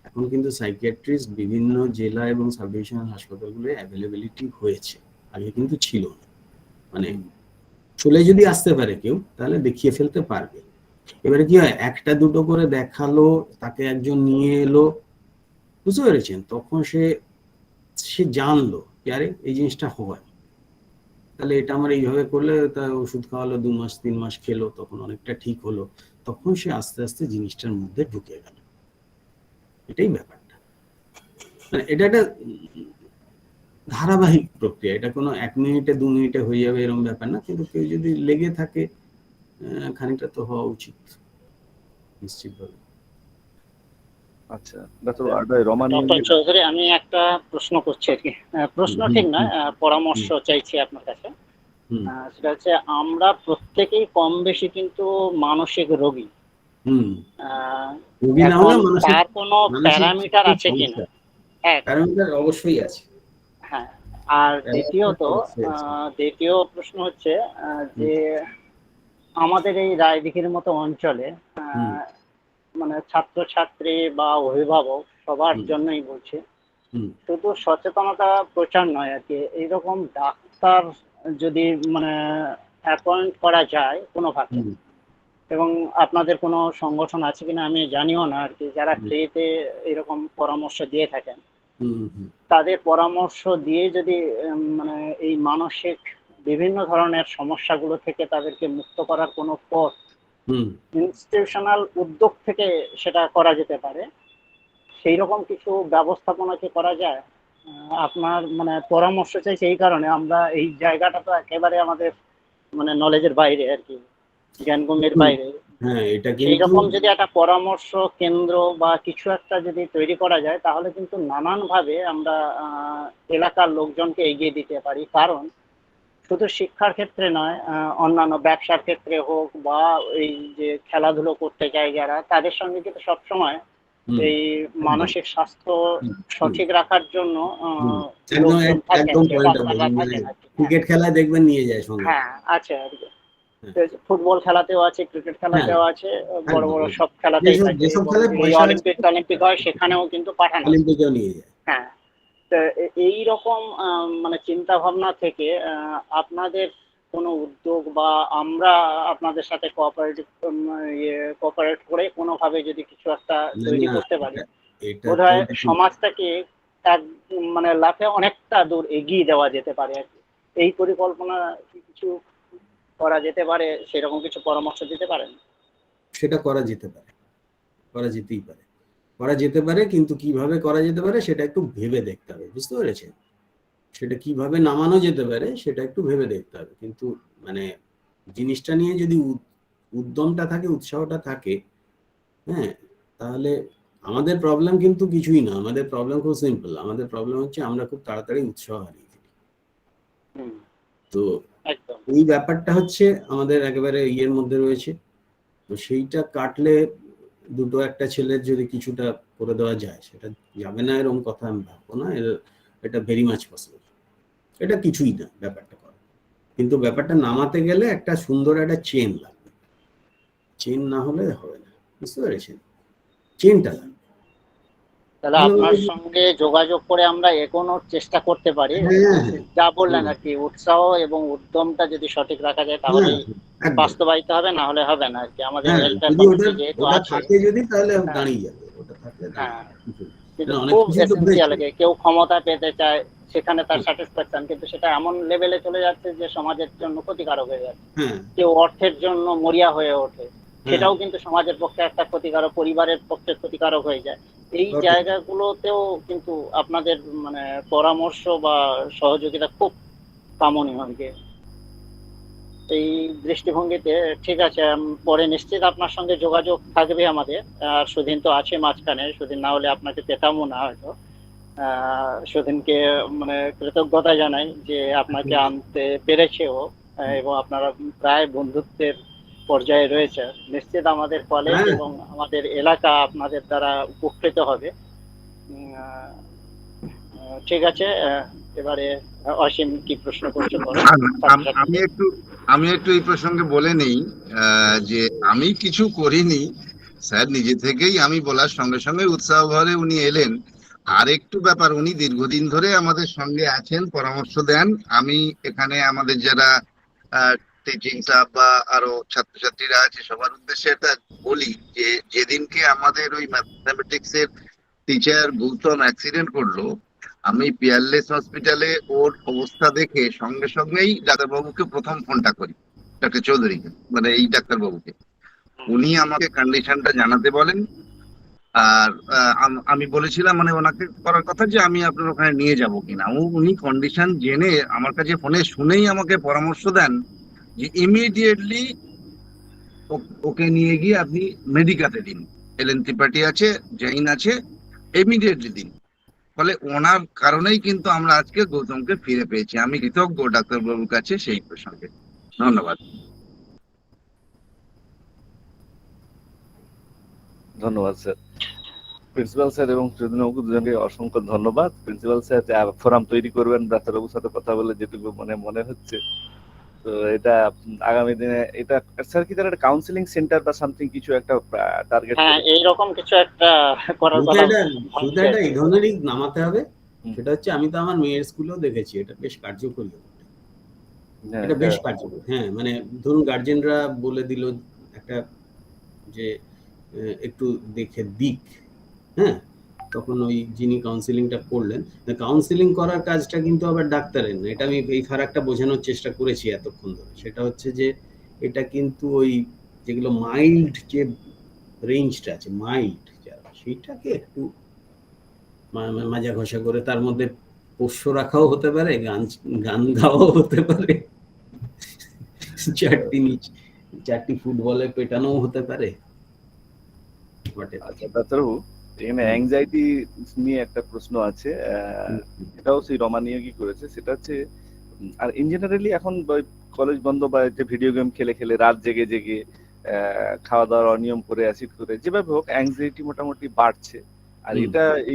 এখন কিন্তু সাইকিয়াট্রিস্ট বিভিন্ন জেলা এবং সাব ডিভিশনাল হাসপাতালগুলো অ্যাভেলেবিলিটি হয়েছে, আগে কিন্তু ছিল না। মানে চলে যদি আসতে পারে কেউ তাহলে দেখিয়ে ফেলতে পারবে। এবারে কি হয়, একটা দুটো করে দেখালো, তাকে একজন নিয়ে এলো, বুঝতে পেরেছেন, তখন সে জানলো যে আরে এই জিনিসটা হয়, তাহলে এটা আমার এইভাবে করলে, তা ওষুধ খাওয়ালো 2 মাস 3 মাস খেলো, তখন অনেকটা ঠিক হলো, তখন সে আস্তে আস্তে জিনিসটার মধ্যে ঢুকে গেল। এটাই ব্যাপারটা, মানে এটা একটা ধারাবাহিক প্রক্রিয়া, এটা কোনো 1 মিনিটে 2 মিনিটে হয়ে যাবে এরকম ব্যাপার না, কিন্তু কেউ যদি লেগে থাকে খানিকটা তো হওয়া উচিত নিশ্চিতভাবে। আচ্ছা ডক্টর চৌধুরী, আমি একটা প্রশ্ন করছি আর কি, প্রশ্ন ঠিক না, পরামর্শ চাইছি আপনার কাছে। সেটা হচ্ছে, আমরা প্রত্যেকেই কম বেশি কিন্তু মানসিক রোগী, তার কোনো প্যারামিটার আছে কিনা? প্যারামিটার অবশ্যই আছে। হ্যাঁ, আর দ্বিতীয় প্রশ্ন হচ্ছে যে আমাদের এই রায়দিঘির মতো অঞ্চলে মানে ছাত্রছাত্রী বা অভিভাবক সবার জন্যই বলছি, শুধু সচেতনতা প্রচার নয় আর কি, এইরকম ডাক্তার যদি মানে অ্যাপয়েন্ট করা যায় কোনোভাবে, এবং আপনাদের কোনো সংগঠন আছে কিনা আমি জানিও না আর কি, যারা ফ্রিতে এরকম পরামর্শ দিয়ে থাকেন, তাদের পরামর্শ দিয়ে যদি মানে এই মানসিক বিভিন্ন ধরনের সমস্যাগুলো থেকে তাদেরকে মুক্ত করার কোনো পথ ইনস্টিটিউশনাল উদ্যোগ থেকে সেটা করা যেতে পারে, সেই রকম কিছু ব্যবস্থাপনা কি করা যায়? আপনার মানে পরামর্শ চাইছি এই কারণে, আমরা এই জায়গাটা তো একেবারে আমাদের মানে নলেজের বাইরে আর কি, জ্ঞানগম্যের বাইরে। এইরকম যদি একটা পরামর্শ কেন্দ্র বা কিছু একটা যদি তৈরি করা যায়, তাহলে কিন্তু নানানভাবে আমরা এলাকার লোকজনকে এগিয়ে দিতে পারি। কারণ শুধু শিক্ষার ক্ষেত্রে নয়, অন্যান্য ব্যবসার ক্ষেত্রে হোক বা এই যে খেলাধুলো করতে যায় যারা, তাদের সঙ্গে কিন্তু সবসময় এই মানসিক স্বাস্থ্য সঠিক রাখার জন্য ক্রিকেট খেলায় দেখবেন নিয়ে যায় সঙ্গে। হ্যাঁ আছে, ফুটবল খেলাতেও আছে, ক্রিকেট খেলাতেও আছে, বড় বড় সব খেলাতেই অলিম্পিক হয় সেখানেও কিন্তু পাঠানো নিয়ে যায়। হ্যাঁ, তো এই রকম মানে চিন্তা ভাবনা থেকে আপনাদের কোনো উদ্যোগ বা আমরা আপনাদের সাথে কোঅপারেট করে কোনোভাবে যদি কিছু একটা তৈরি করতে পারি, বোধহয় সমাজটাকে মানে লাফে অনেকটা দূর এগিয়ে দেওয়া যেতে পারে আর কি। এই পরিকল্পনা কিছু করা যেতে পারে, সেরকম কিছু পরামর্শ দিতে পারেন? সেটা করা যেতে পারে, করা যেতে পারে, কিন্তু কিভাবে করা যেতে পারে সেটা একটু ভেবে দেখতে হবে, বুঝতে পেরেছেন? সেটা কিভাবে নামানো যেতে পারে সেটা একটু ভেবে দেখতে হবে, কিন্তু মানে জিনিসটা নিয়ে যদি উদ্যমটা থাকে, উৎসাহটা থাকে, হ্যাঁ, তাহলে আমাদের প্রবলেম কিন্তু কিছুই না, আমাদের প্রবলেম খুব সিম্পল, আমাদের প্রবলেম হচ্ছে আমরা খুব তাড়াতাড়ি উৎসাহ হারিয়ে ফেলি। তো এই ব্যাপারটা হচ্ছে আমাদের একেবারে ইয়ের মধ্যে রয়েছে, তো সেইটা কাটলে দুটো একটা ছেলের যদি কিছুটা করে দেওয়া যায়, সেটা যাবে না এরকম কথা আমি ভাববো না, এটা ভেরি মাচ পসিবল, এটা কিছুই না ব্যাপারটা করা, কিন্তু ব্যাপারটা নামাতে গেলে একটা সুন্দর একটা চেন লাগবে, চেন না হলে হবে না, বুঝতে পেরেছেন? চেনটা লাগবে। তাহলে আপনার সঙ্গে যোগাযোগ করে আমরা এগোনোর চেষ্টা করতে পারি, যা বললেন আর কি, উৎসাহ এবং উদ্যমটা যদি সঠিক রাখা যায় তাহলে বাস্তবায়িত হবে, না হলে হবে না আর কি। আমাদের যেহেতু আছে যদি তাহলে দাঁড়িয়ে যাবে, ওটা থাকলে হ্যাঁ, কিন্তু খুব এসেনশিয়াল লাগে, কেউ ক্ষমতা পেতে চায় সেখানে তার স্যাটিসফ্যাকশন, কিন্তু সেটা এমন লেভেলে চলে যাচ্ছে যে সমাজের জন্য ক্ষতিকারক হয়ে যাচ্ছে। হ্যাঁ কেউ অর্থের জন্য মরিয়া হয়ে ওঠে, সেটাও কিন্তু সমাজের পক্ষে একটা ক্ষতিকারক, পরিবারের পক্ষে ক্ষতিকারক হয়ে যায়। এই Okay. জায়গাগুলোতেও কিন্তু আপনাদের মানে পরামর্শ বা সহযোগিতা খুব কামনীয় আর কি। এই দৃষ্টিভঙ্গিতে ঠিক আছে, পরে নিশ্চিত আপনার সঙ্গে যোগাযোগ থাকবে আমাদের। আর সুদিন তো আছে মাঝখানে, সুদিন না হলে আপনাকে পেতামও না হয়তো। সুদিনকে মানে কৃতজ্ঞতা জানাই যে আপনাকে আনতে পেরেছেও, এবং আপনারা প্রায় বন্ধুত্বের পর্যায়ে রয়েছে। নিশ্চিত আমাদের কলেজ হ্যাঁ। এবং আমাদের এলাকা আপনাদের দ্বারা উপকৃত হবে। ঠিক আছে, এবারে অসীম কি প্রশ্ন করছে বলো। আমি একটু এই প্রসঙ্গে বলে নেই যে আমি কিছু করিনি স্যার, নিজে থেকেই আমি বলার সঙ্গে সঙ্গে উৎসাহ ভরে উনি এলেন। আর একটু ব্যাপার, উনি দীর্ঘদিন ধরে আমাদের সঙ্গে আছেন, পরামর্শ দেন। আমি এখানে আমাদের যারা টিচিং স্টাফ বা আরো ছাত্রছাত্রীরা আছে সবার উদ্দেশ্যে এটা বলি যে যেদিনকে আমাদের ওই ম্যাথমেটিক্স এর টিচার গৌতম অ্যাক্সিডেন্ট করলো, আমি পিয়ারলেস হসপিটালে ওর অবস্থা দেখে সঙ্গে সঙ্গেই ডাক্তারবাবুকে প্রথম ফোনটা করি, ডাক্তার চৌধুরীকে, মানে এই ডাক্তারবাবুকে। উনি আমাকে কন্ডিশনটা জানাতে বলেন। আর আমি বলেছিলাম মানে ওনাকে করার কথা যে আমি আপনার ওখানে নিয়ে যাব কিনা। উনি কন্ডিশন জেনে আমার কাছে ফোনে শুনেই আমাকে পরামর্শ দেন যে ইমিডিয়েটলি ওকে নিয়ে গিয়ে আপনি মেডিকাতে দিন, এলএন ত্রিপাঠী আছে, জৈন আছে, ইমিডিয়েটলি দিন। ফলে ওনার কারণেই কিন্তু আমরা আজকে গৌতমকে ফিরে পেয়েছি। আমি কৃতজ্ঞ ডাক্তারবাবুর কাছে সেই প্রসঙ্গে। ধন্যবাদ। ধন্যবাদ স্যার। প্রিন্সিপাল স্যার এবং চৌধুরীবাবু দুজনকে অসংখ্য ধন্যবাদ। প্রিন্সিপাল স্যার ফোরাম তৈরি করবেন ডাক্তারবাবুর সাথে কথা বলে, যেটুকু মনে হচ্ছে। তো এটা আগামী দিনে এটা স্যার কি তার একটা কাউন্সিলিং সেন্টার বা সামথিং কিছু একটা টার্গেট, হ্যাঁ এইরকম কিছু একটা করার কথা শুধু এটা এই ধরনেরই নামাতে হবে। সেটা হচ্ছে, আমি তো আমার মেয়ের স্কুলেও দেখেছি এটা বেশ কার্যকরী, এটা বেশ কার্যকরী। হ্যাঁ মানে ধরুন গার্জেনরা বলে দিল একটা যে একটু দেখে দিক, হ্যাঁ, তখন ওই যিনি কাউন্সিলিংটা করলেন, কাউন্সিলিং করার কাজটা কিন্তু আবার ডাক্তারের না। এটা আমি এই ফারাকটা বোঝানোর চেষ্টা করেছি এতক্ষণ ধরে। সেটা হচ্ছে যে এটা কিন্তু ওই যেগুলো মাইল্ড যে রেঞ্জটা আছে, মাইল্ড যারা, সেইটাকে একটু মাজা ঘষা করে তার মধ্যে পোষ্য রাখাও হতে পারে, গান গাওয়াও হতে পারে, চারটি ফুটবলে পেটানো হতে পারে। আচ্ছা ডাক্তারবাবু, এখানে অ্যাংজাইটি নিয়ে একটা প্রশ্ন আছে, এটাও সেই রমানিয়োগই করেছে। সেটা হচ্ছে, আর ইন জেনারেলি এখন কলেজ বন্ধ বা যে ভিডিও গেম খেলে খেলে রাত জেগে জেগে খাওয়া দাওয়ার অনিয়ম করে, অ্যাসিড করে, যেভাবে হোক অ্যাংজাইটি মোটামুটি বাড়ছে। আর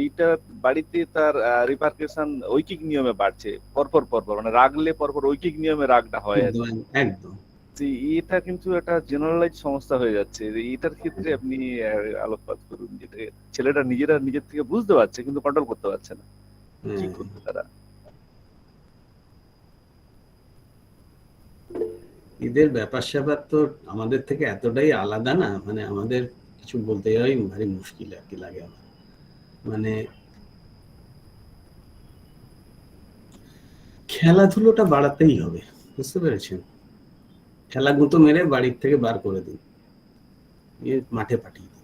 এইটা বাড়িতে তার রিপারকেশন ঐকিক নিয়মে বাড়ছে, পরপর মানে রাগলে পরপর ঐকিক নিয়মে রাগটা হয়। একদম এটা কিন্তু একটা জেনারেলাইজ সমস্যা হয়ে যাচ্ছে। এটার ক্ষেত্রে আপনি আলোকপাত করুন, যেটা ছেলেটা নিজের থেকে বুঝতে পারছে কিন্তু কন্ট্রোল করতে পারছে না, কি করবে তারা? এদের ব্যাপার স্যাপার তো আমাদের থেকে এতটাই আলাদা না, মানে আমাদের কিছু বলতে যাওয়াই ভারী মুশকিল আর কি লাগে আমার। মানে খেলাধুলোটা বাড়াতেই হবে, বুঝতে পেরেছেন? খেলা গুঁতো মেরে বাড়ির থেকে বার করে দিন, মাঠে পাঠিয়ে দিন।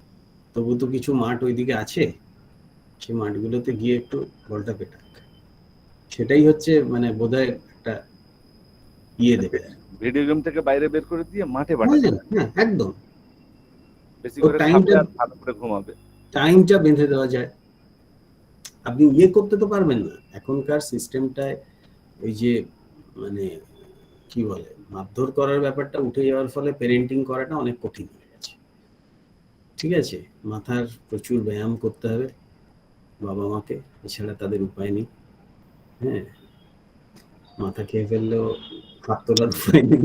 তবু তো কিছু মাঠ ওইদিকে আছে, সেই মাঠগুলোতে গিয়ে একটু বলটা পেটাক। সেটাই হচ্ছে মানে বোধহয় একটা ইয়ে দেবে, ভিডিও গেম থেকে বাইরে বের করে দিয়ে মাঠে পাঠাবে। হ্যাঁ একদম, বেশি করে খাবে আর ভালো করে ঘুমাবে, টাইমটা বেঁধে দেওয়া যায়। আপনি ইয়ে করতে তো পারবেন না এখনকার সিস্টেমটায়। ওই যে মানে কি বলে, মারধর করার ব্যাপারটা উঠে যাওয়ার ফলে প্যারেন্টিং করাটা অনেক কঠিন হয়ে গেছে। ঠিক আছে, মাথার প্রচুর ব্যায়াম করতে হবে বাবা মাকে, এছাড়া তাদের উপায় নেই। হ্যাঁ, মাথা খেয়ে ফেললেও হাত তোলার উপায় নেই।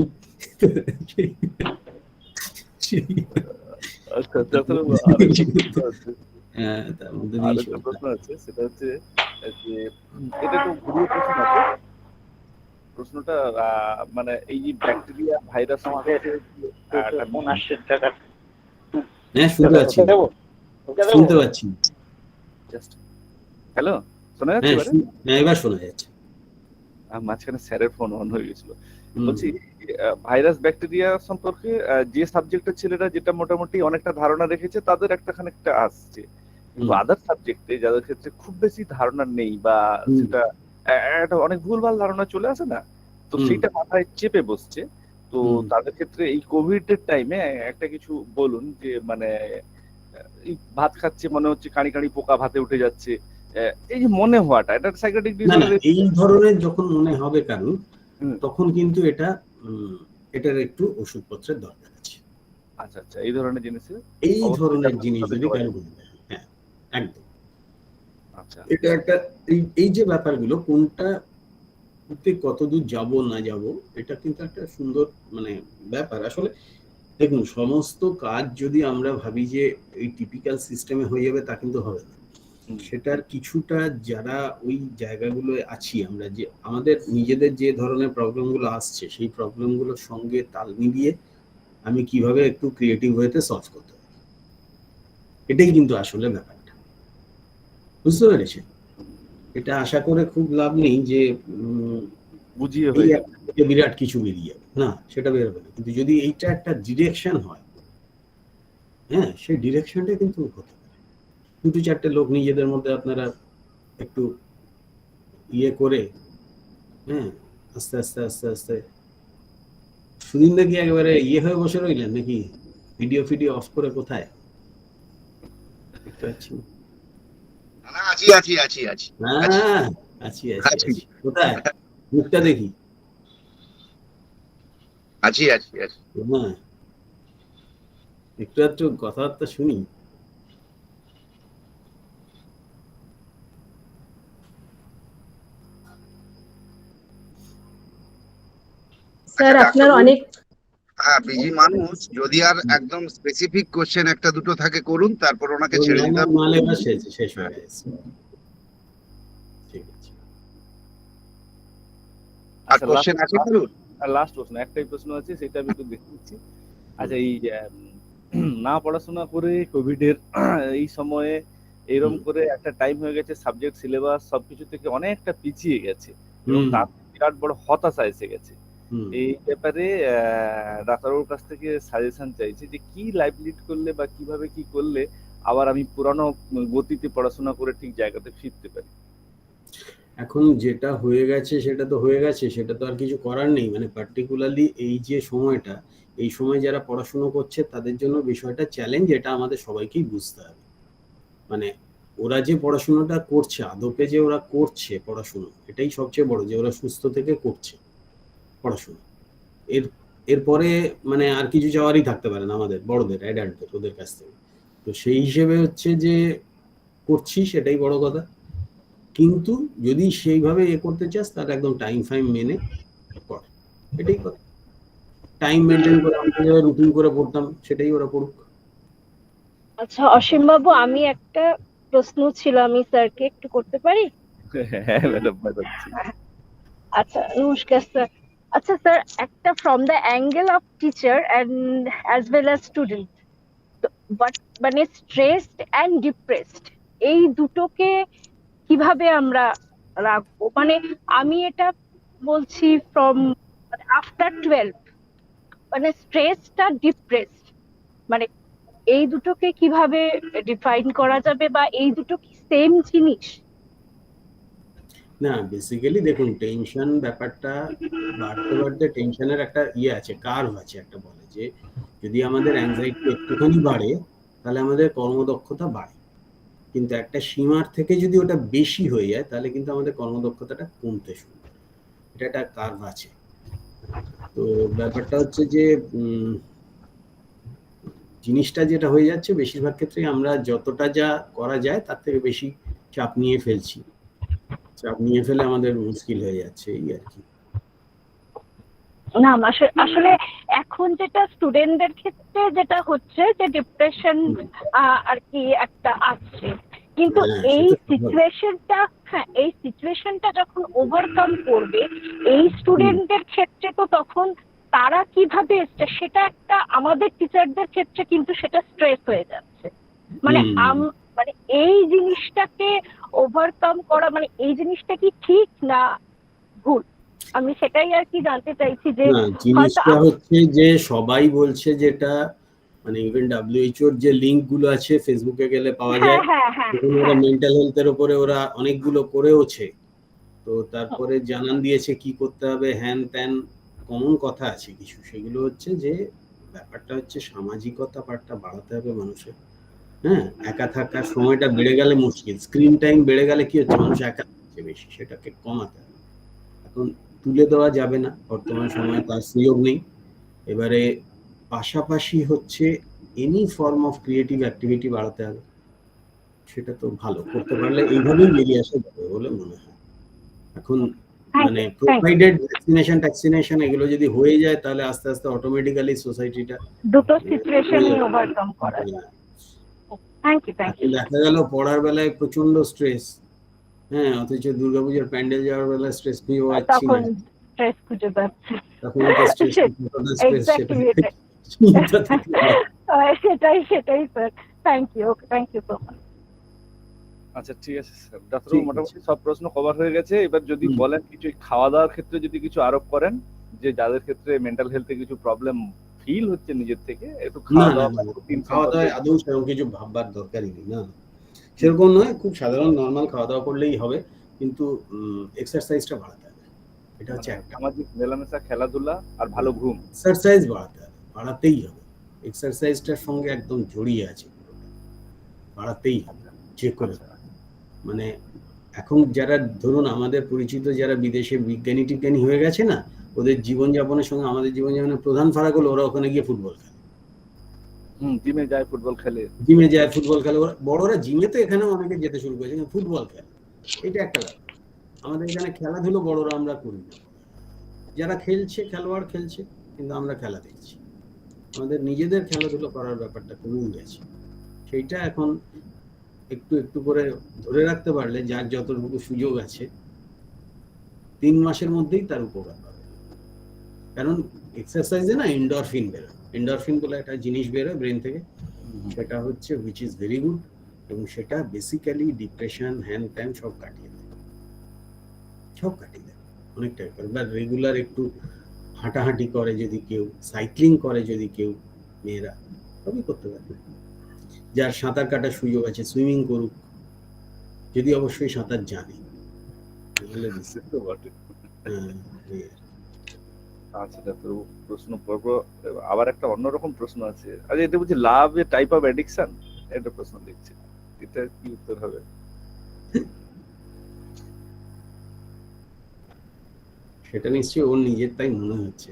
হ্যাঁ, তার মধ্যে প্রশ্ন আছে, সেটা হচ্ছে যে এটা তো ঘুরিয়ে প্রশ্ন আছে। প্রশ্নটা মানে এই যে ব্যাকটেরিয়া ভাইরাস আমাদের শুনতে পাচ্ছি। হ্যালো, শোনা যাচ্ছে? হ্যাঁ এবার শোনা যাচ্ছে। মাঝখানে স্যারের ফোন অন হয়ে গেছিল। বলছি ভাইরাস ব্যাকটেরিয়া সম্পর্কে যে সাবজেক্টের ছেলেরা যেটা মোটামুটি অনেকটা ধারণা রেখেছে তাদের একটা খানিকটা আসছে, কিন্তু আদার সাবজেক্টে যাদের ক্ষেত্রে খুব বেশি ধারণা নেই বা সেটা একটা অনেক ভুলভাল ধারণা চলে আসে না, তো সেইটা মাথায় চেপে বসছে। তো তাদের ক্ষেত্রে এই কোভিড এর টাইমে একটা কিছু বলুন, যে মানে এই ভাত খাচ্ছে মনে হচ্ছে কাঁড়ি কাঁড়ি পোকা ভাতে উঠে যাচ্ছে, এই যে মনে হওয়াটা, এটা সাইকিয়াট্রিক ডিসঅর্ডার। এই ধরনের যখন মনে হবে কারণ, তখন কিন্তু এটার একটু ওষুধপত্রের দরকার আছে। আচ্ছা আচ্ছা, এই ধরনের জিনিসে এই ধরনের জিনিস যদি কারো মনে হয়, হ্যাঁ একদম। আচ্ছা, এটা একটা এই যে ব্যাপারগুলো কোনটা কতদূর যাব না যাব, এটা কিন্তু একটা সুন্দর মানে ব্যাপার আসলে। দেখুন, সমস্ত কাজ যদি আমরা ভাবি যে এই টিপিক্যাল সিস্টেমে হয়ে যাবে, তা কিন্তু হবে না। সেটার কিছুটা যারা ওই জায়গাগুলো আছি আমরা, যে আমাদের নিজেদের যে ধরনের প্রবলেমগুলো আসছে সেই প্রবলেমগুলোর সঙ্গে তাল মিলিয়ে আমি কিভাবে একটু ক্রিয়েটিভ ওয়েতে সলভ করতে পারি, এটাই কিন্তু আসলে ব্যাপারটা। বুঝতে পেরেছেন? এটা আশা করে খুব লাভ নেই যে বুঝিয়ে বিরাট কিছু বেরিয়ে যাবে, না সেটা বেরোবে না। কিন্তু যদি এইটা একটা ডিরেকশন হয়, হ্যাঁ সেই ডিরেকশনটা কিন্তু হতে পারে। দুটো চারটে লোক নিজেদের মধ্যে আপনারা একটু ইয়ে করে, হ্যাঁ আস্তে আস্তে আস্তে আস্তে। সুদিন দেখি একেবারে ইয়ে হয়ে বসে রইলেন নাকি, ভিডিও অফ করে? কোথায়? আছি। কোথায়? মুখটা দেখি। আছি। হ্যাঁ, একটু কথাবার্তা শুনি। স্যার আপনার অনেক বিজি মানুষ, যদি আর একদম স্পেসিফিক কোশ্চেন একটা দুটো থাকে করুন, তারপর ওনাকে ছেড়ে দিতে হবে। শেষ হয়ে গেছে, ঠিক আছে। আর কোশ্চেন আছে করুন। লাস্ট প্রশ্ন, একটাই প্রশ্ন আছে, সেটা আমি একটু দেখে নিচ্ছি। আচ্ছা, এই না পড়াশোনা করে কোভিড এর এই সময়ে এরকম করে একটা টাইম হয়ে গেছে, সাবজেক্ট সিলেবাস সবকিছু থেকে অনেকটা পিছিয়ে গেছে এবং তার বিরাট বড় হতাশা এসে গেছে। এই ব্যাপারে ডাক্তারবাবুর কাছ থেকে সাজেশন চাইছি যে কি লাইফ লিড করলে বা কিভাবে কি করলে আবার আমি পুরানো গতিতে পড়াশোনা করে ঠিক জায়গাতে ফিরতে পারি। এখন যেটা হয়ে গেছে সেটা তো হয়ে গেছে, সেটা তো আর কিছু করার নেই। মানে পার্টিকুলারলি এই যে সময়টা, এই সময় যারা পড়াশুনো করছে তাদের জন্য বিষয়টা চ্যালেঞ্জ, এটা আমাদের সবাইকেই বুঝতে হবে। মানে ওরা যে পড়াশোনাটা করছে, আদপে যে ওরা করছে পড়াশুনো, এটাই সবচেয়ে বড়, যে ওরা সুস্থ থেকে করছে পড়াশোনা। এরপরে মানে আর কিছু চাওয়ারই থাকতে পারে না আমাদের বড়দের, অ্যাডাল্টদের, ওদের কাছ থেকে। তো সেই হিসেবে হচ্ছে যে করছি, সেটাই বড় কথা। কিন্তু যদি সেইভাবে করতে চাস, তাহলে একদম টাইম ফাইম মেনে কর, এটাই কথা। টাইম মেনটেন করে আমরা যেভাবে রুটিন করে পড়তাম, সেটাই ওরা পড়ুক। আচ্ছা অসীম বাবু, আমি একটা প্রশ্ন ছিল, আমি স্যারকে একটু করতে পারি? হ্যাঁ ম্যাডাম। আচ্ছা, নমস্কার স্যার। আচ্ছা স্যার, একটা from the angle of teacher and as well as student, but মানে স্ট্রেসড অ্যান্ড ডিপ্রেসড, এই দুটোকে কিভাবে আমরা রাখবো? মানে আমি এটা বলছি ফ্রম আফটার 12, মানে স্ট্রেসটা ডিপ্রেসড, মানে এই দুটোকে কিভাবে ডিফাইন করা যাবে, বা এই দুটো কি সেম জিনিস? না, বেসিক্যালি দেখুন, টেনশন ব্যাপারটা বাড়তে বাড়তে টেনশনের একটা ইয়ে আছে, কার্ভ আছে একটা, বলে যে যদি আমাদের অ্যাংজাইটি একটুখানি বাড়ে তাহলে আমাদের কর্মদক্ষতা বাড়ে, কিন্তু একটা সীমার থেকে যদি ওটা বেশি হয়ে যায় তাহলে কিন্তু আমাদের কর্মদক্ষতাটা কমতে শুরু করে। এটা একটা কার্ভ আছে। তো ব্যাপারটা হচ্ছে যে জিনিসটা যেটা হয়ে যাচ্ছে, বেশিরভাগ ক্ষেত্রে আমরা যতটা যা করা যায় তার থেকে বেশি চাপ নিয়ে ফেলছি, চাপ নিয়ে ফেলে আমাদের মুশকিল হয়ে যাচ্ছে, এই আর কি। না, আসলে এখন যেটা স্টুডেন্টদের ক্ষেত্রে যেটা হচ্ছে যে ডিপ্রেশন আর কি একটা আসছে, কিন্তু এই সিচুয়েশনটা যখন ওভারকাম করবে এই স্টুডেন্টদের ক্ষেত্রে, তো তখন তারা কিভাবে সেটা একটা আমাদের টিচারদের ক্ষেত্রে কিন্তু সেটা স্ট্রেস হয়ে যাচ্ছে। মানে মানে এই জিনিসটাকে ওভারকাম করা, মানে এই জিনিসটা কি ঠিক না ভুল? আমি সেটাই আর কি জানতে চাইছি যে না, জিনিসটা হচ্ছে যে সবাই বলছে যেটা মানে ইভেন WHO যে লিংক গুলো আছে ফেসবুকে গেলে পাওয়া যায়, ওরা মেন্টাল হেলথের উপরে ওরা অনেকগুলো করেওছে। তো তারপরে জানান দিয়েছে কি করতে হবে, হ্যান ত্যান কমন কথা আছে কিছু, সেগুলো হচ্ছে যে ব্যাপারটা হচ্ছে সামাজিকতা পার্টটা বাড়াতে হবে মানুষের। হ্যাঁ, একা থাকার সময়টা বেড়ে গেলে মুশকিল, স্ক্রিন টাইম বেড়ে গেলে কি হচ্ছে, মানুষ একা থাকছে বেশি, সেটাকে কমাতে হবে। এখন তুলে দেওয়া যাবে না, বর্তমান সময়ে তার সুযোগ নেই। এবারে পাশাপাশি হচ্ছে any form of creative activity বাড়াতে হবে, সেটা তো ভালো করতে পারলে এইভাবেই বেরিয়ে আসা যাবে বলে মনে হয়। এখন মানে প্রোভাইডেড ভ্যাকসিনেশন এগুলো যদি হয়ে যায় তাহলে আস্তে আস্তে অটোমেটিক্যালি সোসাইটিটা দুটো সিচুয়েশনই ওভারকাম করা যায়। Thank you. দেখা গেল পড়ার বেলায় প্রচন্ড স্ট্রেস, হ্যাঁ, অথচ দুর্গাপূজার প্যান্ডেল যাওয়ার বেলায় স্ট্রেস খুঁজে পাচ্ছি না, স্ট্রেস খুঁজে পাচ্ছে তখন তো স্ট্রেস সেটাই sir. Thank you so much. আচ্ছা ঠিক আছে স্যার, ডাক্তারবাবু মোটামুটি সব প্রশ্ন কভার হয়ে গেছে। এবার যদি বলেন কিছু খাওয়া দাওয়ার ক্ষেত্রে যদি কিছু আরোপ করেন, যে যাদের ক্ষেত্রে মেন্টাল হেলথে কিছু প্রবলেম ফিল হচ্ছে নিজের থেকে, একটু খাওয়া দাওয়ায় আদৌ সেরকম কিছু ভাববার দরকারই নেই। না, সেরকম নয়, খুব সাধারণ নর্মাল খাওয়া দাওয়া করলেই হবে, কিন্তু এক্সারসাইজটা বাড়াতে হবে। এটা হচ্ছে সামাজিক মেলামেশা, খেলাধুলা আর ভালো ঘুম। এক্সারসাইজ বাড়াতেই হবে, এক্সারসাইজটার সঙ্গে একদম জড়িয়ে আছে, বাড়াতেই হবে যে করে। মানে এখন যারা ধরুন আমাদের পরিচিত যারা বিদেশে বিজ্ঞানী টিজ্ঞানী হয়ে গেছে না, ওদের জীবনযাপনের সঙ্গে আমাদের জীবনযাপনের প্রধান ফারাক হলো ওরা ওখানে গিয়ে ফুটবল খেলে, জিমে যায় ফুটবল খেলে, বড়রা জিমে তো এখানে অনেকে যেতে শুরু করেছে, ফুটবল খেলে, এটা একটা ব্যাপার। আমাদের এখানে খেলাধুলো বড়রা আমরা করি না, যারা খেলছে খেলোয়াড় খেলছে, কিন্তু আমরা খেলা দেখছি, আমাদের নিজেদের খেলাধুলো করার ব্যাপারটা কমে গেছে। সেইটা এখন একটু একটু করে ধরে রাখতে পারলে যার যতটুকু সুযোগ আছে 3 মাসের মধ্যেই তার উপকার পাবে। কারণ এক্সারসাইজে না এন্ডরফিন বেরোয়, এন্ডরফিন বলে একটা জিনিস বেরোয় ব্রেন থেকে, সেটা হচ্ছে হুইচ ইজ ভেরি গুড, এবং সেটা বেসিক্যালি ডিপ্রেশন হ্যান ত্যান সব কাটিয়ে দেয়, অনেকটাই। এবার রেগুলার একটু হাঁটাহাঁটি করে যদি কেউ, সাইক্লিং করে যদি কেউ, মেয়েরা সবই করতে পারবে। যার সাঁতার কাটার সুযোগ আছে সুইমিং করুক, যদি অবশ্যই সাঁতার জানে। আচ্ছা ডাক্তারবাবু, প্রশ্ন পর্ব আবার একটা অন্যরকম প্রশ্ন আছে। আচ্ছা, এটা বলছি লাভ এ টাইপ অফ অ্যাডিকশন, এটা প্রশ্ন লিখছি, এটা কি উত্তর হবে? সেটা নিশ্চয়ই ওর নিজের তাই মনে হচ্ছে।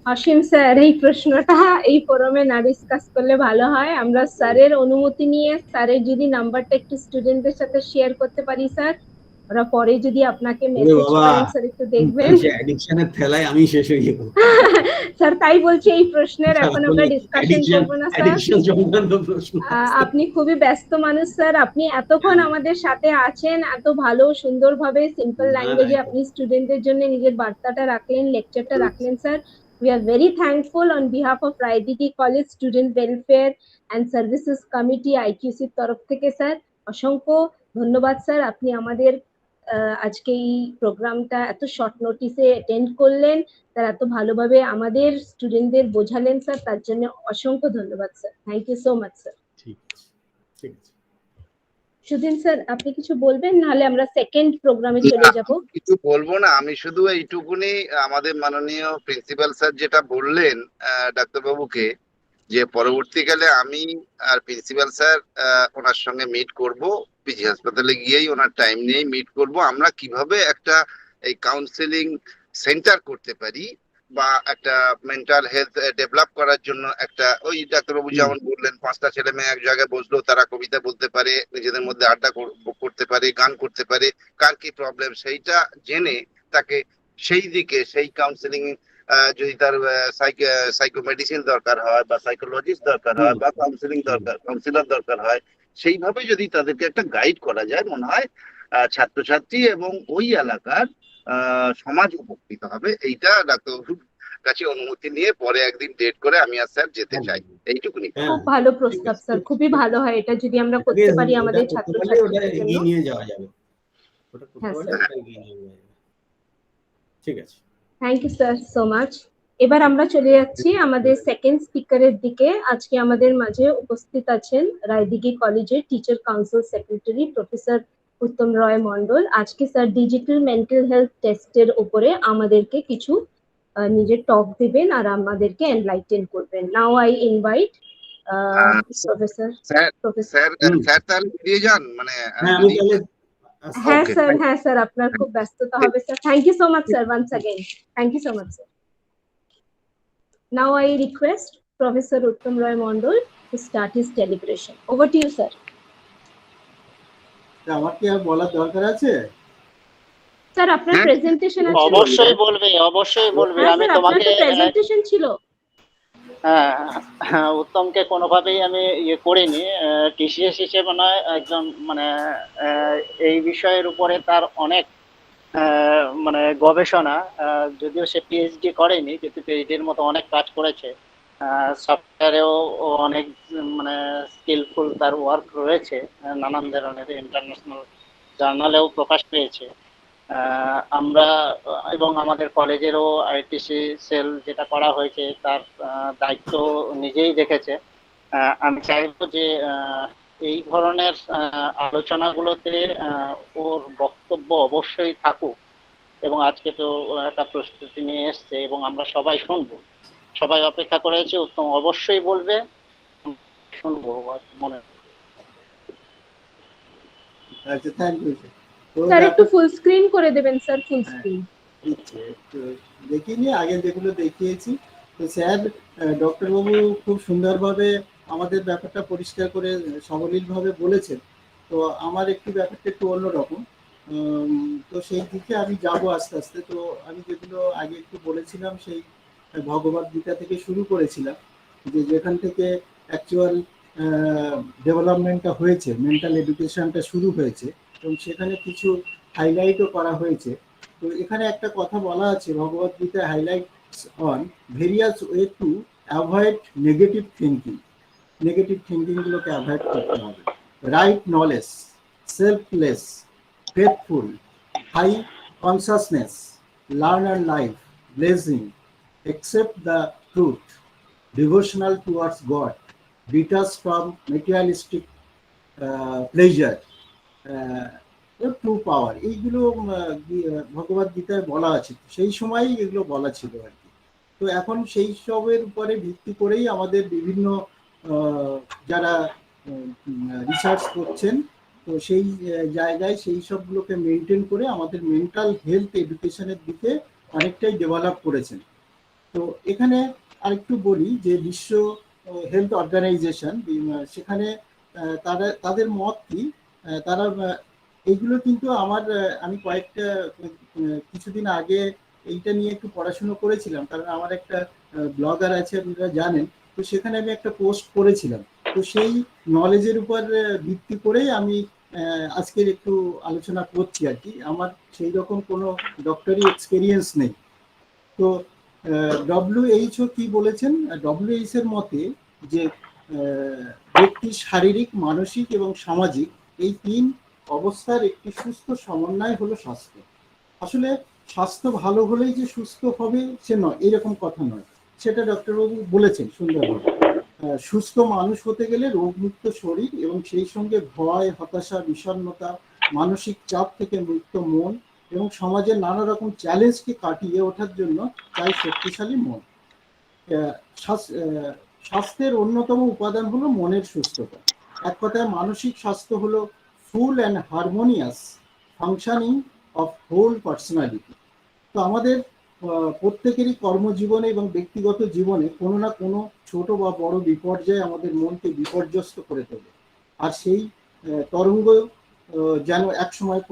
অসীম স্যার, এই প্রশ্নটা এই ফোরামে না ডিসকাস করলে ভালো হয়। আমরা স্যারের অনুমতি নিয়ে স্যারের যদি নাম্বারটা একটু স্টুডেন্টদের সাথে শেয়ার করতে পারি স্যার, ওরা পরে যদি আপনাকে মেসেজ করেন স্যার একটু দেখবেন। অ্যাডিকশনের ঠেলায় আমি শেষ হয়ে যাব স্যার, তাই বলছি এই প্রশ্নের এখন আমরা ডিসকাশন করব না স্যার। আপনি খুবই ব্যস্ত মানুষ স্যার, আপনি এতক্ষণ আমাদের সাথে আছেন, এত ভালো সুন্দরভাবে সিম্পল ল্যাঙ্গুয়েজে আপনি স্টুডেন্টদের জন্য নিজের বার্তাটা রাখলেন, লেকচারটা রাখলেন sir. We are very thankful on behalf of Raiditi College Student Welfare and Services Committee IQC তরফ থেকে স্যার অসংখ্য ধন্যবাদ স্যার। আপনি আমাদের আজকে এই প্রোগ্রামটা এত শর্ট নোটিসে অ্যাটেন্ড করলেন স্যার, এত ভালোভাবে আমাদের স্টুডেন্টদের বোঝালেন স্যার, তার জন্য অসংখ্য ধন্যবাদ sir. Thank you so much sir. ঠিক আছে। সুদিন স্যার, আপনি কিছু বলবেন, নাহলে আমরা সেকেন্ড প্রোগ্রামে চলে যাব। কিছু বলবো না, আমি শুধু এইটুকুনি, আমাদের মাননীয় প্রিন্সিপাল স্যার যেটা বললেন ডাক্তারবাবুকে, যে পরবর্তীকালে আমি আর প্রিন্সিপাল স্যার ওনার সঙ্গে মিট করব, পিজি হাসপাতালে গিয়েই ওনার টাইম নিয়েই মিট করব, আমরা কিভাবে একটা এই কাউন্সেলিং সেন্টার করতে পারি বা একটা মেন্টাল হেলথ ডেভেলপ করার জন্য একটা, ওই ডাক্তারবাবু যেমন বললেন 5টা ছেলে মেয়ে এক জায়গায় বসলো, তারা কবিতা বলতে পারে, নিজেদের মধ্যে আড্ডা করতে পারে, গান করতে পারে, কার কি প্রবলেম সেইটা জেনে তাকে সেই দিকে, সেই কাউন্সেলিং, যদি তার সাইকোমেডিসিন দরকার হয় বা সাইকোলজিস্ট দরকার হয় বা কাউন্সিলর দরকার হয়, সেইভাবে যদি তাদেরকে একটা গাইড করা যায়, মনে হয় ছাত্রছাত্রী এবং ওই এলাকার সমাজ উপকৃত হবে। এইটা ডাক্তারবাবুর কাছে অনুমতি নিয়ে পরে একদিন ডেট করে আমি আর স্যার যেতে চাই, এইটুকুনি। খুব ভালো প্রস্তাব স্যার, খুবই ভালো হয় এটা যদি আমরা করতে পারি আমাদের ছাত্রছাত্রীদের জন্য। এগিয়ে নিয়ে যাওয়া যাবে, ওটা করতে পারলে এগিয়ে নিয়ে যাওয়া যাবে। ঠিক আছে। Thank you sir so much. এবার আমরা চলে যাচ্ছি আমাদের সেকেন্ড স্পিকারের দিকে। আজকে আমাদের মাঝে উপস্থিত আছেন রায়দিঘি কলেজের টিচার কাউন্সিল সেক্রেটারি প্রফেসর উত্তম রয় মন্ডল। আজকে স্যার ডিজিটাল মেন্টাল হেলথ টেস্টের উপরে আমাদেরকে কিছু নিজের টক দিবেন আর আমাদেরকে এনলাইটেন করবেন। Now I invite professor sir তাহলে বেরিয়ে যান, মানে হ্যাঁ আমি তাহলে হ্যাঁ স্যার আপনার খুব ব্যস্ততা হবে sir. Thank you so much sir once again. Thank you so much sir. Now I request Professor Uttam Roy Mondol to start his deliberation. Over to you, sir. আমার কি আর বলার দরকার আছে? স্যার আপনার প্রেজেন্টেশন আছে। অবশ্যই বলবে, অবশ্যই বলবে। আমি তোমাকে প্রেজেন্টেশন ছিল। হ্যাঁ, উত্তমকে কোনোভাবেই আমি ইয়ে করিনি। টিসিএস হিসেবে নয়, একজন মানে এই বিষয়ের উপরে তার অনেক মানে গবেষণা, যদিও সে পিএইচডি করেনি কিন্তু পিএইচডির মতো অনেক কাজ করেছে। সফটওয়্যারেও অনেক মানে স্কিলফুল তার ওয়ার্ক রয়েছে, নানান ধরনের ইন্টারন্যাশনাল জার্নালেও প্রকাশ পেয়েছে। আমরা এবং আমাদের কলেজেরও আইটিসি সেল যেটা করা হয়েছে তার দায়িত্ব নিজেই দেখেছে। আমি চাইবো যে এই ধরনের আলোচনাগুলোতে ওর বক্তব্য অবশ্যই থাকুক, এবং আজকে তো একটা প্রস্তুতি নিয়ে এসছে এবং আমরা সবাই শুনবো, সবাই অপেক্ষা করেছে। উত্তম অবশ্যই বলবে, শুনবো মনে। আচ্ছা, থ্যাংক ইউ স্যার। একটু ফুল স্ক্রিন করে দেবেন স্যার, ফুল স্ক্রিন। দেখিনি, আগে যেগুলো দেখিয়েছি। তো স্যার ডক্টর বাবু খুব সুন্দরভাবে আমাদের ব্যাপারটা পরিষ্কার করে সাবলীলভাবে বলেছেন। তো আমার একটু ব্যাপারটা একটু অন্যরকম, তো সেই দিকে আমি যাব আস্তে আস্তে। তো আমি যেগুলো আগে একটু বলেছিলাম সেই ভগবদ গীতা থেকে শুরু করেছিলাম, যে যেখান থেকে অ্যাকচুয়াল ডেভেলপমেন্টটা হয়েছে, মেন্টাল এডুকেশনটা শুরু হয়েছে, এবং সেখানে কিছু হাইলাইটও করা হয়েছে। তো এখানে একটা কথা বলা আছে Bhagavad Gita highlights on various way to avoid negative thinking. Negative থিঙ্কিংগুলোকে অ্যাভয়েড করতে হবে। Right knowledge, selfless, faithful, high consciousness, learner life, blessing, accept the truth, devotional towards God, detached from materialistic pleasure, true পাওয়ার। এইগুলো ভগবদ গীতায় বলা আছে, সেই সময়ই এগুলো বলা ছিল আর কি। তো এখন সেই সবের উপরে ভিত্তি করেই আমাদের বিভিন্ন যারা রিসার্চ করছেন, তো সেই জায়গায় সেই সবগুলোকে মেনটেন করে আমাদের মেন্টাল হেলথ এডুকেশনের দিকে অনেকটাই ডেভেলপ করেছেন। তো এখানে আরেকটু বলি যে বিশ্ব হেলথ অর্গানাইজেশন, সেখানে তাদের মত কি, তারা এইগুলো কিন্তু আমি কয়েকটা কিছুদিন আগে এইটা নিয়ে একটু পড়াশুনো করেছিলাম, কারণ আমার একটা ব্লগার আছে, আপনারা জানেন। তো সেখানে আমি একটা পোস্ট করেছিলাম। তো সেই নলেজের উপর ভিত্তি করেই আমি আজকের একটু আলোচনা করছি আর কি। আমার সেই রকম কোনো ডক্টরি এক্সপেরিয়েন্স নেই। তো WHO কি বলেছেন? WHO এর মতে যে ব্যক্তির শারীরিক, মানসিক এবং সামাজিক এই 3 অবস্থার একটি সুস্থ সমন্বয় হলো স্বাস্থ্য। আসলে স্বাস্থ্য ভালো হলেই যে সুস্থ হবে সে নয়, এরকম কথা নয়। সেটা ডক্টরবাবু বলেছেন সুন্দরভাবে। সুস্থ মানুষ হতে গেলে রোগমুক্ত শরীর এবং সেই সঙ্গে ভয়, হতাশা, বিষণ্ণতা, মানসিক চাপ থেকে মুক্ত মন এবং সমাজের নানা রকম চ্যালেঞ্জকে কাটিয়ে ওঠার জন্য চাই শক্তিশালী মন। স্বাস্থ্যের অন্যতম উপাদান হলো মনের সুস্থতা। এক কথায় মানসিক স্বাস্থ্য হলো full and harmonious functioning of whole personality. তো আমাদের প্রত্যেকেরই কর্মজীবনে এবং ব্যক্তিগত জীবনে কোনো না কোনো ছোট বা বড় বিপর্যয় আমাদের মনকে বিপর্যস্ত করে তোলে। আর সেই তরঙ্গ যেন একসময়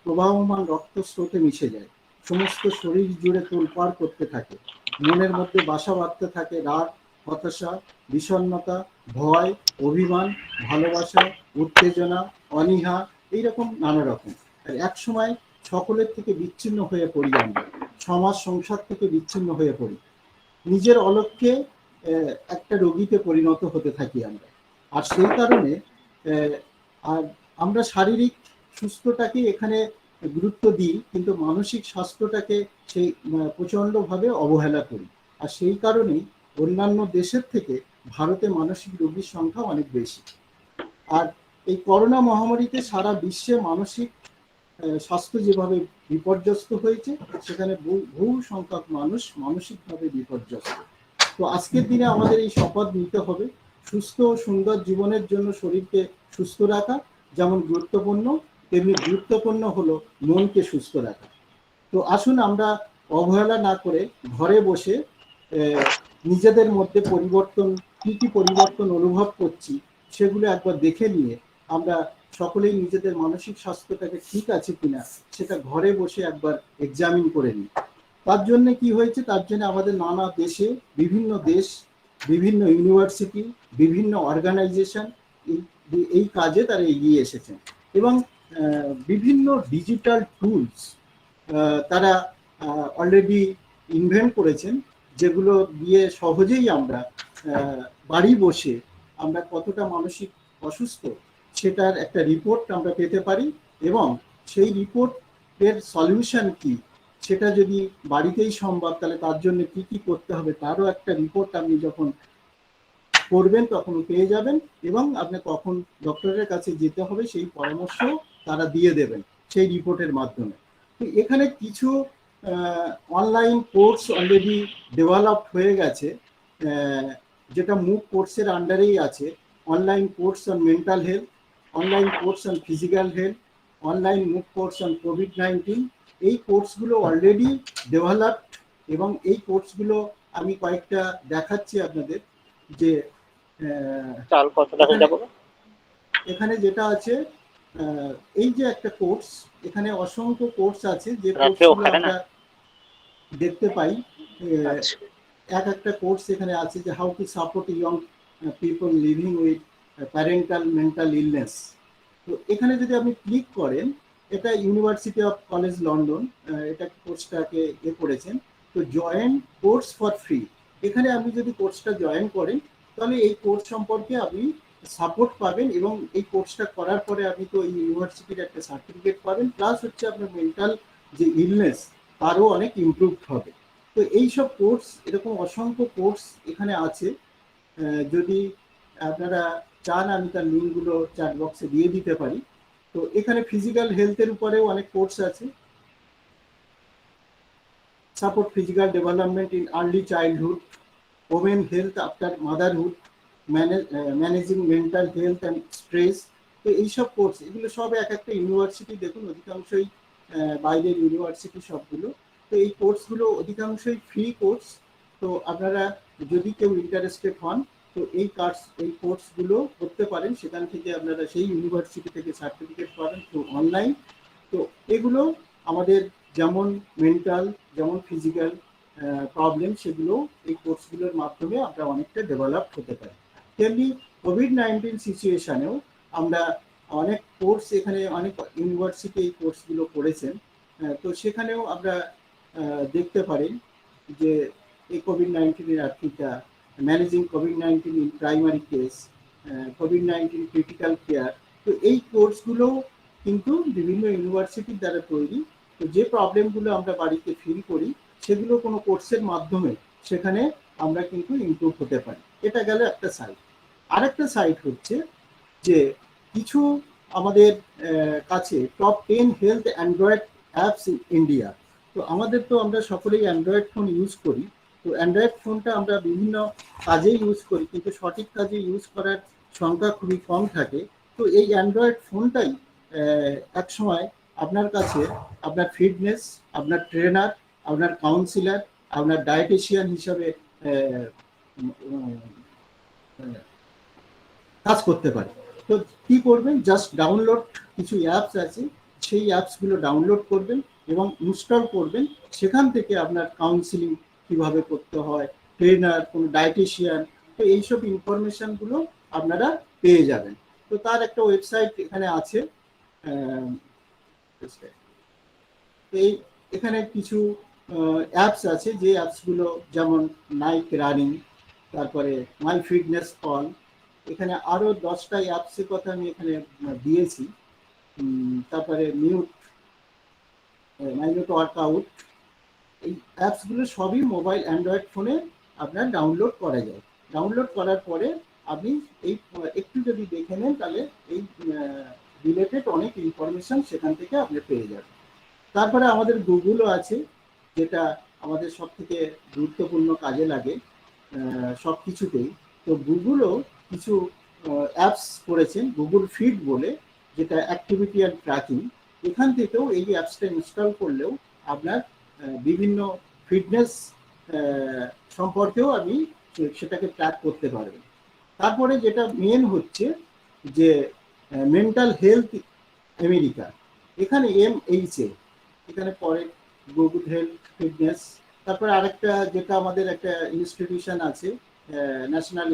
প্রবাহমান রক্তস্রোতে মিশে যায়, সমস্ত শরীর জুড়ে তোলপাড় করতে থাকে। মনের মধ্যে বাসা বাঁধতে থাকে রাগ, হতাশা, বিষণ্ণতা, ভয়, অভিমান, ভালোবাসা, উত্তেজনা, অনীহা, এইরকম নানা রকম। আর একসময় সকলের থেকে বিচ্ছিন্ন হয়ে পড়ি আমরা, সমাজ সংসার থেকে বিচ্ছিন্ন হয়ে পড়ি, নিজের অলক্ষ্যে একটা রোগীতে পরিণত হতে থাকি আমরা। আর সেই কারণে আর আমরা শারীরিক সুস্থতাকে এখানে গুরুত্ব দিই, কিন্তু মানসিক স্বাস্থ্যটাকে সেই প্রচণ্ডভাবে অবহেলা করি। আর সেই কারণেই অন্যান্য দেশের থেকে ভারতে মানসিক রোগীর সংখ্যা অনেক বেশি। আর এই করোনা মহামারীতে সারা বিশ্বে মানসিক স্বাস্থ্য যেভাবে বিপর্যস্ত হয়েছে, সেখানে বহু সংখ্যক মানুষ মানসিকভাবে বিপর্যস্ত। তো আজকের দিনে আমাদের এই শপথ নিতে হবে, সুস্থ ও সুন্দর জীবনের জন্য শরীরকে সুস্থ রাখা যেমন গুরুত্বপূর্ণ, তেমনি গুরুত্বপূর্ণ হলো মনকে সুস্থ রাখা। তো আসুন আমরা অবহেলা না করে ঘরে বসে নিজেদের মধ্যে পরিবর্তন, কি কি পরিবর্তন অনুভব করছি সেগুলো একবার দেখে নিয়ে আমরা সকলেই নিজেদের মানসিক স্বাস্থ্যটাকে ঠিক আছে কিনা সেটা ঘরে বসে একবার এক্সামিন করে নিই। তার জন্য কি হয়েছে, তার জন্য আমাদের নানা দেশে, বিভিন্ন দেশ, বিভিন্ন ইউনিভার্সিটি, বিভিন্ন অর্গানাইজেশন এই কাজে তারা এগিয়ে এসেছেন এবং বিভিন্ন ডিজিটাল টুলস তারা অলরেডি ইনভেন্ট করেছেন, যেগুলো দিয়ে সহজেই আমরা বাড়ি বসে আমরা কতটা মানসিক অসুস্থ সেটার একটা রিপোর্ট আমরা পেতে পারি, এবং সেই রিপোর্টের সলিউশন কি সেটা যদি বাড়িতেই সম্ভব, তাহলে তার জন্য কি কি করতে হবে তারও একটা রিপোর্ট আপনি যখন করবেন তখন পেয়ে যাবেন, এবং আপনি কখন ডক্টরের কাছে যেতে হবে সেই পরামর্শ তারা দিয়ে দেবেন সেই রিপোর্টের মাধ্যমে। তো এখানে কিছু অনলাইন কোর্স অলরেডি ডেভেলপড হয়ে গেছে, যেটা মুক কোর্সের আন্ডারেই আছে। Online course on mental health, online course on physical health, online MOOC course on কোভিড-19। এই কোর্সগুলো অলরেডি ডেভেলপড, এবং এই কোর্সগুলো আমি কয়েকটা দেখাচ্ছি আপনাদের। যে এখানে যেটা আছে, এই যে একটা কোর্স, এখানে অসংখ্য কোর্স আছে যে কোর্সগুলো আমরা দেখতে পাই। একটা কোর্স এখানে আছে যে how to support young people living with parental mental illness. তো এখানে যদি আপনি ক্লিক করেন, এটা ইউনিভার্সিটি অফ কলেজ লন্ডন এটা কোর্সটাকে করেছেন। তো জয়েন কোর্স ফর ফ্রি, এখানে আপনি যদি কোর্সটা জয়েন করেন তাহলে এই কোর্স সম্পর্কে আপনি সাপোর্ট পাবেন, এবং এই কোর্সটা করার পরে আপনি তো এই ইউনিভার্সিটির একটা সার্টিফিকেট পাবেন, প্লাস হচ্ছে আপনার মেন্টাল যে ইলনেস তারও অনেক ইমপ্রুভ হবে। তো এইসব কোর্স, এরকম অসংখ্য কোর্স এখানে আছে। যদি আপনারা চান আমি তার লিঙ্কগুলো চ্যাট বক্সে দিয়ে দিতে পারি। তো এখানে ফিজিক্যাল হেলথের উপরেও অনেক কোর্স আছে। Support physical development in early childhood, women health after motherhood, managing mental health and stress. তো এইসব কোর্স, এগুলো সব একটা ইউনিভার্সিটি, দেখুন অধিকাংশই বাইরের ইউনিভার্সিটি সবগুলো। তো এই কোর্সগুলো অধিকাংশই ফ্রি কোর্স। তো আপনারা যদি কেউ ইন্টারেস্টেড হন তো এই কোর্সগুলো করতে পারেন, সেখান থেকে আপনারা সেই ইউনিভার্সিটি থেকে সার্টিফিকেট পাবেন থ্রু অনলাইন। তো এগুলো আমাদের যেমন মেন্টাল যেমন ফিজিক্যাল প্রবলেম, সেগুলো এই কোর্সগুলোর মাধ্যমে আমরা অনেকটা ডেভেলপ হতে পারি। তেমনি কোভিড-19 সিচুয়েশনেও আমরা অনেক কোর্স, এখানে অনেক ইউনিভার্সিটি এই কোর্সগুলো করেছেন। তো সেখানেও আমরা দেখতে পারি যে এই COVID-19 আর্থিকা, managing COVID-19 in primary case, COVID-19 critical care. তো এই কোর্সগুলো কিন্তু বিভিন্ন ইউনিভার্সিটির দ্বারা তৈরি। তো যে প্রবলেমগুলো আমরা বাড়িতে ফিল করি সেগুলো কোনো কোর্সের মাধ্যমে সেখানে আমরা কিন্তু ইমপ্রুভ হতে পারি। এটা গেল একটা সাইট। আরেকটা সাইট হচ্ছে যে কিছু আমাদের কাছে top 10 health Android apps in India. তো আমাদের তো আমরা সকলেই অ্যান্ড্রয়েড ফোন ইউজ করি। তো অ্যান্ড্রয়েড ফোনটা আমরা বিভিন্ন কাজে ইউজ করি, কিন্তু সঠিক কাজে ইউজ করার সংখ্যা খুবই কম থাকে। তো এই অ্যান্ড্রয়েড ফোনটাই একসময় আপনার কাছে আপনার ফিটনেস, আপনার ট্রেনার, আপনার কাউন্সিলার, আপনার ডায়েটিশিয়ান হিসাবে কাজ করতে পারে। তো কি করবেন, জাস্ট ডাউনলোড, কিছু অ্যাপস আছে সেই অ্যাপসগুলো ডাউনলোড করবেন এবং ইনস্টল করবেন। সেখান থেকে আপনার কাউন্সিলিং কিভাবে করতে হয়, ট্রেনার, কোনো ডায়েটিশিয়ান, তো এইসব ইনফরমেশনগুলো আপনারা পেয়ে যাবেন। তো তার একটা ওয়েবসাইট এখানে আছে। এই এখানে কিছু অ্যাপস আছে, যে অ্যাপসগুলো যেমন নাইক রানিং, তারপরে মাই ফিটনেস কল, এখানে আরও 10টা অ্যাপসের কথা আমি এখানে দিয়েছি। তারপরে মিউট মাইনুট ওয়ার্কআউট, এই অ্যাপসগুলো সবই মোবাইল অ্যান্ড্রয়েড ফোনে আপনার ডাউনলোড করা যায়। ডাউনলোড করার পরে আপনি এই একটু যদি দেখে নেন তাহলে এই রিলেটেড অনেক ইনফরমেশন সেখান থেকে আপনি পেয়ে যাবেন। তারপরে আমাদের গুগলও আছে, যেটা আমাদের সব থেকে গুরুত্বপূর্ণ কাজে লাগে সব কিছুতেই। তো গুগলও কিছু অ্যাপস করেছেন, গুগল ফিট বলে, যেটা অ্যাক্টিভিটি অ্যান্ড ট্র্যাকিং। এখান থেকেও এই অ্যাপসটা ইনস্টল করলেও আপনার বিভিন্ন ফিটনেস সম্পর্কেও আপনি সেটাকে ট্র্যাক করতে পারবেন। তারপরে যেটা মেন হচ্ছে যে মেন্টাল হেলথ আমেরিকা, এখানে MHA, এখানে পরে গুগল হেলথ ফিটনেস। তারপরে আরেকটা যেটা আমাদের একটা ইনস্টিটিউশন আছে, national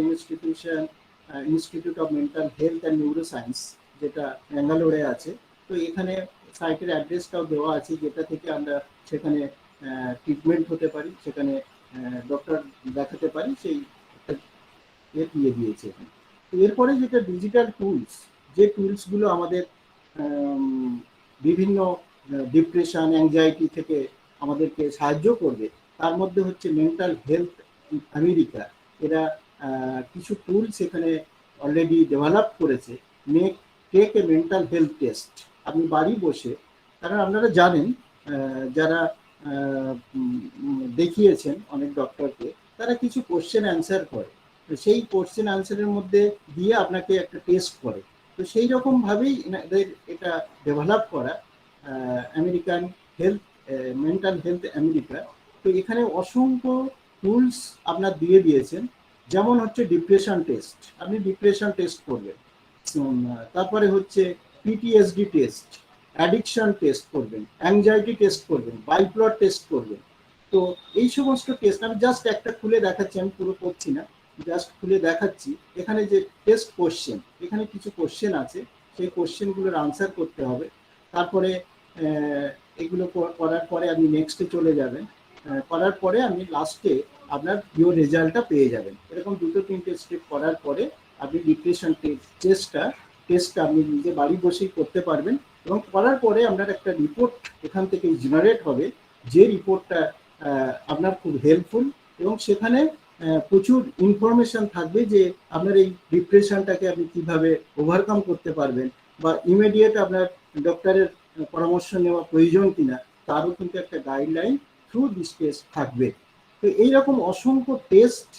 institute of mental health and neuroscience, যেটা ব্যাঙ্গালোরে আছে। তো এখানে সাইটের অ্যাড্রেসটাও দেওয়া আছে, যেটা থেকে আমরা সেখানে ট্রিটমেন্ট হতে পারি, সেখানে ডক্টর দেখাতে পারি, সেই দিয়ে দিয়েছে এখানে। তো এরপরে যেটা ডিজিটাল টুলস, যে টুলসগুলো আমাদের বিভিন্ন ডিপ্রেশন, অ্যাংজাইটি থেকে আমাদেরকে সাহায্য করবে, তার মধ্যে হচ্ছে মেন্টাল হেলথ আমেরিকা। এরা কিছু টুলস এখানে অলরেডি ডেভেলপ করেছে। Take a mental health test, আপনি বাড়ি বসে, কারণ আপনারা জানেন যারা দেখিয়েছেন অনেক ডক্টরকে, তারা কিছু কোশ্চেন অ্যান্সার করে, সেই কোশ্চেন অ্যান্সারের মধ্যে দিয়ে আপনাকে একটা টেস্ট করে। তো সেই রকমভাবেই এনাদের এটা ডেভেলপ করা American health mental health America. তো এখানে অসংখ্য টুলস আপনার দিয়ে দিয়েছেন, যেমন হচ্ছে ডিপ্রেশন টেস্ট, আপনি ডিপ্রেশন টেস্ট করবেন। তারপরে হচ্ছে PTSD টেস্ট, অ্যাডিকশন টেস্ট করবেন, অ্যাংজাইটি টেস্ট করবেন, বাইপোলার টেস্ট করবেন। তো এই সমস্ত টেস্ট আমি জাস্ট একটা খুলে দেখাচ্ছি, আমি পুরো করছি না, জাস্ট খুলে দেখাচ্ছি। এখানে যে টেস্ট কোশ্চেন, এখানে কিছু কোশ্চেন আছে, সেই কোশ্চেনগুলোর আনসার করতে হবে। তারপরে এগুলো করার পরে আপনি নেক্সটে চলে যাবেন, করার পরে আপনি লাস্টে আপনার প্রিয় রেজাল্টটা পেয়ে যাবেন। এরকম 2-3টে স্টেপ করার পরে আপনি ডিপ্রেশন টেস্টটা আপনি নিজে বাড়ি বসেই করতে পারবেন। এবং করার পরে আপনার একটা রিপোর্ট এখান থেকে জেনারেট হবে, যে রিপোর্টটা আপনার খুব হেল্পফুল, এবং সেখানে প্রচুর ইনফরমেশন থাকবে যে আপনার এই ডিপ্রেশনটাকে আপনি কিভাবে ওভারকাম করতে পারবেন, বা ইমিডিয়েট আপনার ডক্টরের পরামর্শ নেওয়া প্রয়োজন কিনা, তারও কিন্তু একটা গাইডলাইন থ্রু দিস টেস্ট থাকবে। তো এইরকম অসংখ্য টেস্ট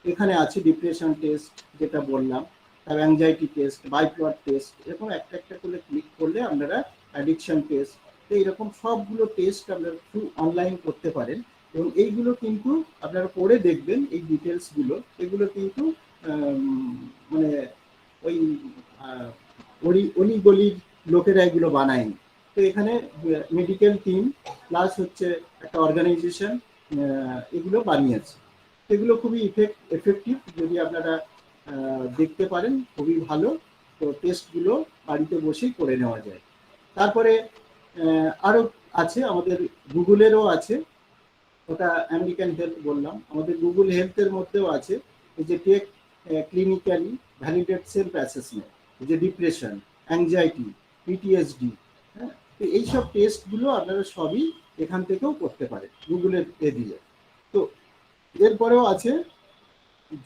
এখানে আছে, ডিপ্রেশন টেস্ট যেটা বললাম, তার অ্যাংজাইটি টেস্ট, বাইপোলার টেস্ট, এরকম একটা একটা করে ক্লিক করলে আপনারা অ্যাডিকশন টেস্ট, তো এইরকম সবগুলো টেস্ট আপনারা থ্রু অনলাইন করতে পারেন। এবং এইগুলো কিন্তু আপনারা পড়ে দেখবেন, এই ডিটেলসগুলো, এগুলো কিন্তু মানে ওই অলিগলির লোকেরা এগুলো বানায়নি। তো এখানে মেডিকেল টিম প্লাস হচ্ছে একটা অর্গানাইজেশন এগুলো বানিয়েছে। এগুলো খুবই এফেক্টিভ, যদি আপনারা দেখতে পারেন খুবই ভালো। তো টেস্টগুলো বাড়িতে বসেই করে নেওয়া যায়। তারপরে আরও আছে, আমাদের গুগলেরও আছে, ওটা আমেরিকান হেলথ বললাম, আমাদের গুগল হেলথের মধ্যেও আছে এই যে take clinically validate self assessment, এই যে ডিপ্রেশন, অ্যাংজাইটি, PTSD, হ্যাঁ, তো এইসব টেস্টগুলো আপনারা সবই এখান থেকেও করতে পারেন গুগলের দিয়ে। তো এরপরেও আছে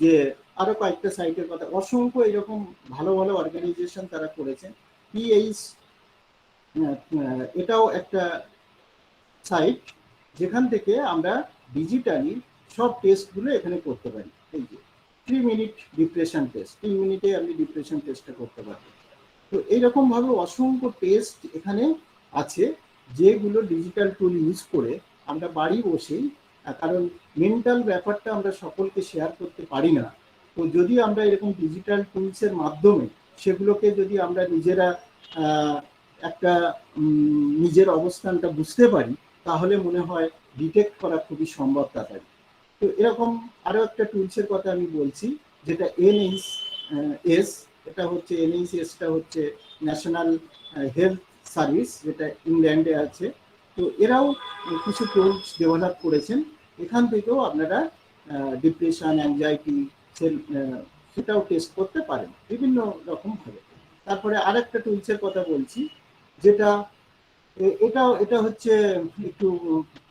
যে আরো কয়েকটা সাইটের কথা, অসংখ্য এরকম ভালো ভালো অর্গানাইজেশন তারা করেছেন। PH এটাও একটা সাইট, যেখান থেকে আমরা ডিজিটালি সব টেস্টগুলো এখানে করতে পারি। এই যে 3 মিনিট ডিপ্রেশন টেস্ট, 3 মিনিটে আপনি ডিপ্রেশন টেস্টটা করতে পারবেন। তো এইরকম ভাবে অসংখ্য টেস্ট এখানে আছে, যেগুলো ডিজিটাল টুল ইউজ করে আমরা বাড়ি বসেই, কারণ মেন্টাল ব্যাপারটা আমরা সকলকে শেয়ার করতে পারি না, তো যদি আমরা এরকম ডিজিটাল টুলসের মাধ্যমে সেগুলোকে যদি আমরা নিজেরা একটা নিজের অবস্থানটা বুঝতে পারি, তাহলে মনে হয় ডিটেক্ট করা খুবই সম্ভব তাড়াতাড়ি। তো এরকম আরো একটা টুলসের কথা আমি বলছি, যেটা NHS, এটা হচ্ছে NHSটা হচ্ছে ন্যাশনাল হেলথ সার্ভিস, যেটা ইংল্যান্ডে আছে। তো এরাও কিছু টুলস ডেভেলপ করেছেন, এখান থেকেও আপনারা ডিপ্রেশন, অ্যাংজাইটি সেটাও টেস্ট করতে পারেন বিভিন্ন রকম ভাবে। তারপরে আরেকটা টুলসের কথা বলছি, যেটা এটা হচ্ছে একটু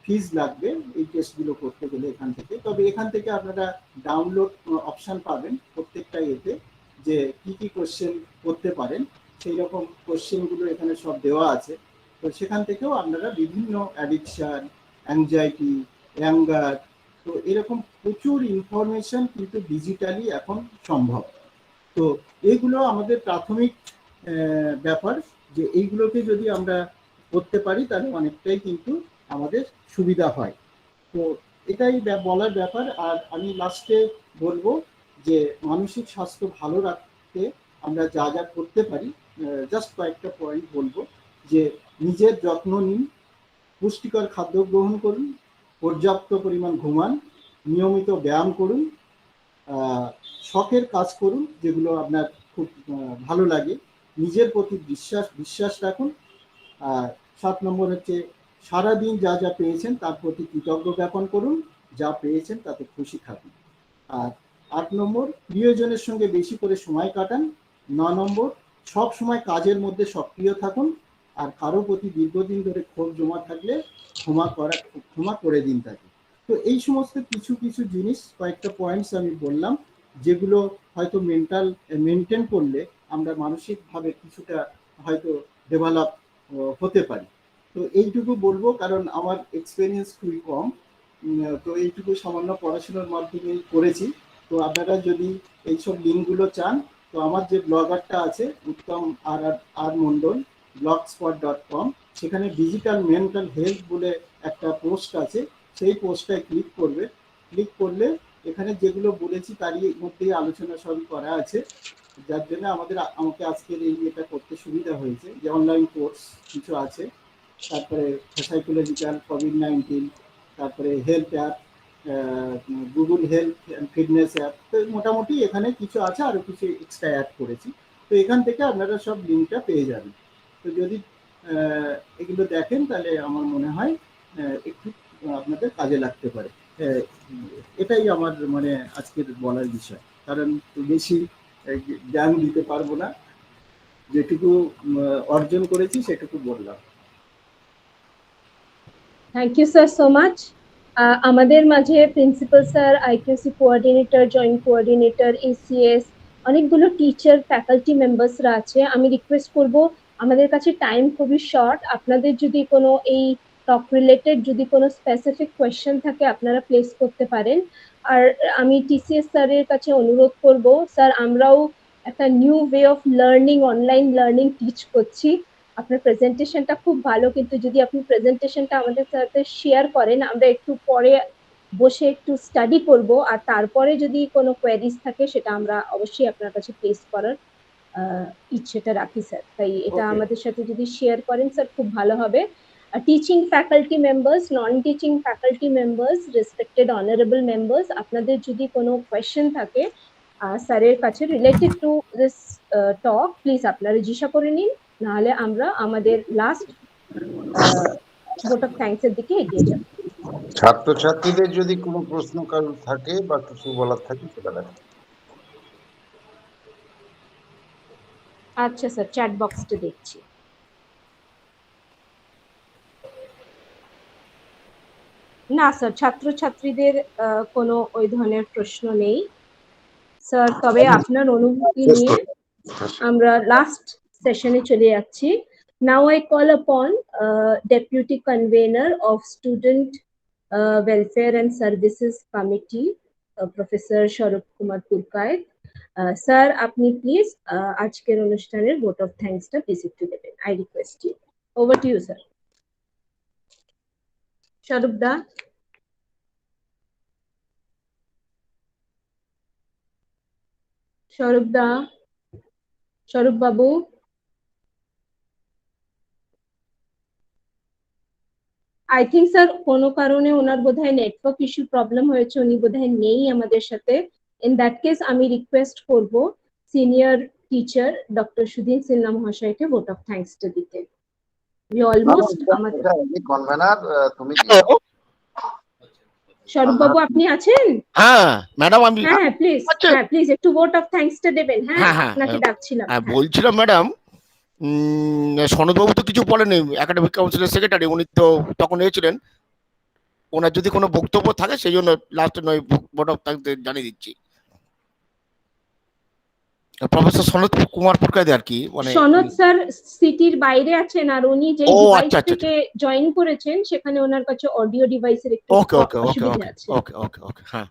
ফিজ লাগবে এই টেস্টগুলো করতে গেলে এখান থেকে। তবে এখান থেকে আপনারা ডাউনলোড অপশন পাবেন প্রত্যেকটা এতে, যে কি কি কোশ্চেন করতে পারেন সেই রকম কোশ্চেনগুলো এখানে সব দেওয়া আছে। তো সেখান থেকেও আপনারা বিভিন্ন অ্যাডিকশন, অ্যাংজাইটি, অ্যাঙ্গার, তো এরকম প্রচুর ইনফরমেশন কিন্তু ডিজিটালি এখন সম্ভব। তো এইগুলো আমাদের প্রাথমিক ব্যাপার, যে এইগুলোকে যদি আমরা করতে পারি তাহলে অনেকটাই কিন্তু আমাদের সুবিধা হয়। তো এটাই বলার ব্যাপার। আর আমি লাস্টে বলবো যে মানসিক স্বাস্থ্য ভালো রাখতে আমরা যা যা করতে পারি, জাস্ট কয়েকটা পয়েন্ট বলবো। যে নিজের যত্ন নিন, পুষ্টিকর খাদ্য গ্রহণ করুন, পর্যাপ্ত পরিমাণ ঘুমান, নিয়মিত ব্যায়াম করুন, শখের কাজ করুন যেগুলো আপনার খুব ভালো লাগে, নিজের প্রতি বিশ্বাস রাখুন। আর 7 নম্বর হচ্ছে সারাদিন যা যা পেয়েছেন তার প্রতি কৃতজ্ঞ জ্ঞাপন করুন, যা পেয়েছেন তাতে খুশি থাকুন। আর 8 নম্বর প্রিয়জনের সঙ্গে বেশি করে সময় কাটান। 9 নম্বর সব সময় কাজের মধ্যে সক্রিয় থাকুন। আর কারো প্রতি দীর্ঘদিন ধরে ক্ষোভ জমা থাকলে ক্ষমা করে দিন তাকে। তো এই সমস্ত কিছু কিছু জিনিস, কয়েকটা পয়েন্টস আমি বললাম, যেগুলো হয়তো মেনটেন করলে আমরা মানসিকভাবে কিছুটা হয়তো ডেভেলপ হতে পারি। তো এইটুকু বলবো, কারণ আমার এক্সপিরিয়েন্স খুবই কম। তো এইটুকু সামান্য পড়াশোনার মাধ্যমে করেছি। তো আপনারা যদি এইসব লিঙ্কগুলো চান, তো আমার যে ব্লগারটা আছে উত্তম আর মন্ডল blogspot.com, সেখানে ডিজিটাল মেন্টাল হেলথ বলে একটা পোস্ট আছে, সেই পোস্টটায় ক্লিক করলে এখানে যেগুলো বলেছি তারই মধ্যেই আলোচনা সবই করা আছে, যার জন্য আমাকে আজকের এই এটা করতে সুবিধা হয়েছে। যে অনলাইন কোর্স কিছু আছে, তারপরে সাইকোলজিক্যাল, কোভিড-19, তারপরে health app, Google health and fitness app. তো মোটামুটি এখানে কিছু আছে, আরও কিছু এক্সট্রা অ্যাড করেছি। তো এখান থেকে আপনারা সব লিঙ্কটা পেয়ে যাবেন। তো যদি এগুলো দেখেন তাহলে আমার মনে হয় একটু আপনাদের কাজে লাগতে পারে। এটাই আমার মানে আজকের বলার বিষয়, কারণ বেশি জ্ঞান দিতে পারবো না, যেটুকু অর্জন করেছি সেটুকু বললাম। Thank you sir so much. আমাদের মাঝে principal sir, IQAC coordinator, joint coordinator, ACS, অনেকগুলো টিচার, ফ্যাকাল্টি মেম্বার্সরা আছে। আমি রিকোয়েস্ট করব, আমাদের কাছে টাইম খুবই শর্ট, আপনাদের যদি কোনো এই টক রিলেটেড যদি কোনো স্পেসিফিক কোয়েশ্চেন থাকে আপনারা প্লেস করতে পারেন। আর আমি টিসিএস স্যারের কাছে অনুরোধ করব, স্যার আমরাও একটা new way of learning, online learning teach করছি। আপনার প্রেজেন্টেশনটা খুব ভালো, কিন্তু যদি আপনি প্রেজেন্টেশনটা আমাদের সাথে শেয়ার করেন, আমরা একটু পরে বসে একটু স্টাডি করব, আর তারপরে যদি কোনো কোয়েরিজ থাকে সেটা আমরা অবশ্যই আপনার কাছে প্লেস করার ইচ্ছেটা রাখি স্যার। তাই এটা আমাদের সাথে যদি শেয়ার করেন স্যার খুব ভালো হবে। Teaching faculty members, non teaching faculty members, respected honourable members, আপনাদের যদি কোনো কোয়েশ্চেন থাকে স্যারের কাছে related to this talk, please আপনারা জিজ্ঞাসা করে নিন, নাহলে আমরা আমাদের লাস্ট ভোট অফ থ্যাঙ্কস এর দিকে এগিয়ে যাব। ছাত্রছাত্রীদের যদি কোনো প্রশ্ন কারো থাকে বা কিছু বলার থাকে সেটা দেখেন। আচ্ছা স্যার, চ্যাট বক্সটা দেখছি। না স্যার, ছাত্রছাত্রীদের কোনো ওই ধরনের প্রশ্ন নেই স্যার। তবে আপনার অনুভূতি নিয়ে আমরা লাস্ট সেশনে চলে যাচ্ছি। Now I call upon Deputy Convener of Student Welfare and Services Committee, Professor Swarup Kumar Purkayat. Sir আপনি প্লিজ আজকের অনুষ্ঠানের ভোট অফ থ্যাঙ্কসটা প্লিজ একটু দেবেন। I request you. Over to you, sir. Swarup da. Swarup Babu. I think sir কোনো কারণে ওনার বোধহয় network issue problem হয়েছে, উনি বোধহয় নেই আমাদের সাথে। ইন দ্যাট কেস আমি রিকোয়েস্ট করব senior teacher doctor Sudhin Sinha মহাশয়কে ভোট অফ থ্যাঙ্কসটা দিতে। উই অলমোস্ট আমাদের কনভেনার তুমি স্বরূপ বাবু আপনি আছেন? হ্যাঁ ম্যাডাম, আমি হ্যাঁ প্লিজ একটু ভোট অফ থ্যাঙ্কসটা দেবেন। হ্যাঁ আপনাকে ডাকছিলাম। বলছিলাম ম্যাডাম সনদবাবু তো কিছু বলেনি, একাডেমিক কাউন্সিলের সেক্রেটারি, উনি তো তখন এসেছিলেন। ওনার যদি কোনো বক্তব্য থাকে সেই জন্য লাস্টে নয় বোর্ড অফ জানিয়ে দিচ্ছি। প্রফেসর সনদ কুমার পুরকাইতে আর কি, মানে সনদ স্যার সিটির বাইরে আছেন, আর উনি যে ও ডিভাইস আচ্ছা আচ্ছা থেকে জয়েন করেছেন সেখানে ওনার কাছে অডিও ডিভাইসের একটু ওকে ওকে ওকে অসুবিধা ওকে আছে। ওকে ওকে ওকে হ্যাঁ।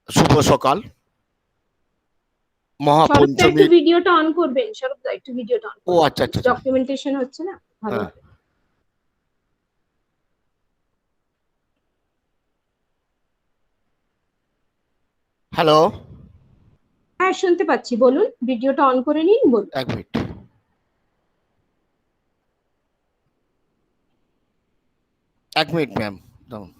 শুভ সকাল। সরব একটু মহাপঞ্চমী। ভিডিওটা অন করবেন, সরব একটু ভিডিওটা অন ও আচ্ছা আচ্ছা ডকুমেন্টেশন হচ্ছে না ভালো। হ্যাঁ। হ্যালো, হ্যাঁ শুনতে পাচ্ছি, বলুন, ভিডিওটা অন করে নিন, বলুন। এক মিনিট। এক মিনিট ম্যাম, দাঁড়ান।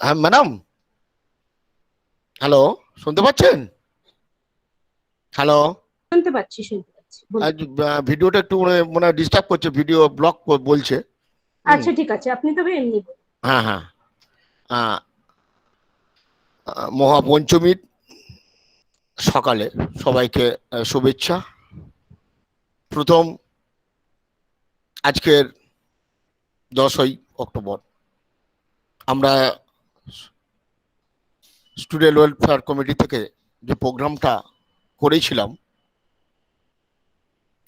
হ্যাঁ ম্যাডাম, হ্যালো, শুনতে পাচ্ছেন? হ্যালো, শুনতে পাচ্ছি বলুন। ভিডিওটা একটু মানে ডিস্টার্ব করছে, ভিডিও ব্লক বলছে। আচ্ছা ঠিক আছে, আপনি তবে এমনি বলুন। হ্যাঁ হ্যাঁ। মহাপঞ্চমীর সকালে সবাইকে শুভেচ্ছা। প্রথম আজকের 10ই অক্টোবর আমরা স্টুডেন্ট ওয়েলফেয়ার কমিটি থেকে যে প্রোগ্রামটা করেছিলাম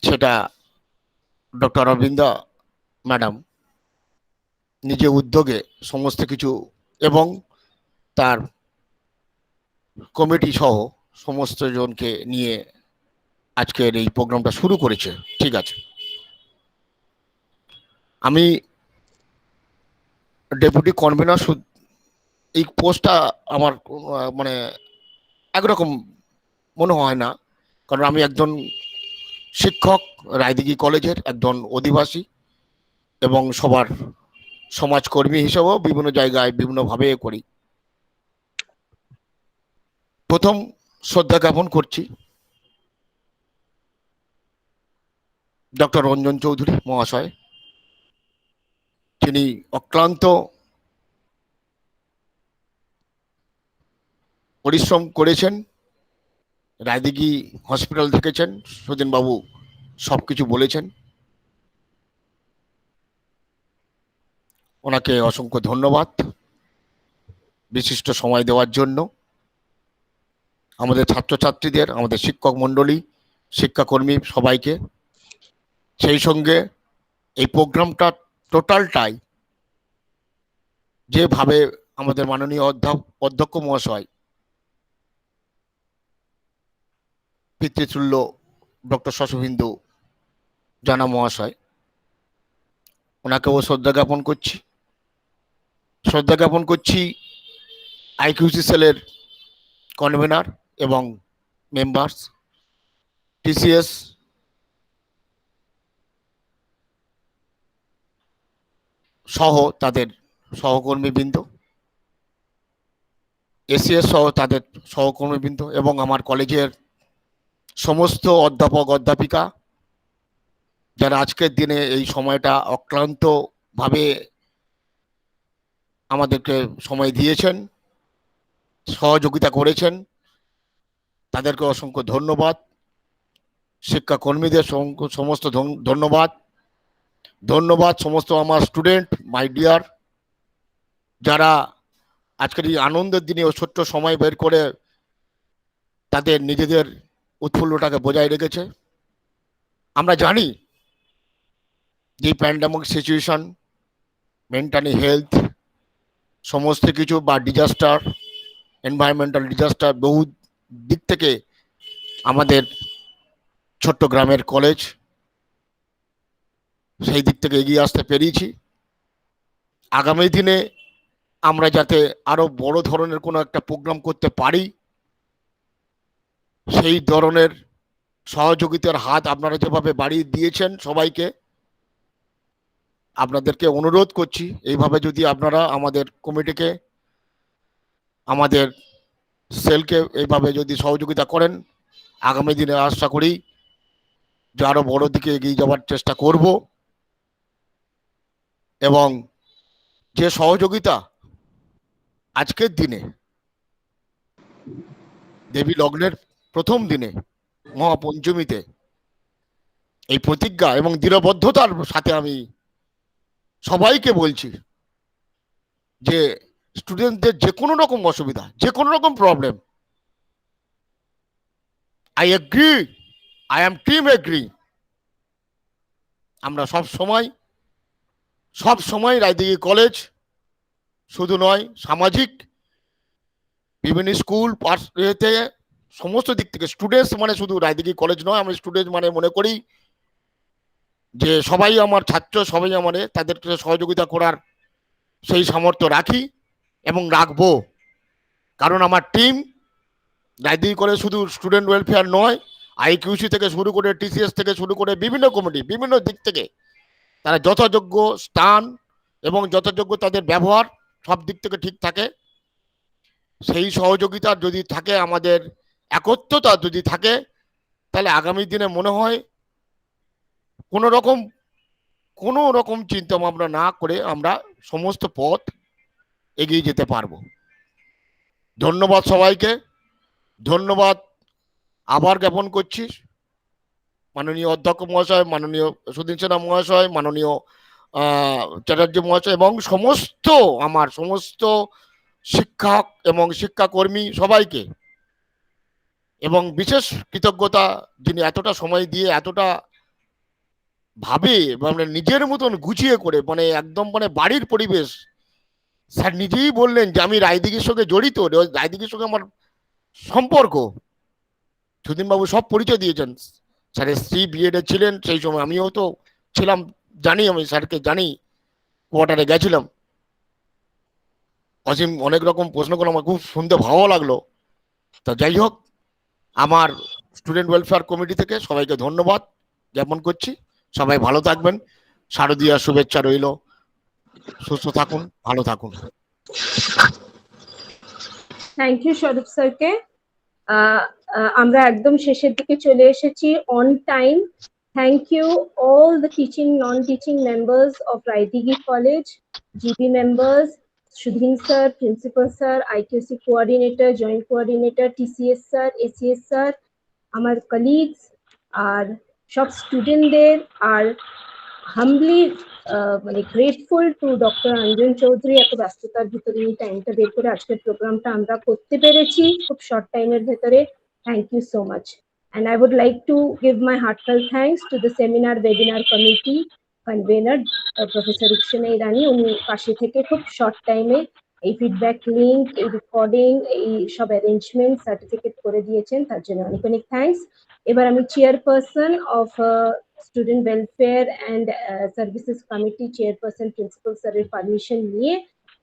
সেটা ডক্টর অরবিন্দা ম্যাডাম নিজে উদ্যোগে সমস্ত কিছু এবং তার কমিটি সহ সমস্ত জনকে নিয়ে আজকের এই প্রোগ্রামটা শুরু করেছে। ঠিক আছে, আমি ডেপুটি কনভেনার, এই পোস্টটা আমার মানে একরকম মনে হয় না, কারণ আমি একজন শিক্ষক, রায়দিঘি কলেজের একজন অধিবাসী এবং সবার সমাজকর্মী হিসেবেও বিভিন্ন জায়গায় বিভিন্নভাবে করি। প্রথম শ্রদ্ধা জ্ঞাপন করছি ডক্টর রঞ্জন চৌধুরী মহাশয়। তিনি অক্লান্ত পরিশ্রম করেছেন, রায়দিঘি হসপিটাল দেখেছেন, সুদিনবাবু সব কিছু বলেছেন। ওনাকে অসংখ্য ধন্যবাদ বিশিষ্ট সময় দেওয়ার জন্য। আমাদের ছাত্রছাত্রীদের, আমাদের শিক্ষক মণ্ডলী, শিক্ষাকর্মী সবাইকে, সেই সঙ্গে এই প্রোগ্রামটা টোটালটাই যেভাবে আমাদের মাননীয় অধ্যক্ষ মহাশয় পিতৃতুল্য ডক্টর শশবিন্দু জানা মহাশয়, ওনাকেও শ্রদ্ধা জ্ঞাপন করছি। শ্রদ্ধা জ্ঞাপন করছি আইকিউসি সেলের কনভেনার এবং মেম্বার্স, টিসিএস সহ তাদের সহকর্মীবৃন্দ, এসিএস সহ তাদের সহকর্মীবৃন্দ এবং আমার কলেজের সমস্ত অধ্যাপক অধ্যাপিকা যারা আজকের দিনে এই সময়টা অক্লান্তভাবে আমাদেরকে সময় দিয়েছেন, সহযোগিতা করেছেন, তাদেরকে অসংখ্য ধন্যবাদ। শিক্ষাকর্মীদের সমস্ত ধন্যবাদ। ধন্যবাদ সমস্ত আমার স্টুডেন্ট, মাই ডিয়ার, যারা আজকের এই আনন্দের দিনে ও ছোট্ট সময় বের করে তাদের নিজেদের উৎফুল্লটাকে বজায় রেখেছে। আমরা জানি যে প্যান্ডামিক সিচুয়েশন, মেন্টাল হেলথ, সমস্ত কিছু বা ডিজাস্টার, এনভায়রনমেন্টাল ডিজাস্টার, বহু দিক থেকে আমাদের ছোট্ট গ্রামের কলেজ সেই দিক থেকে এগিয়ে আসতে পেরেছি। আগামী দিনে আমরা যাতে আরো বড় ধরনের কোনো একটা প্রোগ্রাম করতে পারি সেই ধরনের সহযোগিতার হাত আপনারা যেভাবে বাড়িয়ে দিয়েছেন সবাইকে, আপনাদেরকে অনুরোধ করছি এইভাবে যদি আপনারা আমাদের কমিটিকে, আমাদের সেলকে এইভাবে যদি সহযোগিতা করেন, আগামী দিনে আশা করি যে আরো বড় দিকে এগিয়ে যাওয়ার চেষ্টা করব। এবং যে সহযোগিতা আজকের দিনে দেবী লগ্নের প্রথম দিনে মহাপঞ্চমীতে এই প্রতিজ্ঞা এবং দৃঢ়বদ্ধতার সাথে আমি সবাইকে বলছি যে স্টুডেন্টদের যে কোনো রকম অসুবিধা, যে কোনো রকম problem, I agree, I am team agree, আমরা সব সময় রায়দিঘি কলেজ শুধু নয়, সামাজিক বিভিন্ন স্কুল এতে সমস্ত দিক থেকে স্টুডেন্টস মানে শুধু রায়দিঘি কলেজ নয়, আমি স্টুডেন্ট মানে মনে করি যে সবাই আমার ছাত্র, সবাই আমাদের তাদেরকে সহযোগিতা করার সেই সামর্থ্য রাখি এবং রাখবো। কারণ আমার টিম রায়দিঘি কলেজ শুধু স্টুডেন্ট ওয়েলফেয়ার নয়, আইকিউসি থেকে শুরু করে টিসিএস থেকে শুরু করে বিভিন্ন কমিটি, বিভিন্ন দিক থেকে তারা যথাযোগ্য স্থান এবং যথাযোগ্য তাদের ব্যবহার সব দিক থেকে ঠিক থাকে। সেই সহযোগিতা যদি থাকে, আমাদের একত্রতা যদি থাকে, তাহলে আগামী দিনে মনে হয় কোনো রকম চিন্তা ভাবনা না করে আমরা সমস্ত পথ এগিয়ে যেতে পারবো। ধন্যবাদ সবাইকে, ধন্যবাদ আবার জ্ঞাপন করছি মাননীয় অধ্যক্ষ মহাশয়, মাননীয় সুধীন সেনা মহাশয়, মাননীয় চ্যাটার্জি মহাশয় এবং আমার সমস্ত শিক্ষক এবং শিক্ষাকর্মী সবাইকে, এবং বিশেষ কৃতজ্ঞতা যিনি এতটা সময় দিয়ে এতটা ভাবে মানে নিজের মতন গুছিয়ে করে, মানে একদম মানে বাড়ির পরিবেশ। স্যার নিজেই বললেন যে আমি রায়দিঘির সঙ্গে জড়িত, রায়দিঘির সঙ্গে আমার সম্পর্ক। সুধীনবাবু সব পরিচয় দিয়েছেন। স্যারের স্ত্রী বিএডে ছিলেন সেই সময়, আমিও তো ছিলাম, জানি, আমি স্যারকে জানি, কোয়ার্টারে গেছিলাম। অসীম অনেক রকম প্রশ্ন করলো, আমার খুব শুনতে ভালো লাগলো। তা যাই হোক, আমার স্টুডেন্ট ওয়েলফেয়ার কমিটি থেকে সবাইকে ধন্যবাদ জ্ঞাপন করছি। সবাই ভালো থাকবেন, শারদীয়া শুভেচ্ছা রইল, সুস্থ থাকুন, ভালো থাকুন। থ্যাংক ইউ স্বরূপ স্যারকে। আমরা একদম শেষের দিকে চলে এসেছি, on time. Thank you all the teaching, non teaching members of Raidighi college, GB members, Sudhin sir, principal sir, IQAC coordinator, joint coordinator, TCS sir, ACS sir, আমার কলিগস, আর সব স্টুডেন্টদের, আর হাম্বলি মানে grateful to doctor Anjan Chowdhury, এত ব্যস্ততার ভিতরে এই টাইমটা বের করে আজকের প্রোগ্রামটা আমরা করতে পেরেছি খুব শর্ট টাইমের ভেতরে। Thank you so much. And I would like to give my heartfelt thanks to the seminar webinar committee convener Professor Rukshana Irani, উনি পাশে থেকে খুব শর্ট টাইমে এই ফিডব্যাক লিঙ্ক, এই রেকর্ডিং, এই সব অ্যারেঞ্জমেন্ট, সার্টিফিকেট করে দিয়েছেন, তার জন্য অনেক অনেক থ্যাঙ্কস। এবার আমি chairperson of student welfare and services committee, chairperson principal স্যারের পারমিশন নিয়ে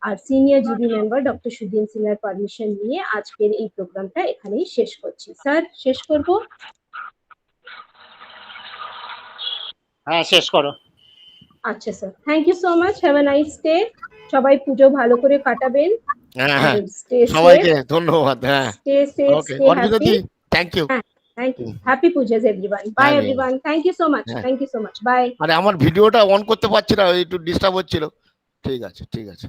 আর senior GB member doctor Sudhin সিনহার পারমিশন নিয়ে আজকের এই প্রোগ্রামটা এখানেই শেষ করছি। স্যার, শেষ করব? হ্যাঁ, শেষ করো। আচ্ছা sir, thank you so much, have a nice day. সবাই পুজো ভালো করে কাটাবেন। সবাইকে ধন্যবাদ। হ্যাঁ, stay safe, stay happy. Thank you. Thank you, happy Pujas everyone. Bye everyone, thank you so much, thank you so much, bye. আরে আমার ভিডিওটা অন করতে পারছি না, একটু ডিস্টার্ব হচ্ছিল। ঠিক আছে, ঠিক আছে।